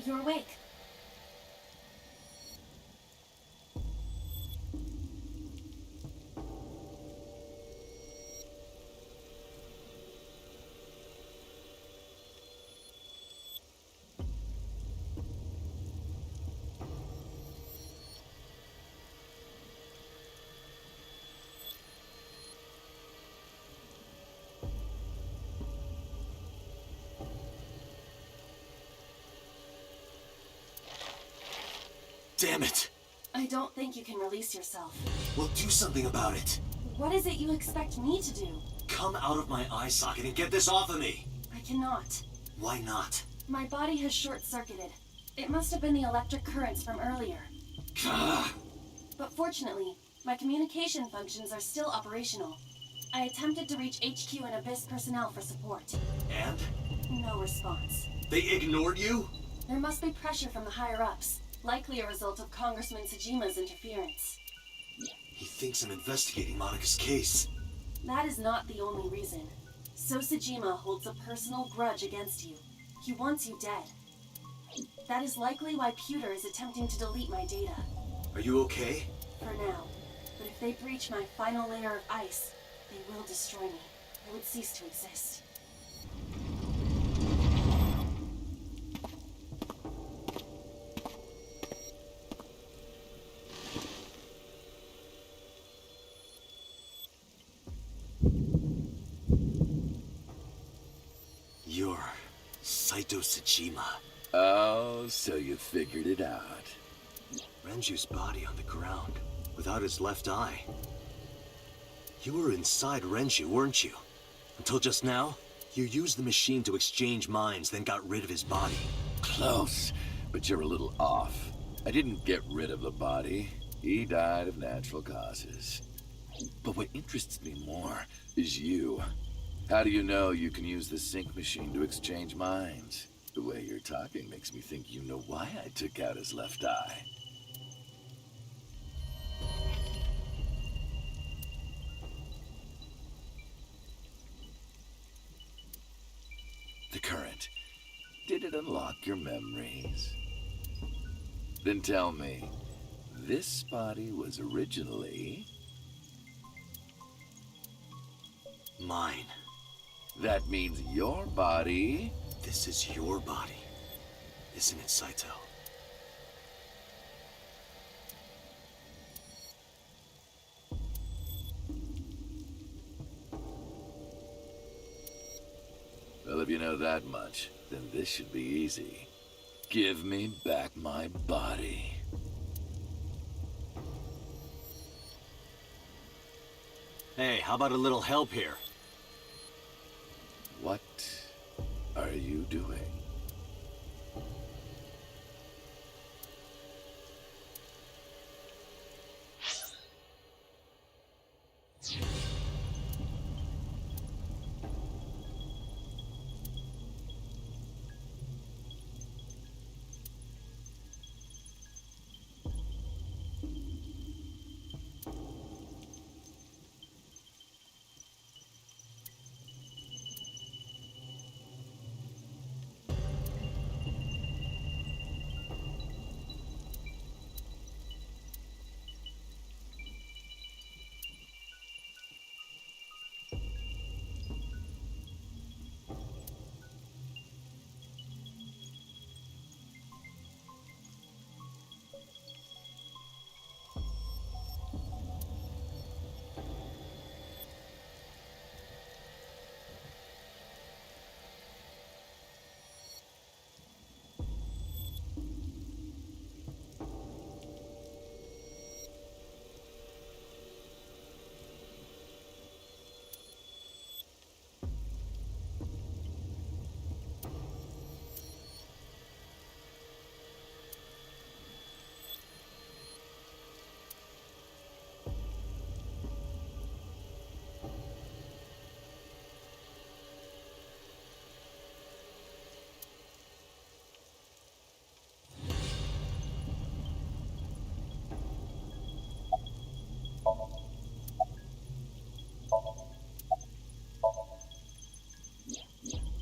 You're awake. Damn it! I don't think you can release yourself. Well, do something about it. What is it you expect me to do? Come out of my eye socket and get this off of me! I cannot. Why not? My body has short-circuited. It must have been the electric currents from earlier. Gah! But fortunately, my communication functions are still operational. I attempted to reach HQ and Abyss personnel for support. And? No response. They ignored you? There must be pressure from the higher-ups, likely a result of Congressman Tsujima's interference. He thinks I'm investigating Monika's case. That is not the only reason. So Tsujima holds a personal grudge against you. He wants you dead. That is likely why Pewter is attempting to delete my data. Are you okay? For now. But if they breach my final layer of ice, they will destroy me. I would cease to exist. You're Saito Tsujima. Oh, so you figured it out. Renju's body on the ground, without his left eye. You were inside Renju, weren't you? Until just now? You used the machine to exchange minds, then got rid of his body. Close, but you're a little off. I didn't get rid of the body. He died of natural causes. But what interests me more is you. How do you know you can use the sync machine to exchange minds? The way you're talking makes me think you know why I took out his left eye. The current. Did it unlock your memories? Then tell me, this body was originally... Mine. That means your body... This is your body, isn't it, Saito? Well, if you know that much, then this should be easy. Give me back my body. Hey, how about a little help here? What are you doing?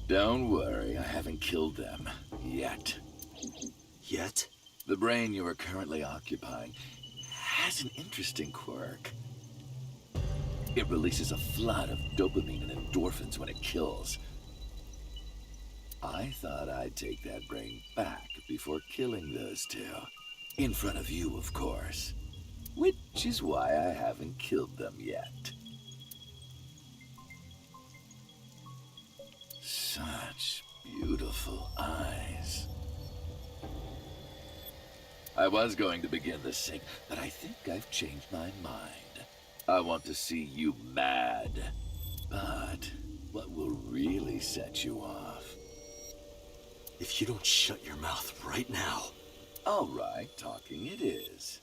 Don't worry, I haven't killed them. Yet. Yet? The brain you are currently occupying has an interesting quirk. It releases a flood of dopamine and endorphins when it kills. I thought I'd take that brain back before killing those two. In front of you, of course. Which is why I haven't killed them yet. Such beautiful eyes. I was going to begin the sync, but I think I've changed my mind. I want to see you mad. But what will really set you off? If you don't shut your mouth right now. All right, talking it is.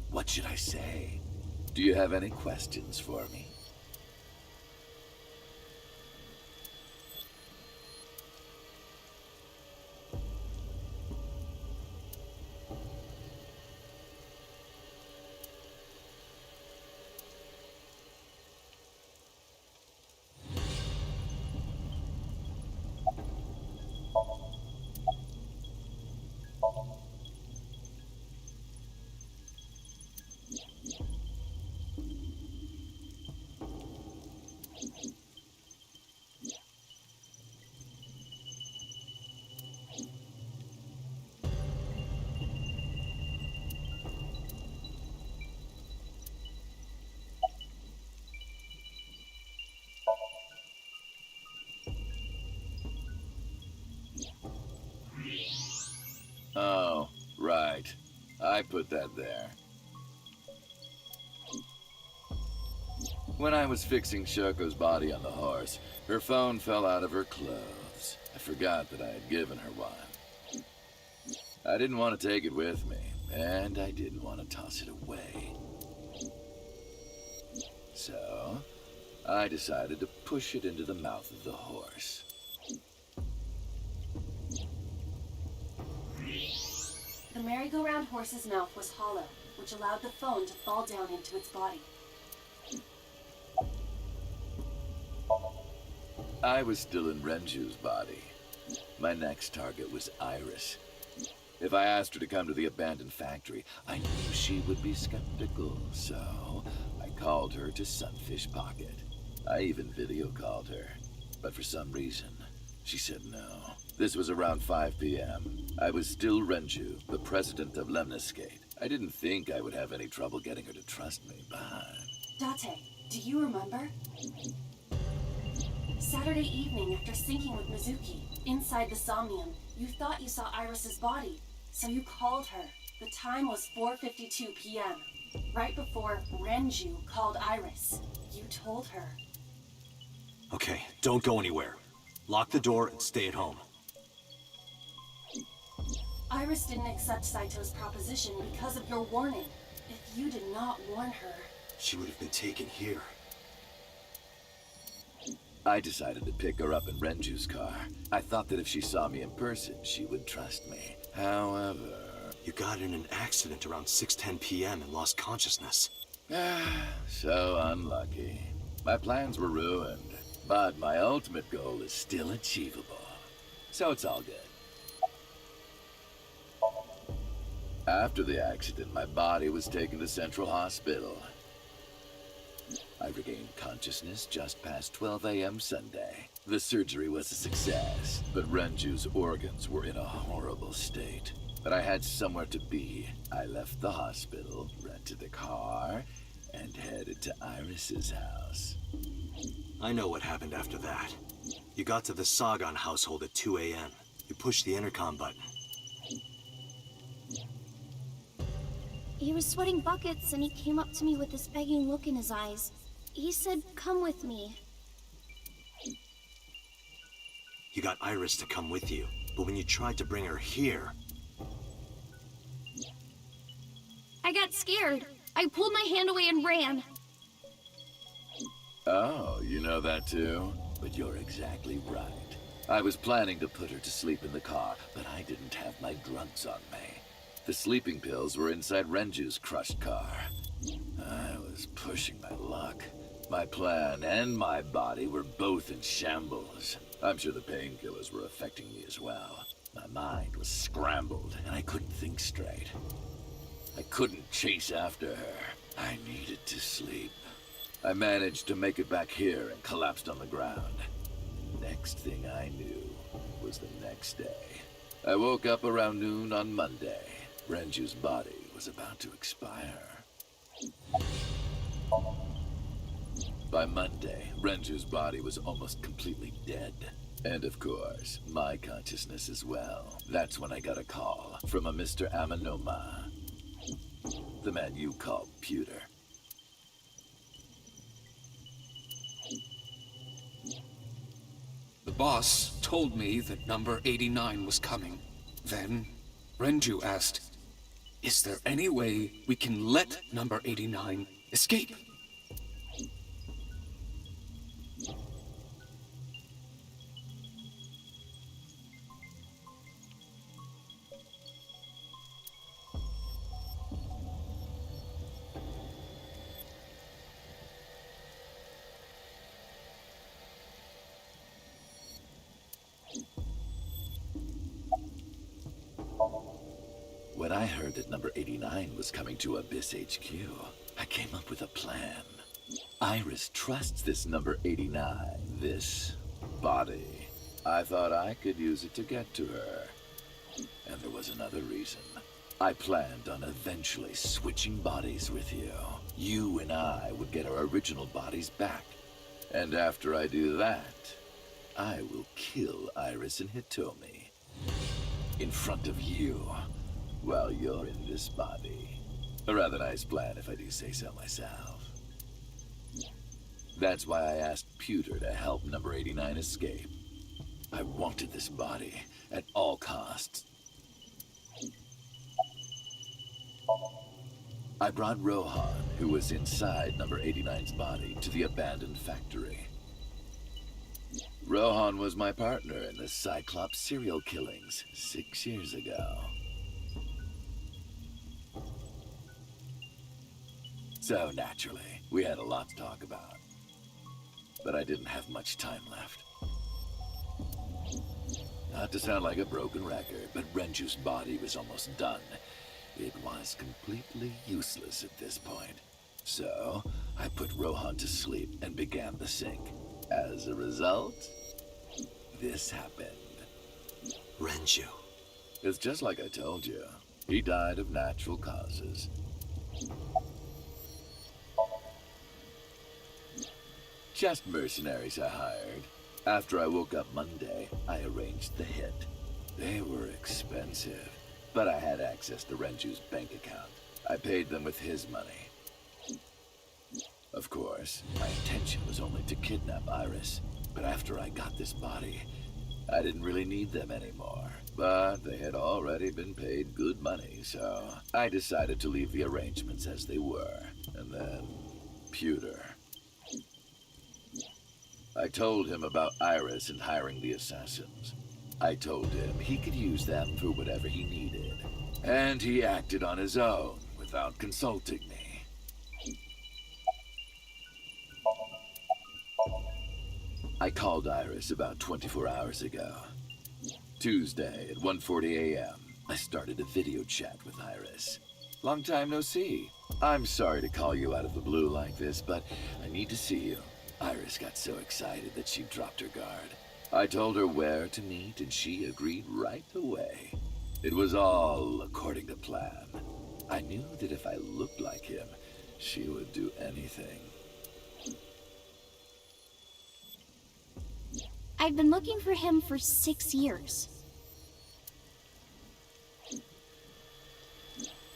What should I say? Do you have any questions for me? Oh, right. I put that there. When I was fixing Shoko's body on the horse, her phone fell out of her clothes. I forgot that I had given her one. I didn't want to take it with me, and I didn't want to toss it away. So, I decided to push it into the mouth of the horse. The merry-go-round horse's mouth was hollow, which allowed the phone to fall down into its body. I was still in Renju's body. My next target was Iris. If I asked her to come to the abandoned factory, I knew she would be skeptical, so I called her to Sunfish Pocket. I even video called her, but for some reason, she said no. This was around 5 p.m. I was still Renju, the president of Lemniscate. I didn't think I would have any trouble getting her to trust me, but... Date, do you remember? Saturday evening, after syncing with Mizuki, inside the Somnium, you thought you saw Iris's body, so you called her. The time was 4:52 p.m., right before Renju called Iris. You told her. Okay, don't go anywhere. Lock the door and stay at home. Iris didn't accept Saito's proposition because of your warning. If you did not warn her... She would have been taken here. I decided to pick her up in Renju's car. I thought that if she saw me in person, she would trust me. However... You got in an accident around 6:10 p.m. and lost consciousness. So unlucky. My plans were ruined, but my ultimate goal is still achievable. So it's all good. After the accident, my body was taken to Central Hospital. I regained consciousness just past 12 a.m. Sunday. The surgery was a success, but Renju's organs were in a horrible state. But I had somewhere to be. I left the hospital, rented a car, and headed to Iris's house. I know what happened after that. You got to the Sagan household at 2 a.m. You pushed the intercom button. He was sweating buckets and he came up to me with this begging look in his eyes. He said, "Come with me." You got Iris to come with you, but when you tried to bring her here... I got scared. I pulled my hand away and ran. Oh, you know that too? But you're exactly right. I was planning to put her to sleep in the car, but I didn't have my drugs on me. The sleeping pills were inside Renju's crushed car. I was pushing my luck. My plan and my body were both in shambles. I'm sure the painkillers were affecting me as well. My mind was scrambled, and I couldn't think straight. I couldn't chase after her. I needed to sleep. I managed to make it back here and collapsed on the ground. Next thing I knew was the next day. I woke up around noon on Monday. Renju's body was about to expire. By Monday, Renju's body was almost completely dead. And of course, my consciousness as well. That's when I got a call from a Mr. Amanoma. The man you called Pewter. The boss told me that number 89 was coming. Then, Renju asked, "Is there any way we can let number 89 escape?" When I heard that number 89 was coming to Abyss HQ, I came up with a plan. Iris trusts this number 89, this body. I thought I could use it to get to her. And there was another reason. I planned on eventually switching bodies with you. You and I would get our original bodies back. And after I do that, I will kill Iris and Hitomi. In front of you. While you're in this body. A rather nice plan if I do say so myself. That's why I asked Pewter to help number 89 escape. I wanted this body at all costs. I brought Rohan, who was inside number 89's body, to the abandoned factory. Rohan was my partner in the Cyclops serial killings 6 years ago. So naturally, we had a lot to talk about. But I didn't have much time left. Not to sound like a broken record, but Renju's body was almost done. It was completely useless at this point. So, I put Rohan to sleep and began the sync. As a result, this happened. Renju. It's just like I told you. He died of natural causes. Just mercenaries I hired. After I woke up Monday, I arranged the hit. They were expensive, but I had access to Renju's bank account. I paid them with his money. Of course, my intention was only to kidnap Iris, but after I got this body, I didn't really need them anymore. But they had already been paid good money, so I decided to leave the arrangements as they were. And then, Pewter. I told him about Iris and hiring the assassins. I told him he could use them for whatever he needed. And he acted on his own, without consulting me. I called Iris about 24 hours ago. Tuesday at 1:40 a.m., I started a video chat with Iris. Long time no see. I'm sorry to call you out of the blue like this, but I need to see you. Iris got so excited that she dropped her guard. I told her where to meet, and she agreed right away. It was all according to plan. I knew that if I looked like him, she would do anything. I've been looking for him for 6 years.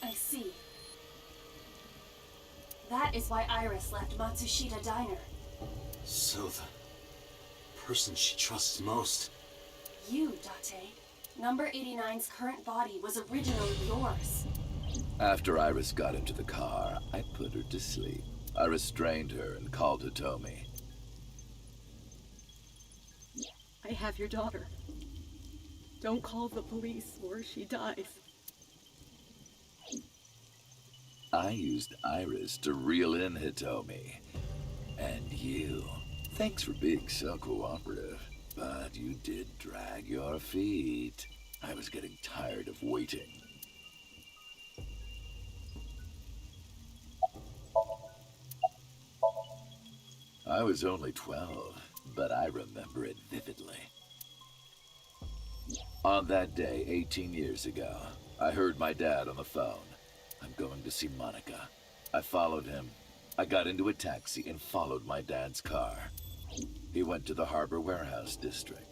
I see. That is why Iris left Matsushita Diner. So the person she trusts most. You, Date. Number 89's current body was originally yours. After Iris got into the car, I put her to sleep. I restrained her and called Hitomi. I have your daughter. Don't call the police or she dies. I used Iris to reel in Hitomi. And you. Thanks for being so cooperative. But you did drag your feet. I was getting tired of waiting. I was only 12, but I remember it vividly. On that day, 18 years ago, I heard my dad on the phone. I'm going to see Monica. I followed him. I got into a taxi and followed my dad's car. He went to the Harbor Warehouse District.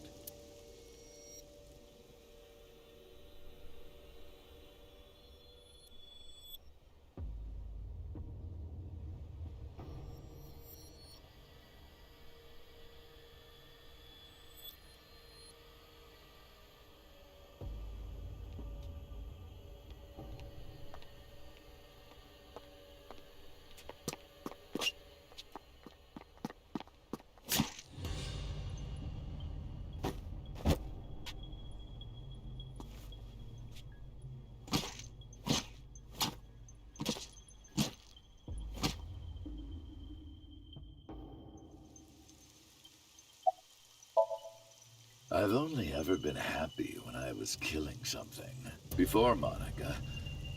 I've only ever been happy when I was killing something. Before Monica,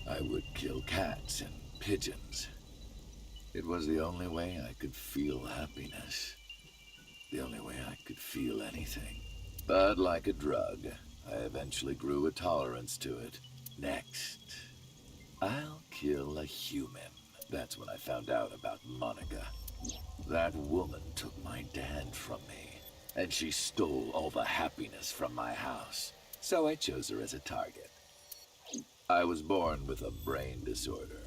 I would kill cats and pigeons. It was the only way I could feel happiness. The only way I could feel anything. But like a drug, I eventually grew a tolerance to it. Next, I'll kill a human. That's when I found out about Monica. That woman took my dad from me, and she stole all the happiness from my house. So I chose her as a target. I was born with a brain disorder.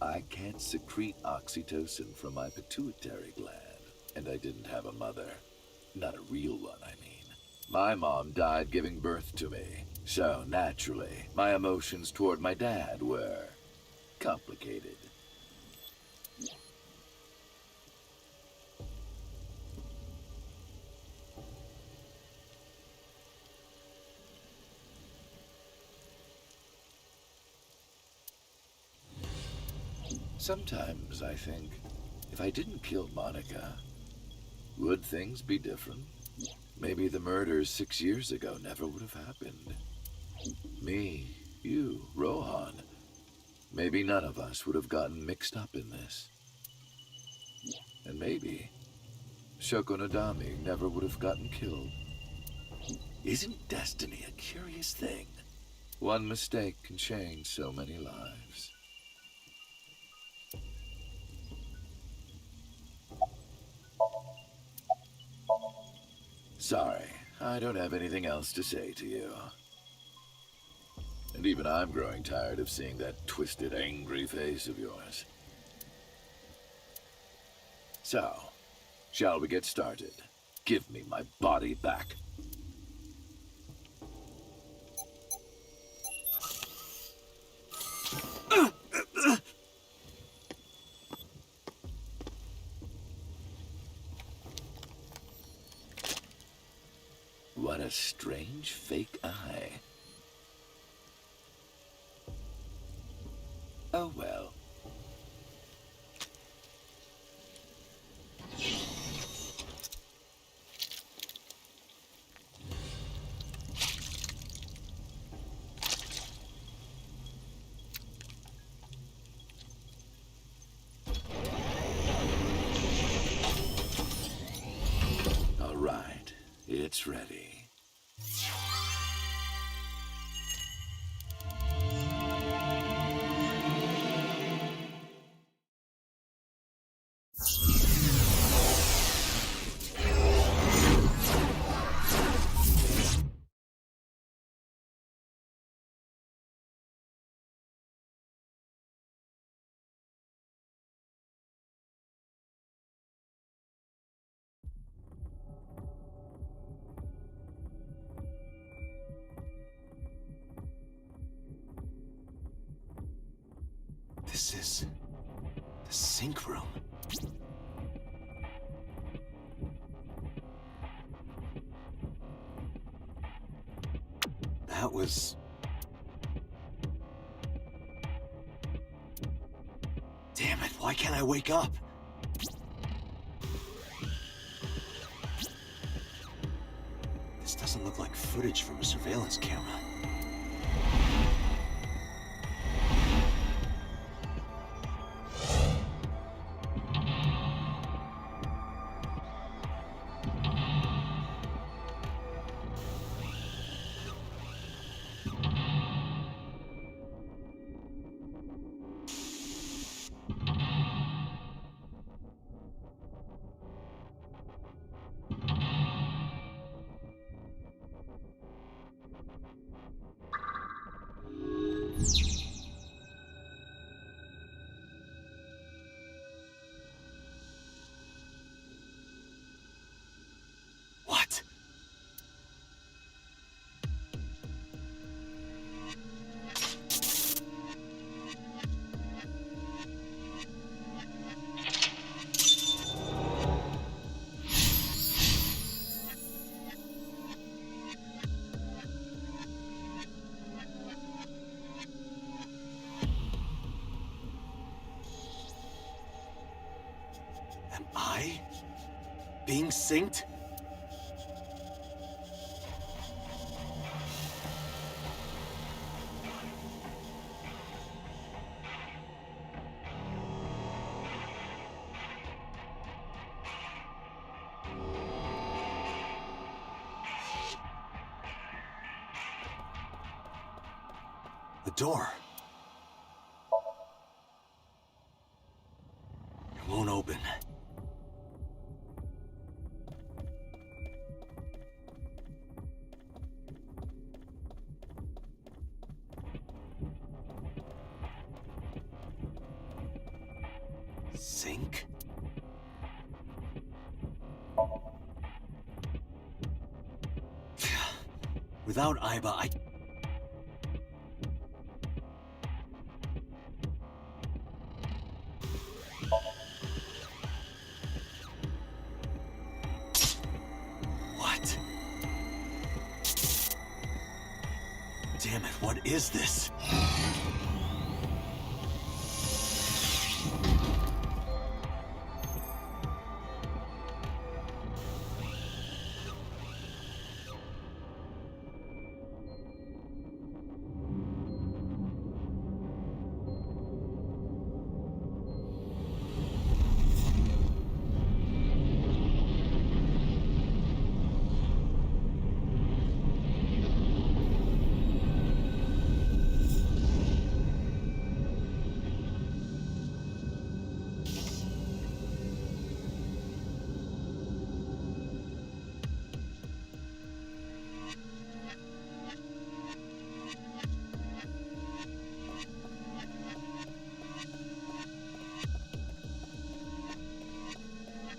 I can't secrete oxytocin from my pituitary gland, and I didn't have a mother. Not a real one, I mean. My mom died giving birth to me, so naturally, my emotions toward my dad were complicated. Sometimes I think, if I didn't kill Monica, would things be different? Maybe the murders 6 years ago never would have happened. Me, you, Rohan. Maybe none of us would have gotten mixed up in this. And maybe Shoko Nadami never would have gotten killed. Isn't destiny a curious thing? One mistake can change so many lives. Sorry, I don't have anything else to say to you. And even I'm growing tired of seeing that twisted, angry face of yours. So, shall we get started? Give me my body back. What a strange fake eye. Oh well. All right, it's ready. This is the sink room. That was... Damn it, why can't I wake up? This doesn't look like footage from a surveillance camera. away? Being synced? The door. It won't open. Sync? Without Aiba, I... What? Damn it, what is this?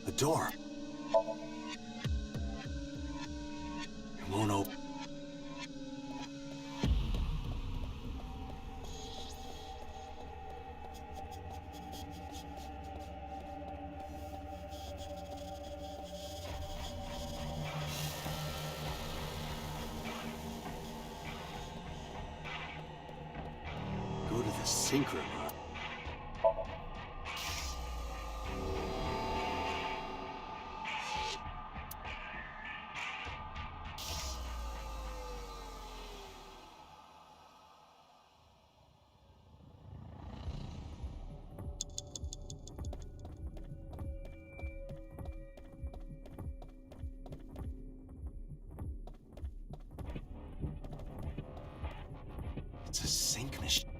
The door. It won't open. Go to the sync room, huh? It's a sync machine.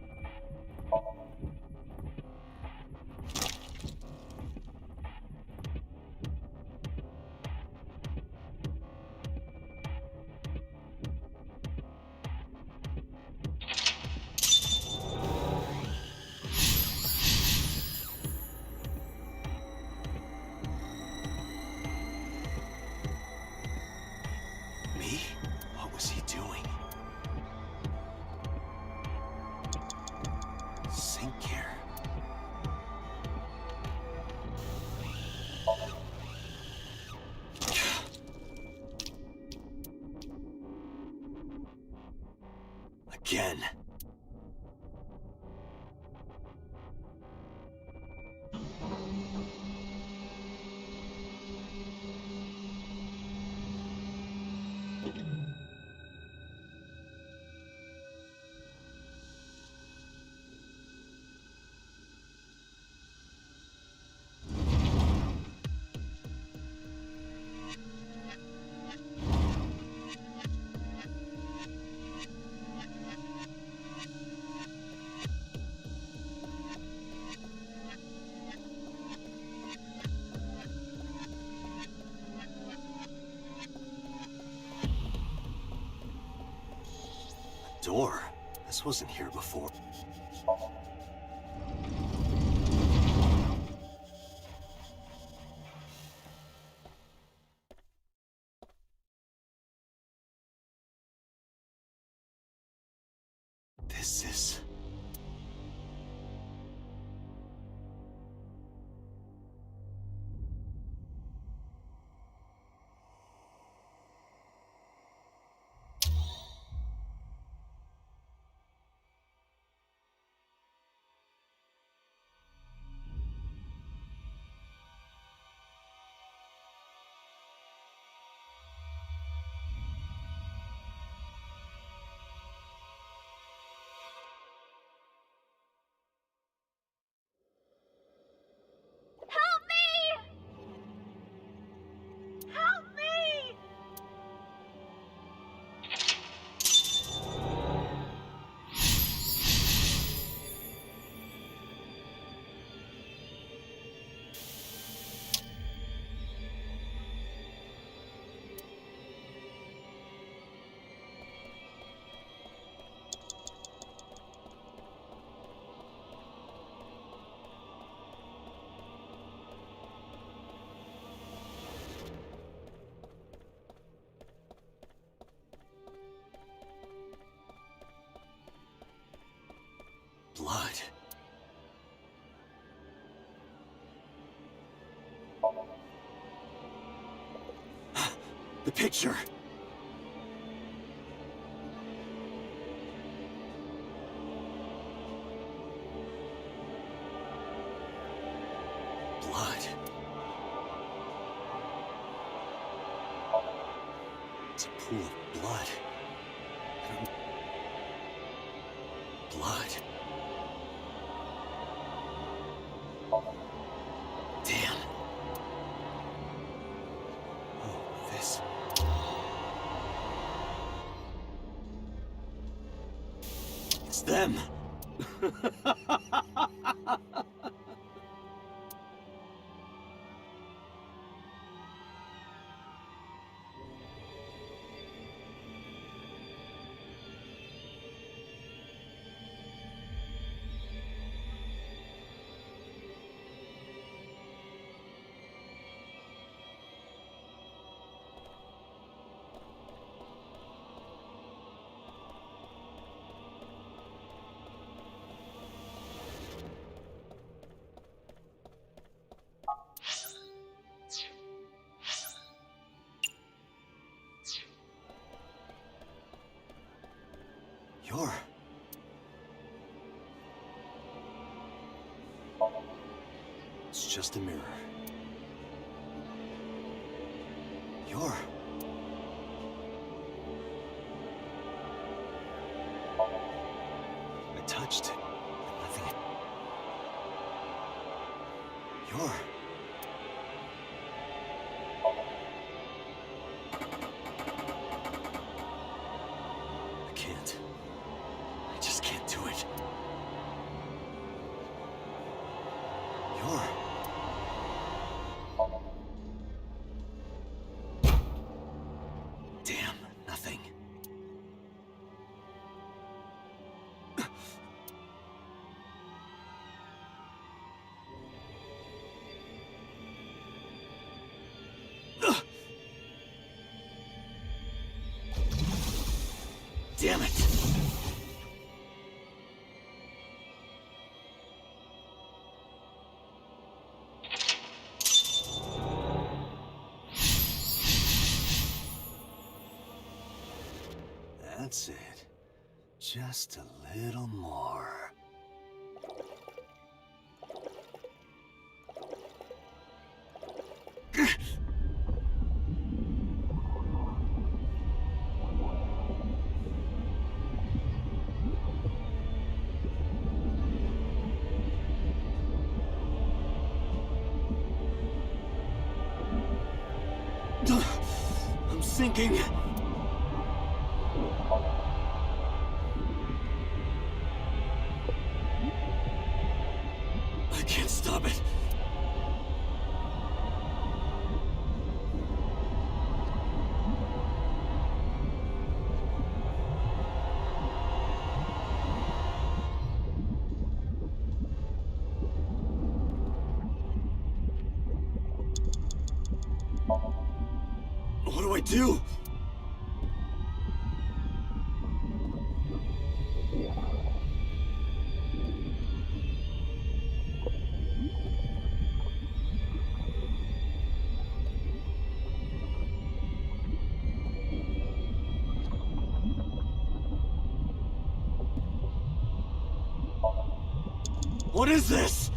Me? What was he doing? Sync care. Again. Door? This wasn't here before. This is... The picture. Blood. It's a pool of blood. Blood. Damn. Oh, this. It's them. You're... It's just a mirror. You're... I touched, but nothing... You're... I can't. I just can't do it. You're... Damn, nothing. Damn it! That's it. Just a little more. I'm sinking. I can't stop it. What do I do? What is this?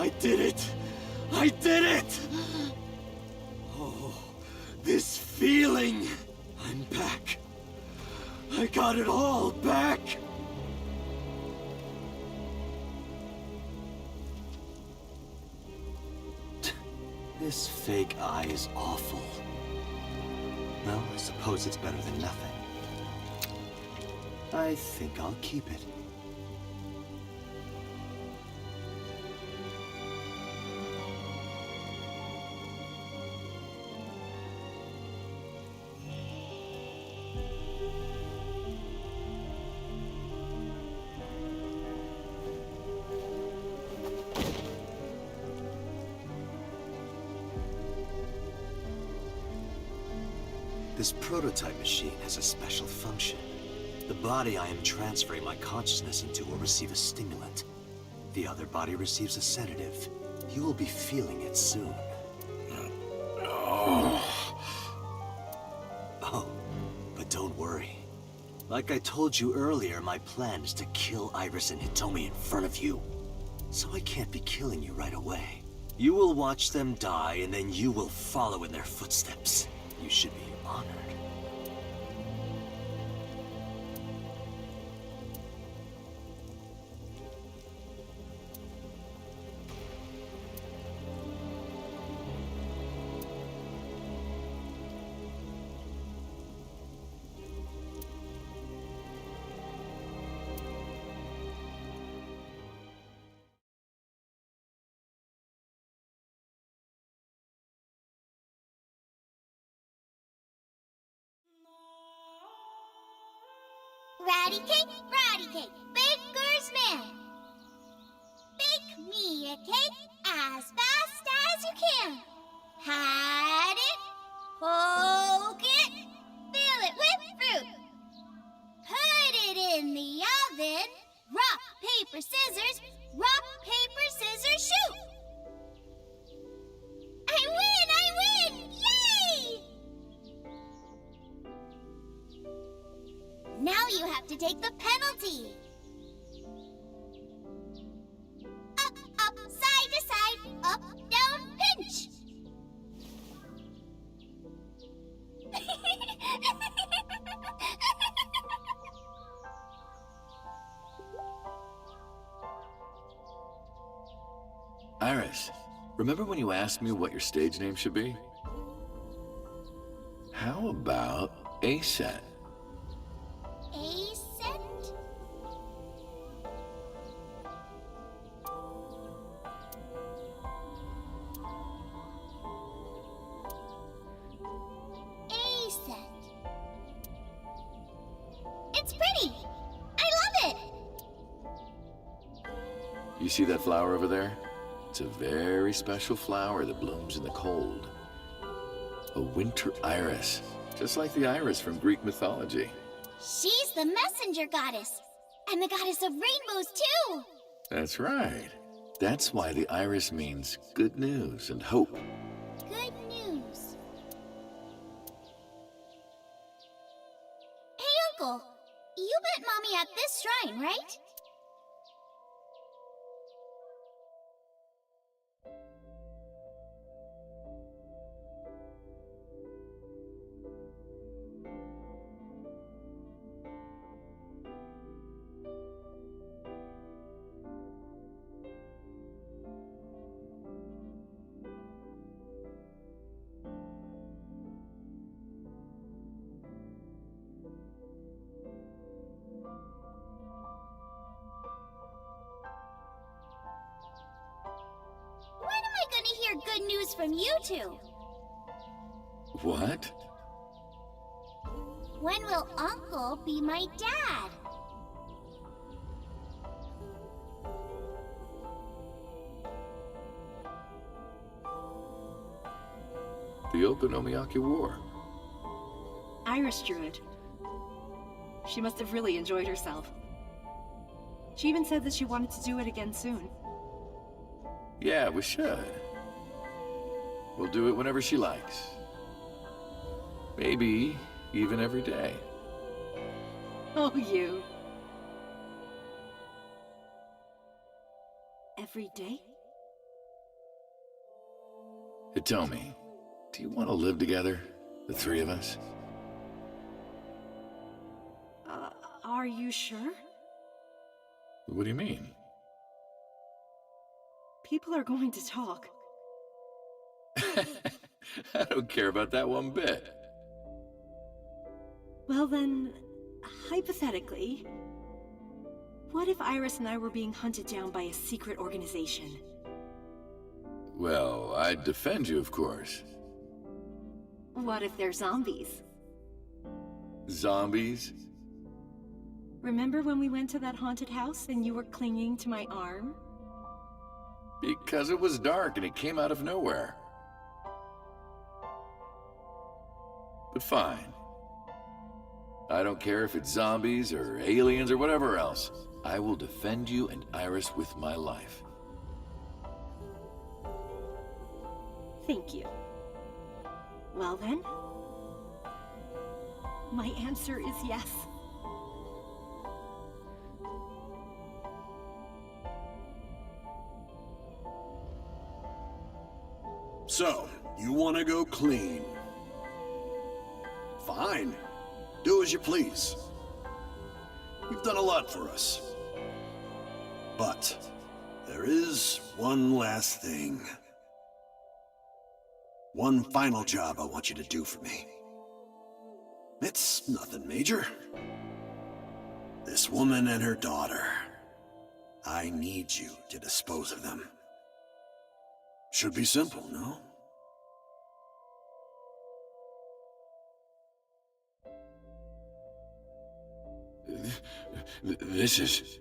I did it! I did it! Oh, this feeling! I'm back. I got it all back! This fake eye is awful. Well, I suppose it's better than nothing. I think I'll keep it. This prototype machine has a special function. The body I am transferring my consciousness into will receive a stimulant. The other body receives a sedative. You will be feeling it soon. Oh, but don't worry. Like I told you earlier, my plan is to kill Iris and Hitomi in front of you. So I can't be killing you right away. You will watch them die, and then you will follow in their footsteps. You should be honored. Ratty cake, baker's man. Bake me a cake as fast as you can. Pat it, poke it, fill it with fruit. Put it in the oven. Rock, paper, scissors. Rock, paper, scissors, shoot. I win! Yay! Now you have to take the penalty. Up, side to side, up, down, pinch. Iris, remember when you asked me what your stage name should be? How about A-Set? A-Set? A-Set. It's pretty. I love it. You see that flower over there? It's a very special flower that blooms in the cold. A winter iris, just like the iris from Greek mythology. She's the messenger goddess. And the goddess of rainbows, too. That's right. That's why the iris means good news and hope. Good news. Hey, Uncle. You met Mommy at this shrine, right? When am I gonna hear good news from you two? What? When will Uncle be my dad? The Okonomiyaki War. Iris drew it. She must have really enjoyed herself. She even said that she wanted to do it again soon. Yeah, we should. We'll do it whenever she likes. Maybe even every day. Oh, you. every day? Hitomi, do you want to live together? The three of us? Are you sure? What do you mean? People are going to talk. I don't care about that one bit. Well then, hypothetically, what if Iris and I were being hunted down by a secret organization? Well, I'd defend you, of course. What if they're zombies? Zombies? Remember when we went to that haunted house and you were clinging to my arm? Because it was dark and it came out of nowhere. But fine. I don't care if it's zombies or aliens or whatever else. I will defend you and Iris with my life. Thank you. Well then, my answer is yes. So, you want to go clean? Fine. Do as you please. You've done a lot for us. But there is one last thing. One final job I want you to do for me. It's nothing major. This woman and her daughter. I need you to dispose of them. Should be simple, no? This is...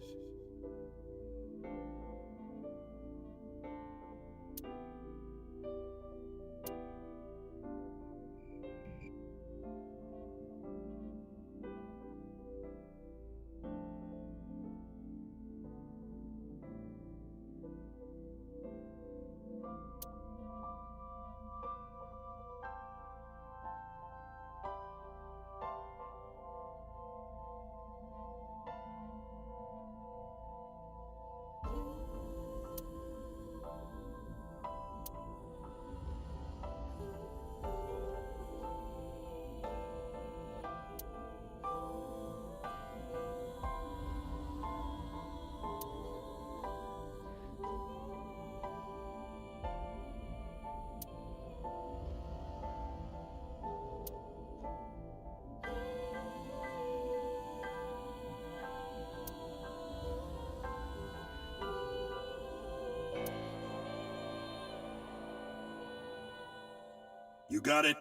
You got it?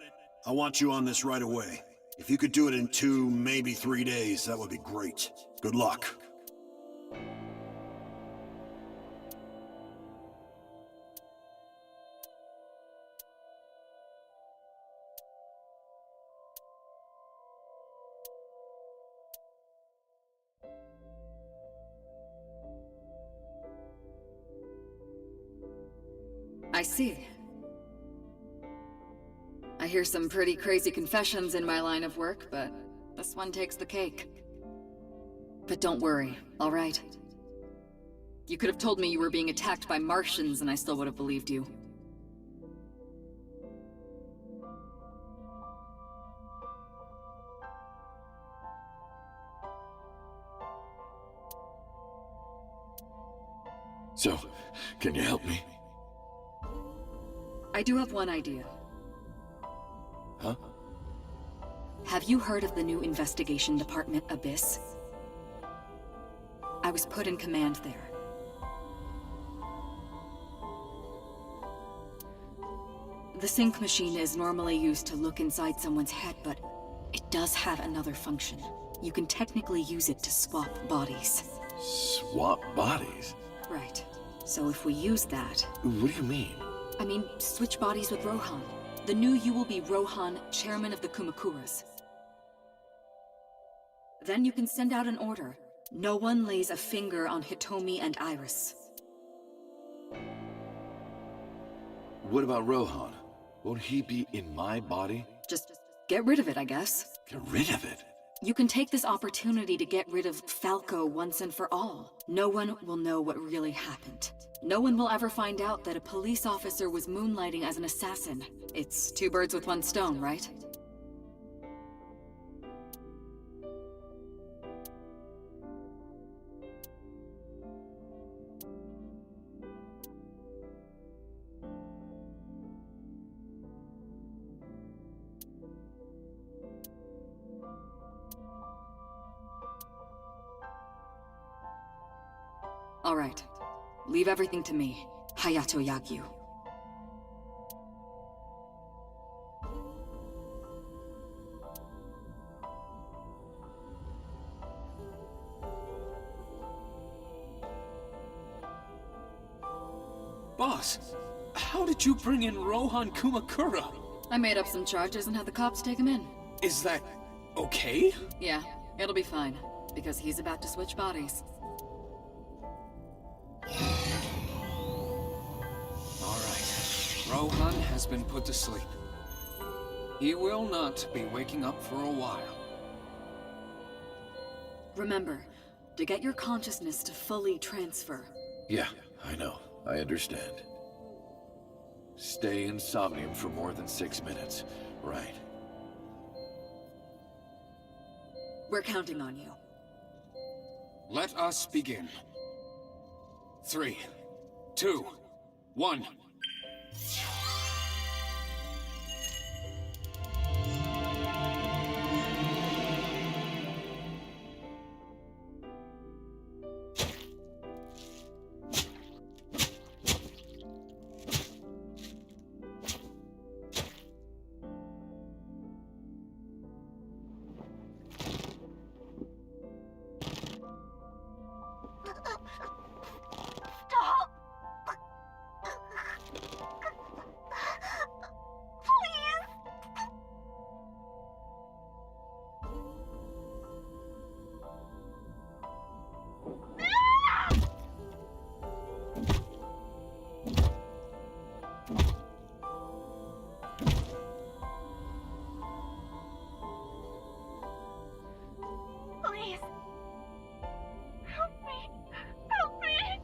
I want you on this right away. If you could do it in 2, maybe 3 days, that would be great. Good luck. I see. I hear some pretty crazy confessions in my line of work, but this one takes the cake. But don't worry, all right? You could have told me you were being attacked by Martians and I still would have believed you. So, can you help me? I do have one idea. Huh? Have you heard of the new investigation department, Abyss? I was put in command there. The sync machine is normally used to look inside someone's head, but it does have another function. You can technically use it to swap bodies. Swap bodies? Right. So if we use that... What do you mean? I mean, switch bodies with Rohan. The new you will be Rohan, chairman of the Kumakuras. Then you can send out an order. No one lays a finger on Hitomi and Iris. What about Rohan? Won't he be in my body? Just get rid of it, I guess. Get rid of it? You can take this opportunity to get rid of Falco once and for all. No one will know what really happened. No one will ever find out that a police officer was moonlighting as an assassin. It's two birds with one stone, right? All right. Leave everything to me, Hayato Yagyu. Boss, how did you bring in Rohan Kumakura? I made up some charges and had the cops take him in. Is that okay? Yeah, it'll be fine, because he's about to switch bodies. Rohan has been put to sleep. He will not be waking up for a while. Remember, to get your consciousness to fully transfer. Yeah, I know. I understand. Stay in Somnium for more than 6 minutes. Right. We're counting on you. Let us begin. 3, 2, 1. Stop! Please! Please! Help me! Help me!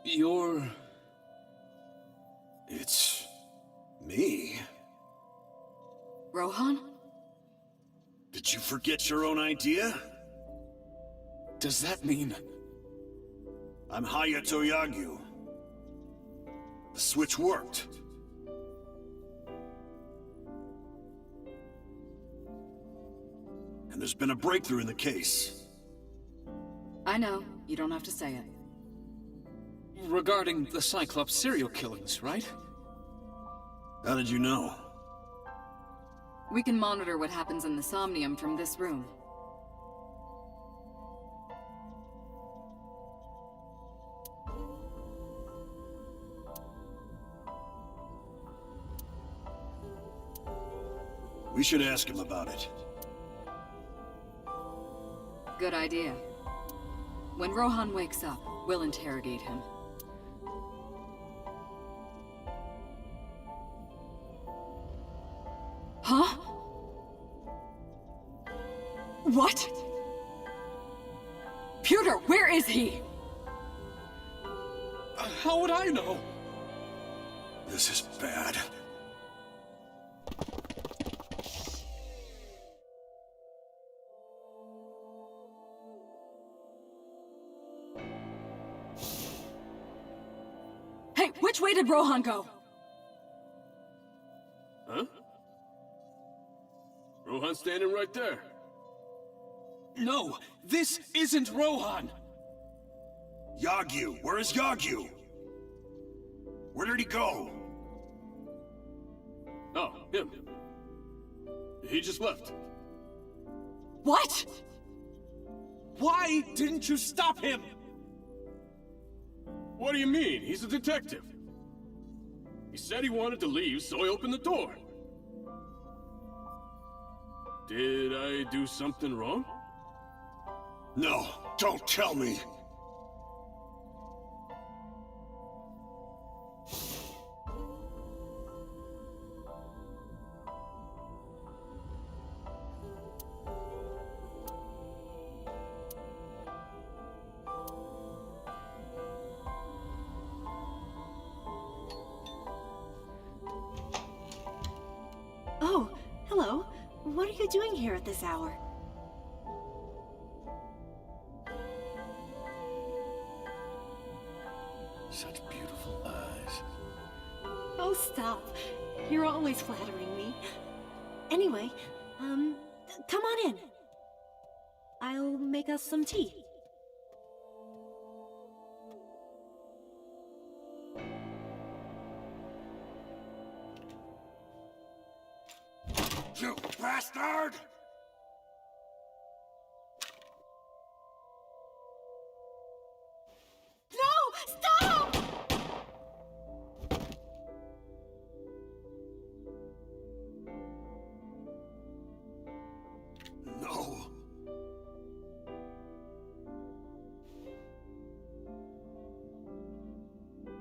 You're... It's... me? Rohan? Did you forget your own idea? Does that mean... I'm Hayato Yagyu. The switch worked. And there's been a breakthrough in the case. I know. You don't have to say it. regarding the Cyclops serial killings, right? How did you know? We can monitor what happens in the Somnium from this room. We should ask him about it. Good idea. When Rohan wakes up, we'll interrogate him. Huh? What? Pewter, where is he? How would I know? This is bad. Hey, which way did Rohan go? Huh? Rohan's standing right there. No, this isn't Rohan! Yagyu! Where is Yagyu? Where did he go? Oh, him. He just left. What? Why didn't you stop him? What do you mean? He's a detective. He said he wanted to leave, so I opened the door. Did I do something wrong? No, don't tell me. Oh, hello. What are you doing here at this hour? Such beautiful eyes. Oh, stop. You're always flattering me. Anyway, come on in. I'll make us some tea. You bastard! No! Stop! No.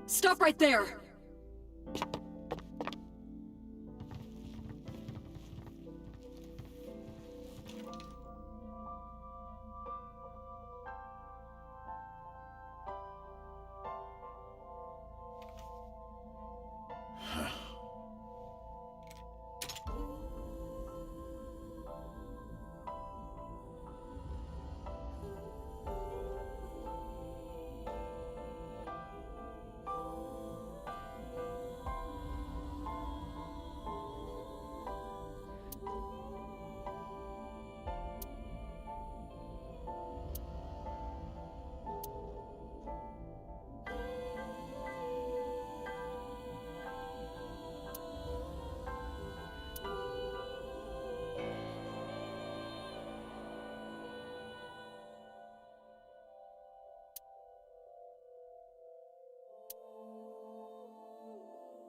Stop right there!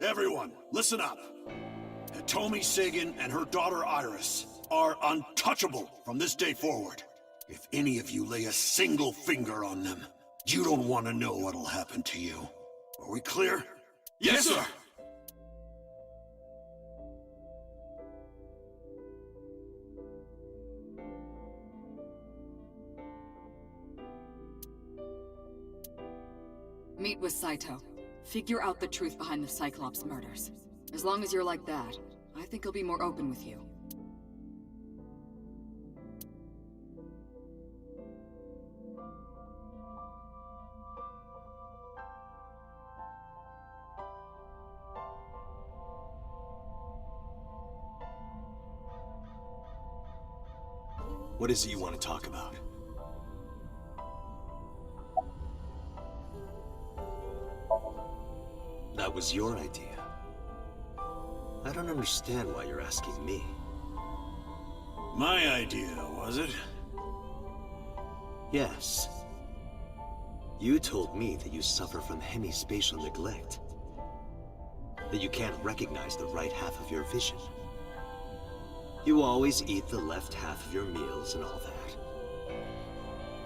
Everyone, listen up. Hitomi Sagan and her daughter Iris are untouchable from this day forward. If any of you lay a single finger on them, you don't want to know what'll happen to you. Are we clear? Yes, sir! Meet with Saito. Figure out the truth behind the Cyclops murders. As long as you're like that, I think he'll be more open with you. What is it you want to talk about? That was your idea. I don't understand why you're asking me. My idea, was it? Yes. You told me that you suffer from hemispatial neglect. That you can't recognize the right half of your vision. You always eat the left half of your meals and all that.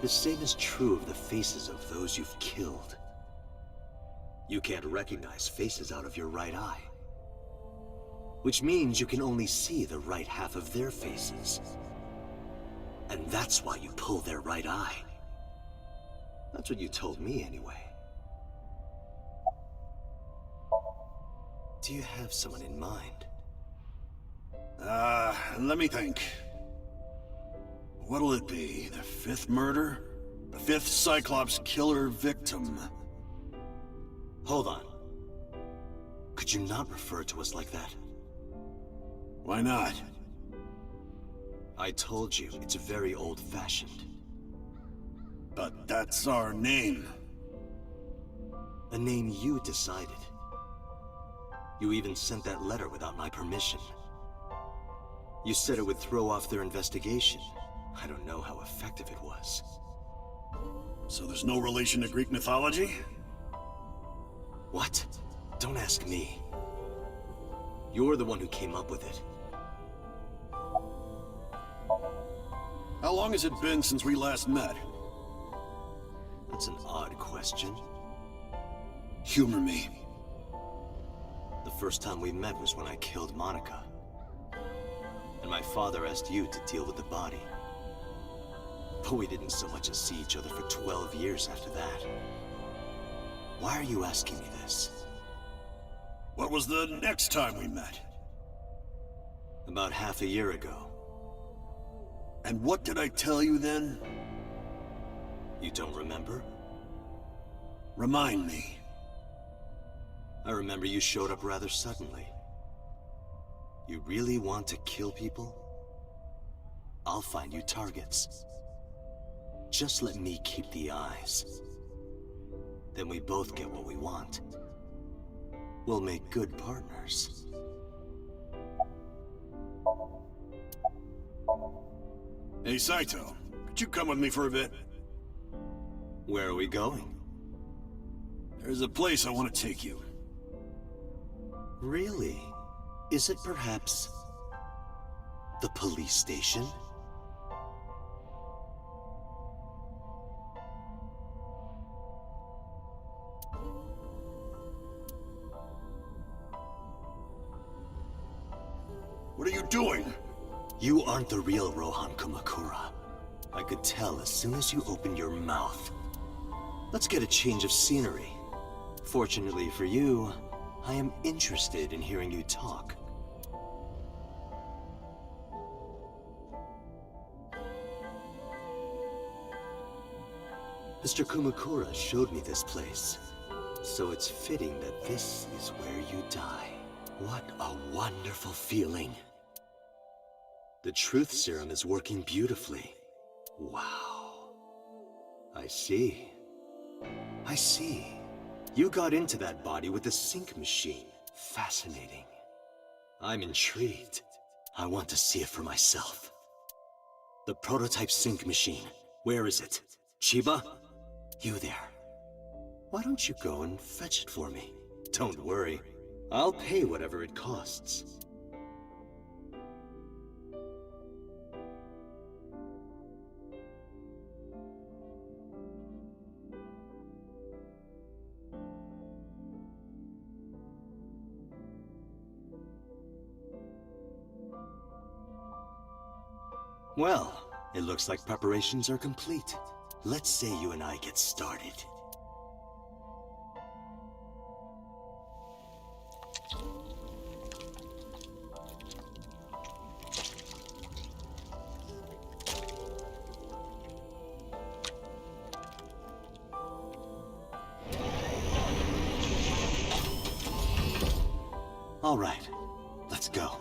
The same is true of the faces of those you've killed. You can't recognize faces out of your right eye. Which means you can only see the right half of their faces. And that's why you pull their right eye. That's what you told me anyway. Do you have someone in mind? Let me think. What'll it be? The fifth murder? The fifth Cyclops killer victim? Hold on. Could you not refer to us like that? Why not? I told you, it's very old-fashioned. But that's our name. A name you decided. You even sent that letter without my permission. You said it would throw off their investigation. I don't know how effective it was. So there's no relation to Greek mythology? What? Don't ask me. You're the one who came up with it. How long has it been since we last met? That's an odd question. Humor me. The first time we met was when I killed Monica. And my father asked you to deal with the body. But we didn't so much as see each other for 12 years after that. Why are you asking me this? What was the next time we met? About half a year ago. And what did I tell you then? You don't remember? Remind me. I remember you showed up rather suddenly. You really want to kill people? I'll find you targets. Just let me keep the eyes. Then we both get what we want. We'll make good partners. Hey, Saito. Could you come with me for a bit? Where are we going? There's a place I want to take you. Really? Is it perhaps the police station? What are you doing? You aren't the real Rohan Kumakura. I could tell as soon as you opened your mouth. Let's get a change of scenery. Fortunately for you, I am interested in hearing you talk. Mr. Kumakura showed me this place, so it's fitting that this is where you die. What a wonderful feeling. The truth serum is working beautifully. Wow. I see. I see. You got into that body with the sync machine. Fascinating. I'm intrigued. I want to see it for myself. The prototype sync machine. Where is it? Chiba? You there. Why don't you go and fetch it for me? Don't worry. I'll pay whatever it costs. Well, it looks like preparations are complete. Let's say you and I get started. All right, let's go.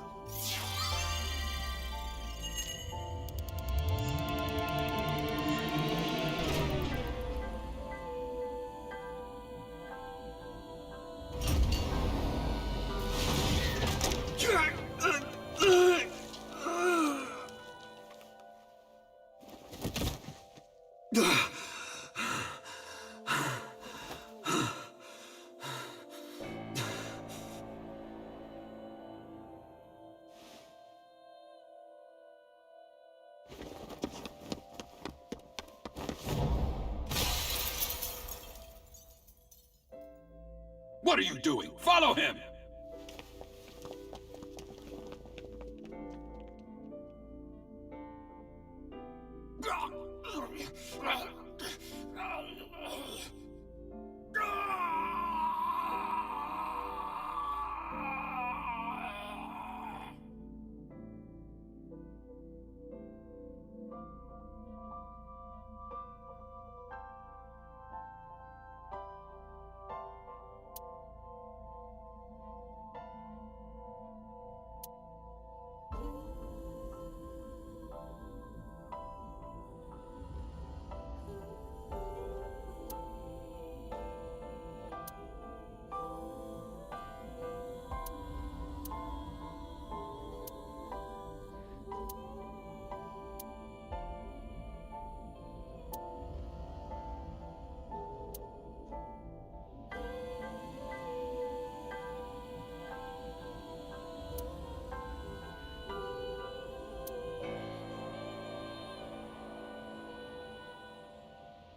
What are you doing? Follow him!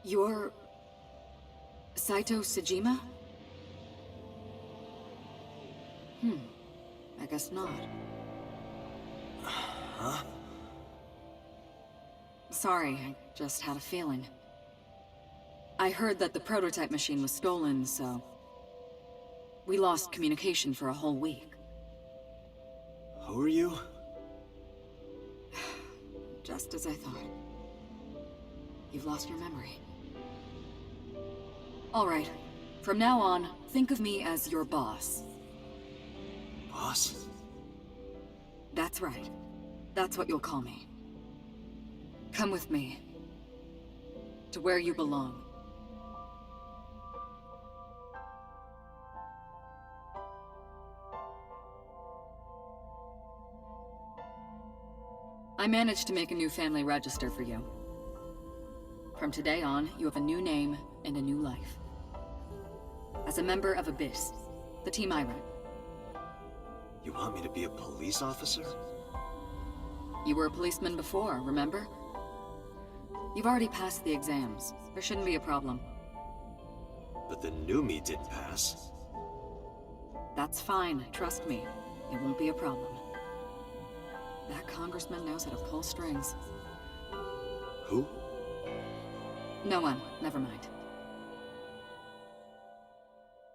You're... Saito Sejima? I guess not. Huh? Sorry, I just had a feeling. I heard that the prototype machine was stolen, so... we lost communication for a whole week. Who are you? Just as I thought. You've lost your memory. Alright. From now on, think of me as your boss. Boss? That's right. That's what you'll call me. Come with me. To where you belong. I managed to make a new family register for you. From today on, you have a new name and a new life. As a member of Abyss, the team I run. You want me to be a police officer? You were a policeman before, remember? You've already passed the exams. There shouldn't be a problem. But the new me didn't pass. That's fine, trust me. It won't be a problem. That congressman knows how to pull strings. Who? No one, never mind.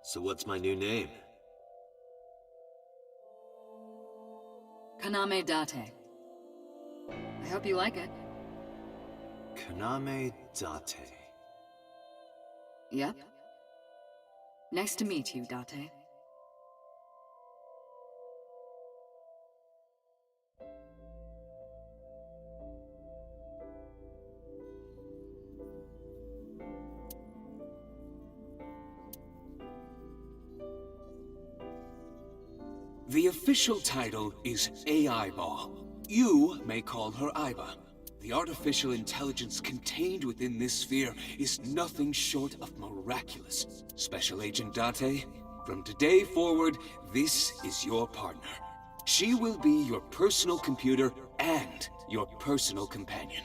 So what's my new name? Kaname Date. I hope you like it. Kaname Date. Yep. Nice to meet you, Date. The official title is AI Ball. You may call her Aiba. The artificial intelligence contained within this sphere is nothing short of miraculous. Special Agent Date, from today forward, this is your partner. She will be your personal computer and your personal companion.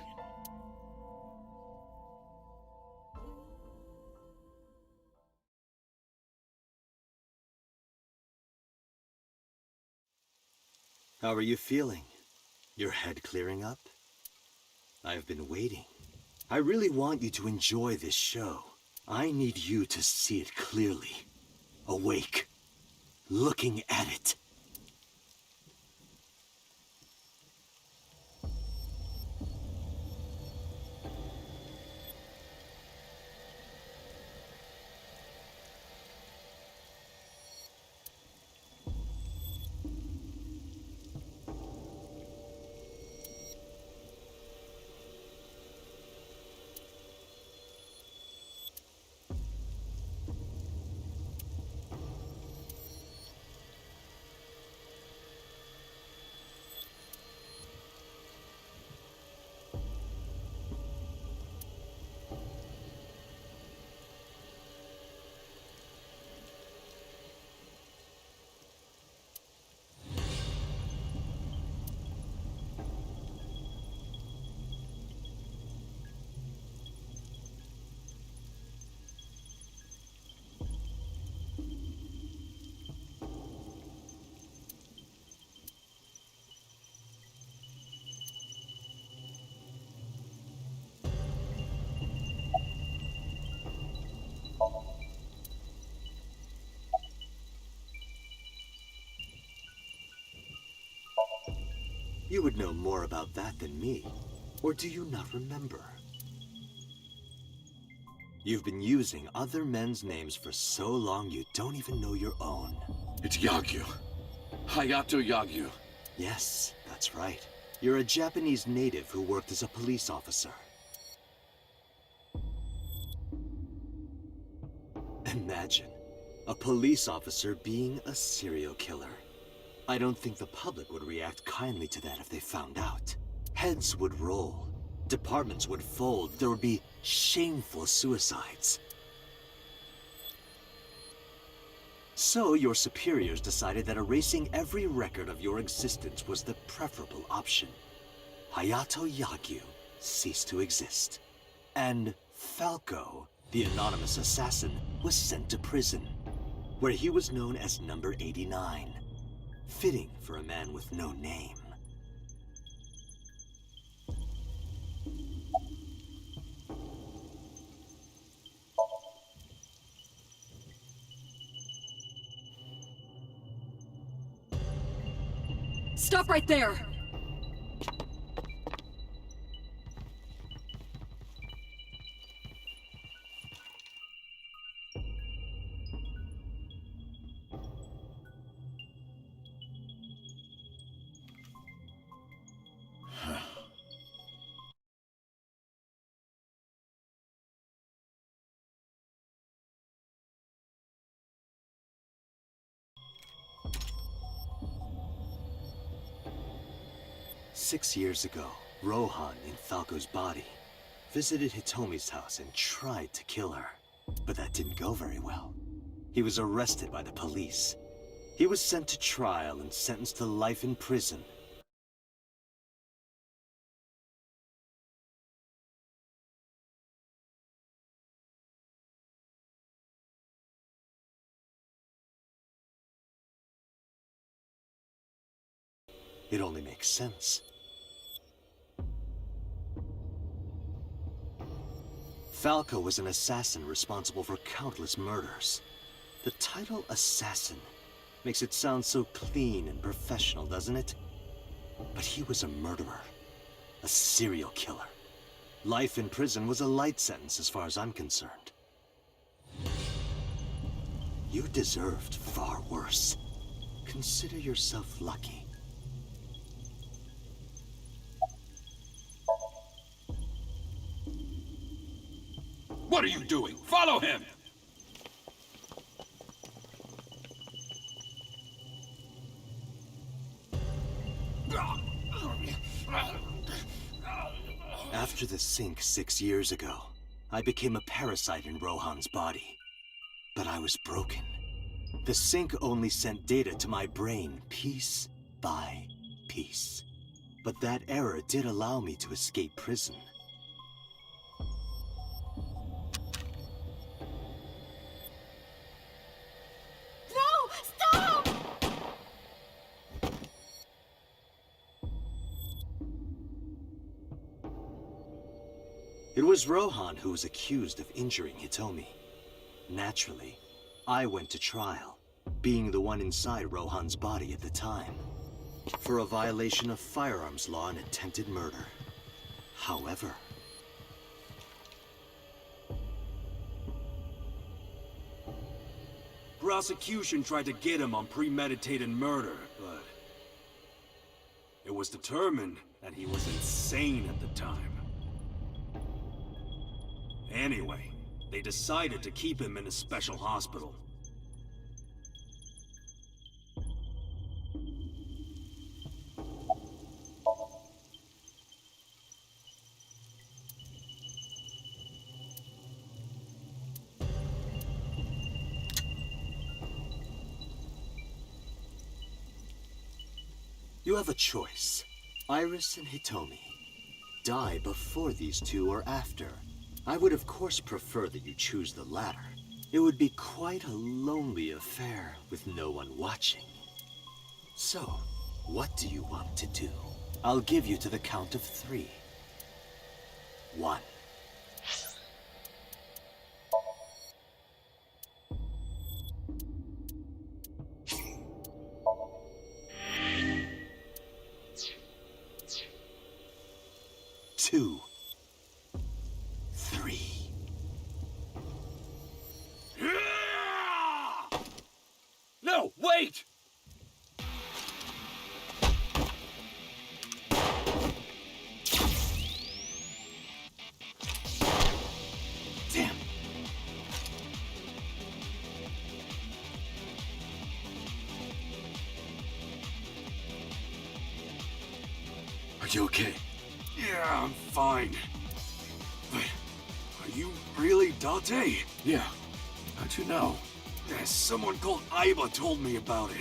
How are you feeling? Your head clearing up? I've been waiting. I really want you to enjoy this show. I need you to see it clearly. Awake. Looking at it. You would know more about that than me. Or do you not remember? You've been using other men's names for so long you don't even know your own. It's Yagyu. Hayato Yagyu. Yes, that's right. You're a Japanese native who worked as a police officer. Imagine, a police officer being a serial killer. I don't think the public would react kindly to that if they found out. Heads would roll. Departments would fold. There would be shameful suicides. So your superiors decided that erasing every record of your existence was the preferable option. Hayato Yagyu ceased to exist. And Falco, the anonymous assassin, was sent to prison, where he was known as Number 89. Fitting for a man with no name. Stop right there! Six years ago, Rohan, in Falco's body, visited Hitomi's house and tried to kill her. But that didn't go very well. He was arrested by the police. He was sent to trial and sentenced to life in prison. It only makes sense. Falco was an assassin responsible for countless murders. The title assassin makes it sound so clean and professional, doesn't it? But he was a murderer, a serial killer. Life in prison was a light sentence as far as I'm concerned. You deserved far worse. Consider yourself lucky. What are you doing? Follow him! After the sink 6 years ago, I became a parasite in Rohan's body. But I was broken. The sink only sent data to my brain piece by piece. But that error did allow me to escape prison. It was Rohan who was accused of injuring Hitomi. Naturally, I went to trial, being the one inside Rohan's body at the time, for a violation of firearms law and attempted murder. However, prosecution tried to get him on premeditated murder, but it was determined that he was insane at the time. Anyway, they decided to keep him in a special hospital. you have a choice. Iris and Hitomi. Die before these two or after. I would of course prefer that you choose the latter. It would be quite a lonely affair with no one watching. So, what do you want to do? I'll give you to the count of 3. 1. Two. 3. No, wait! Damn. Are you okay? Yeah, I'm fine. But are you really Dante? Yeah. How'd you know? Yeah, someone called Iba told me about it.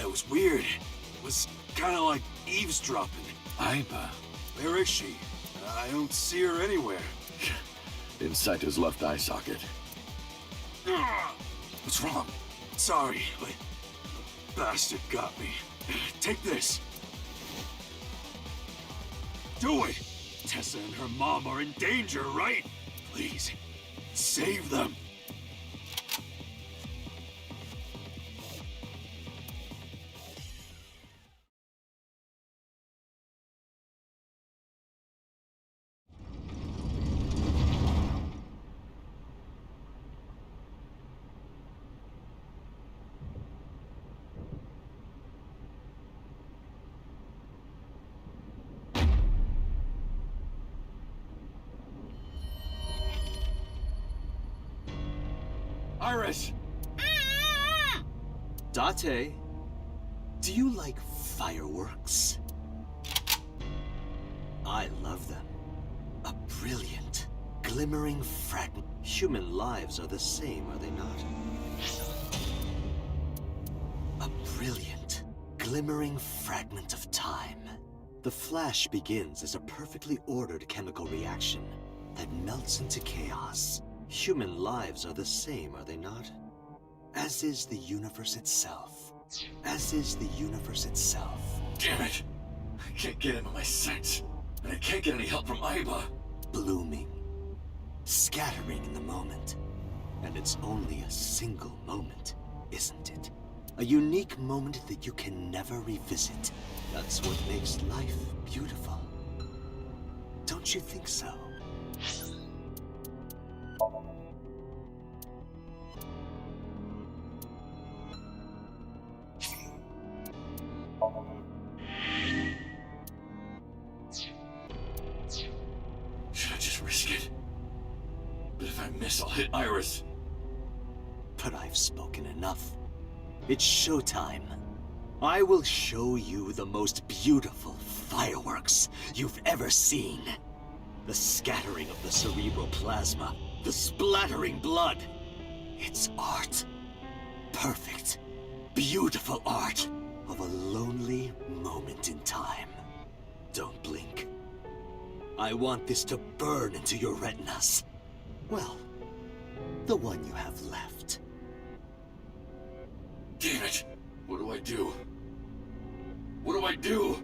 It was weird. It was kind of like eavesdropping. Iba. Where is she? I don't see her anywhere. in Saito's left eye socket. What's wrong? Sorry, but the bastard got me. Take this. Do it! Tessa and her mom are in danger, right? Please, save them. Iris! Date, do you like fireworks? I love them. A brilliant, glimmering fragment. Human lives are the same, are they not? A brilliant, glimmering fragment of time. The flash begins as a perfectly ordered chemical reaction that melts into chaos. Human lives are the same, are they not? As is the universe itself. As is the universe itself. Damn it! I can't get him in my sights, and I can't get any help from Aiba. Blooming. Scattering in the moment. And it's only a single moment, isn't it? A unique moment that you can never revisit. That's what makes life beautiful. Don't you think so? Should I just risk it? But if I miss, I'll hit Iris. But I've spoken enough. It's showtime. I will show you the most beautiful fireworks you've ever seen. The scattering of the cerebral plasma, the splattering blood. It's art. Perfect, beautiful art of a lonely moment in time. Don't blink. I want this to burn into your retinas. Well, the one you have left. Damn it! What do I do? What do I do?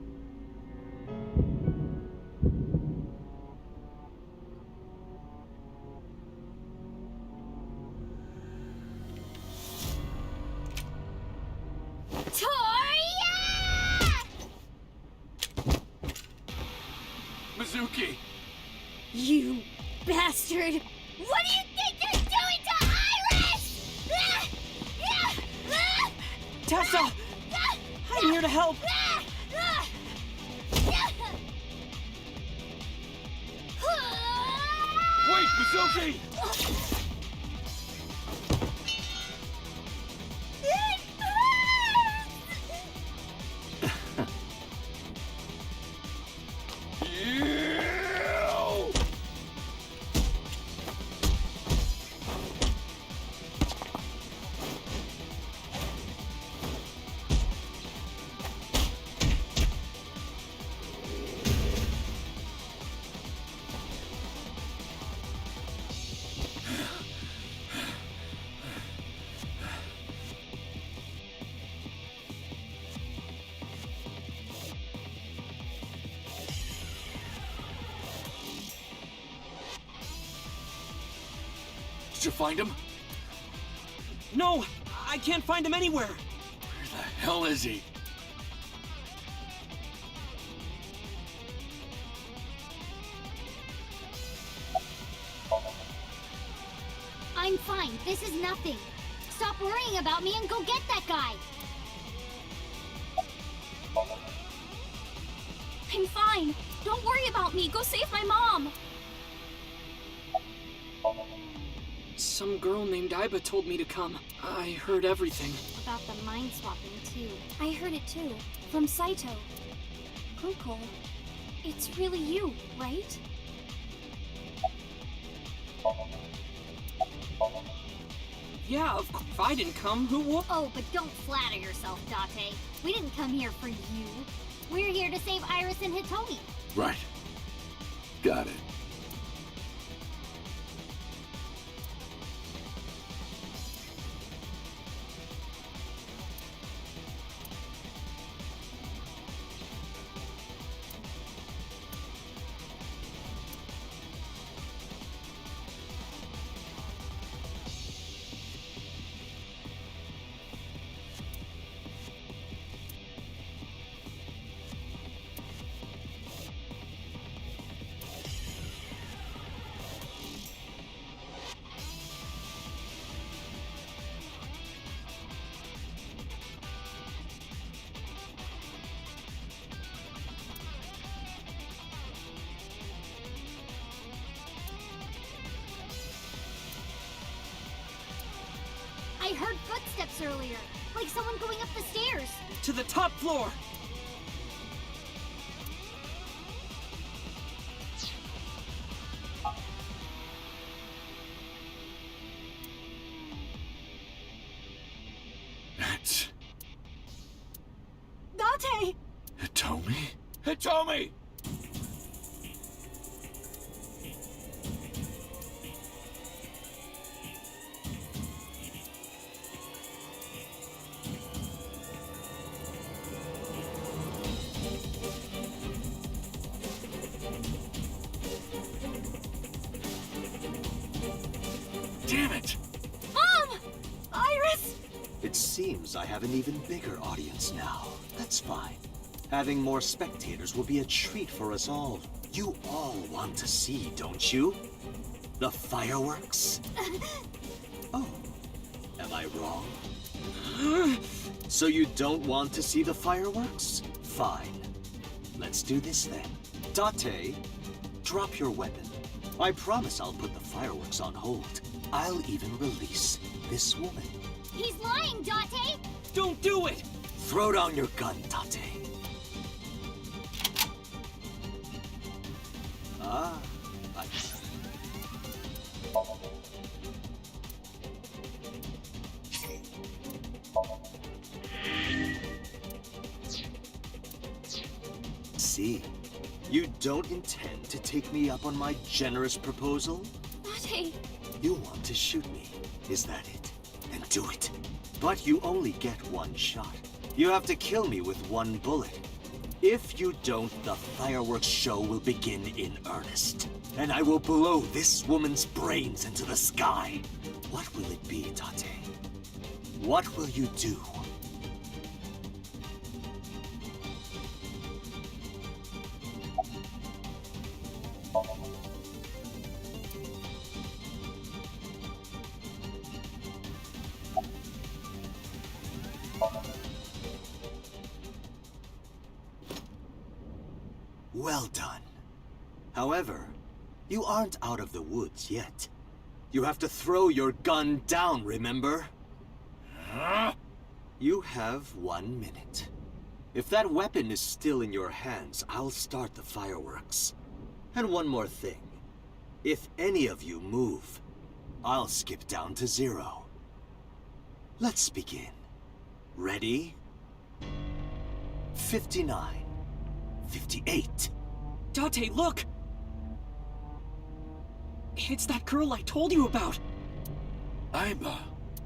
Mizuki! You bastard! What do you think you're doing to Iris? Tessa! I'm here to help! Wait, Mizuki! Did you find him? No! I can't find him anywhere! Where the hell is he? I'm fine. This is nothing. Stop worrying about me and go get that guy. I'm fine. Don't worry about me. Go save my mom. Some girl named Aiba told me to come. I heard everything. About the mind swapping, too. I heard it, too. From Saito. Uncle, it's really you, right? Yeah, of course. If I didn't come, who would? Oh, but don't flatter yourself, Date. We didn't come here for you. We're here to save Iris and Hitomi. Right. Got it. I heard footsteps earlier, like someone going up the stairs. To the top floor! That's Date! Hitomi? Hitomi! Damn it! Mom! Iris! It seems I have an even bigger audience now. That's fine. Having more spectators will be a treat for us all. You all want to see, don't you? The fireworks? Oh, am I wrong? So you don't want to see the fireworks? Fine. Let's do this then. Date, drop your weapon. I promise I'll put the fireworks on hold. I'll even release this woman. He's lying, Date! Don't do it! Throw down your gun, Date. Ah, See, you don't intend to take me up on my generous proposal? Date! You want to shoot me, is that it? Then do it. But you only get one shot. You have to kill me with one bullet. If you don't, the fireworks show will begin in earnest. And I will blow this woman's brains into the sky. What will it be, Date? What will you do? Well done. However, you aren't out of the woods yet. You have to throw your gun down, remember? Huh? You have 1 minute. If that weapon is still in your hands, I'll start the fireworks. And one more thing. If any of you move, I'll skip down to 0. Let's begin. Ready? 59. 58. Date, look! It's that girl I told you about! Aiba.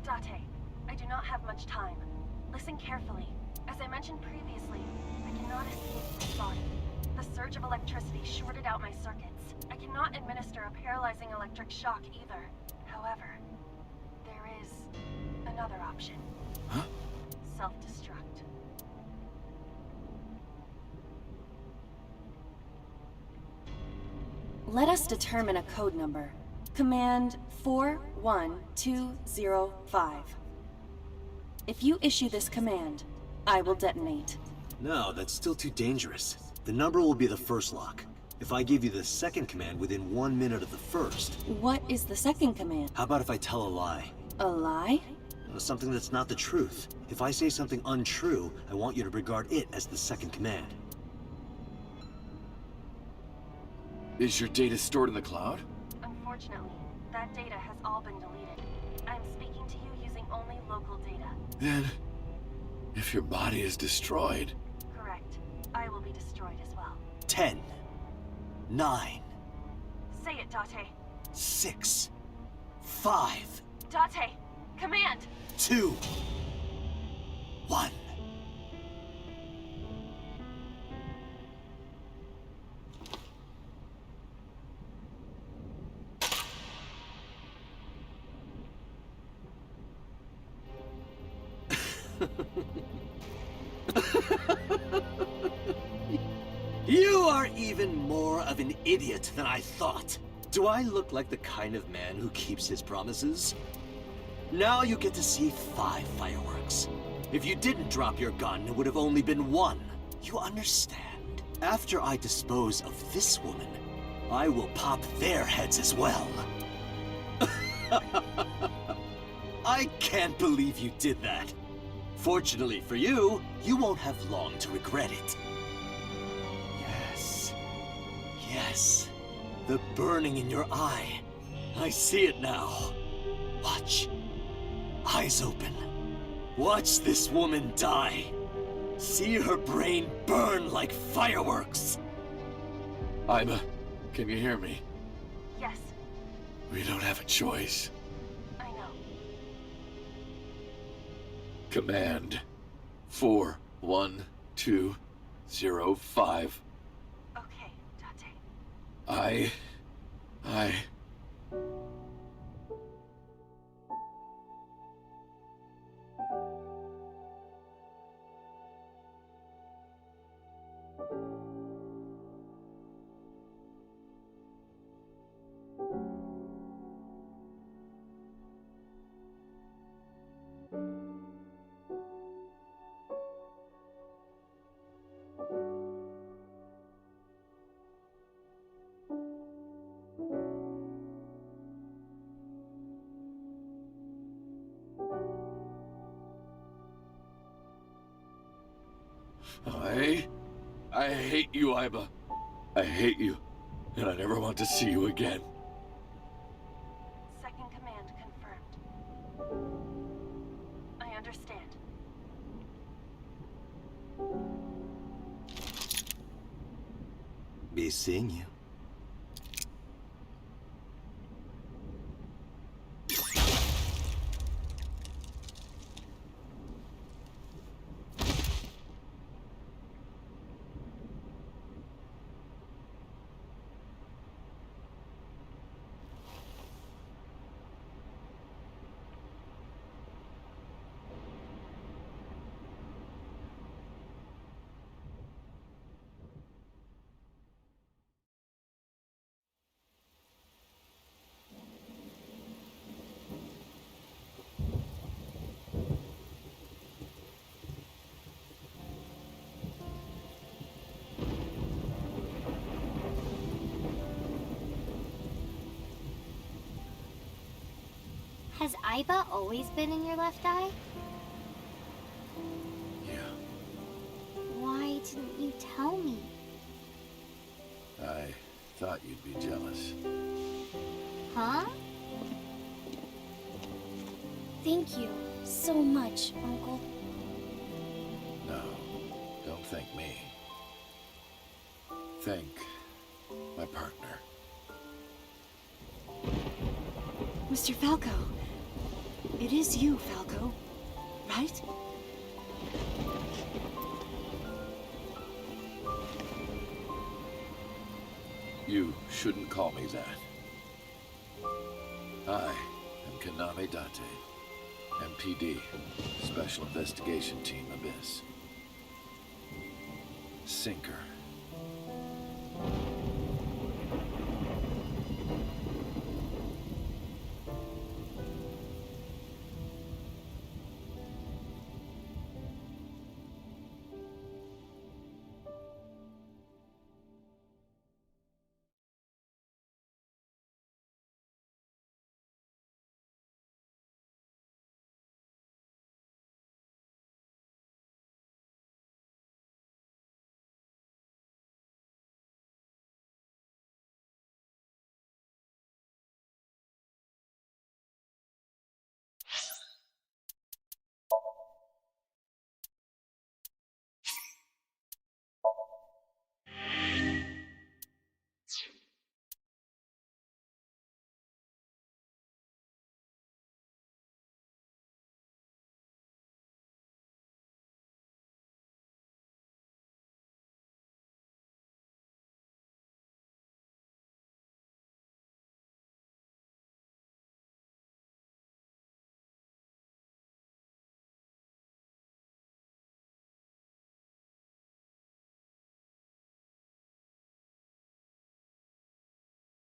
Date, I do not have much time. Listen carefully. As I mentioned previously, I cannot escape this body. The surge of electricity shorted out my circuits. I cannot administer a paralyzing electric shock either. However, there is another option. Huh? Self-destruct. Let us determine a code number. Command 41205. If you issue this command, I will detonate. No, that's still too dangerous. The number will be the first lock. If I give you the second command within 1 minute of the first... What is the second command? How about if I tell a lie? A lie? Something that's not the truth. If I say something untrue, I want you to regard it as the second command. Is your data stored in the cloud? Unfortunately, that data has all been deleted. I'm speaking to you using only local data. Then, if your body is destroyed... Correct. I will be destroyed as well. 10, 9, Say it, Date. 6, 5, Date! Command! 2, 1. You are even more of an idiot than I thought. Do I look like the kind of man who keeps his promises? Now you get to see 5 fireworks. If you didn't drop your gun, it would have only been 1. You understand? After I dispose of this woman, I will pop their heads as well. I can't believe you did that. Fortunately for you, you won't have long to regret it. Yes. Yes. The burning in your eye. I see it now. Watch. Eyes open. Watch this woman die. See her brain burn like fireworks. Iba, can you hear me? Yes, We don't have a choice. I know. Command 41205. Okay, Date. I... I hate you, Iba. I hate you, and I never want to see you again. Second command confirmed. I understand. Be seeing you. Has Iba always been in your left eye? Yeah. Why didn't you tell me? I thought you'd be jealous. Huh? Thank you so much, Uncle. No, don't thank me. Thank my partner. Mr. Falco. It is you, Falco. Right? You shouldn't call me that. I am Kaname Date, MPD, Special Investigation Team Abyss. Sinker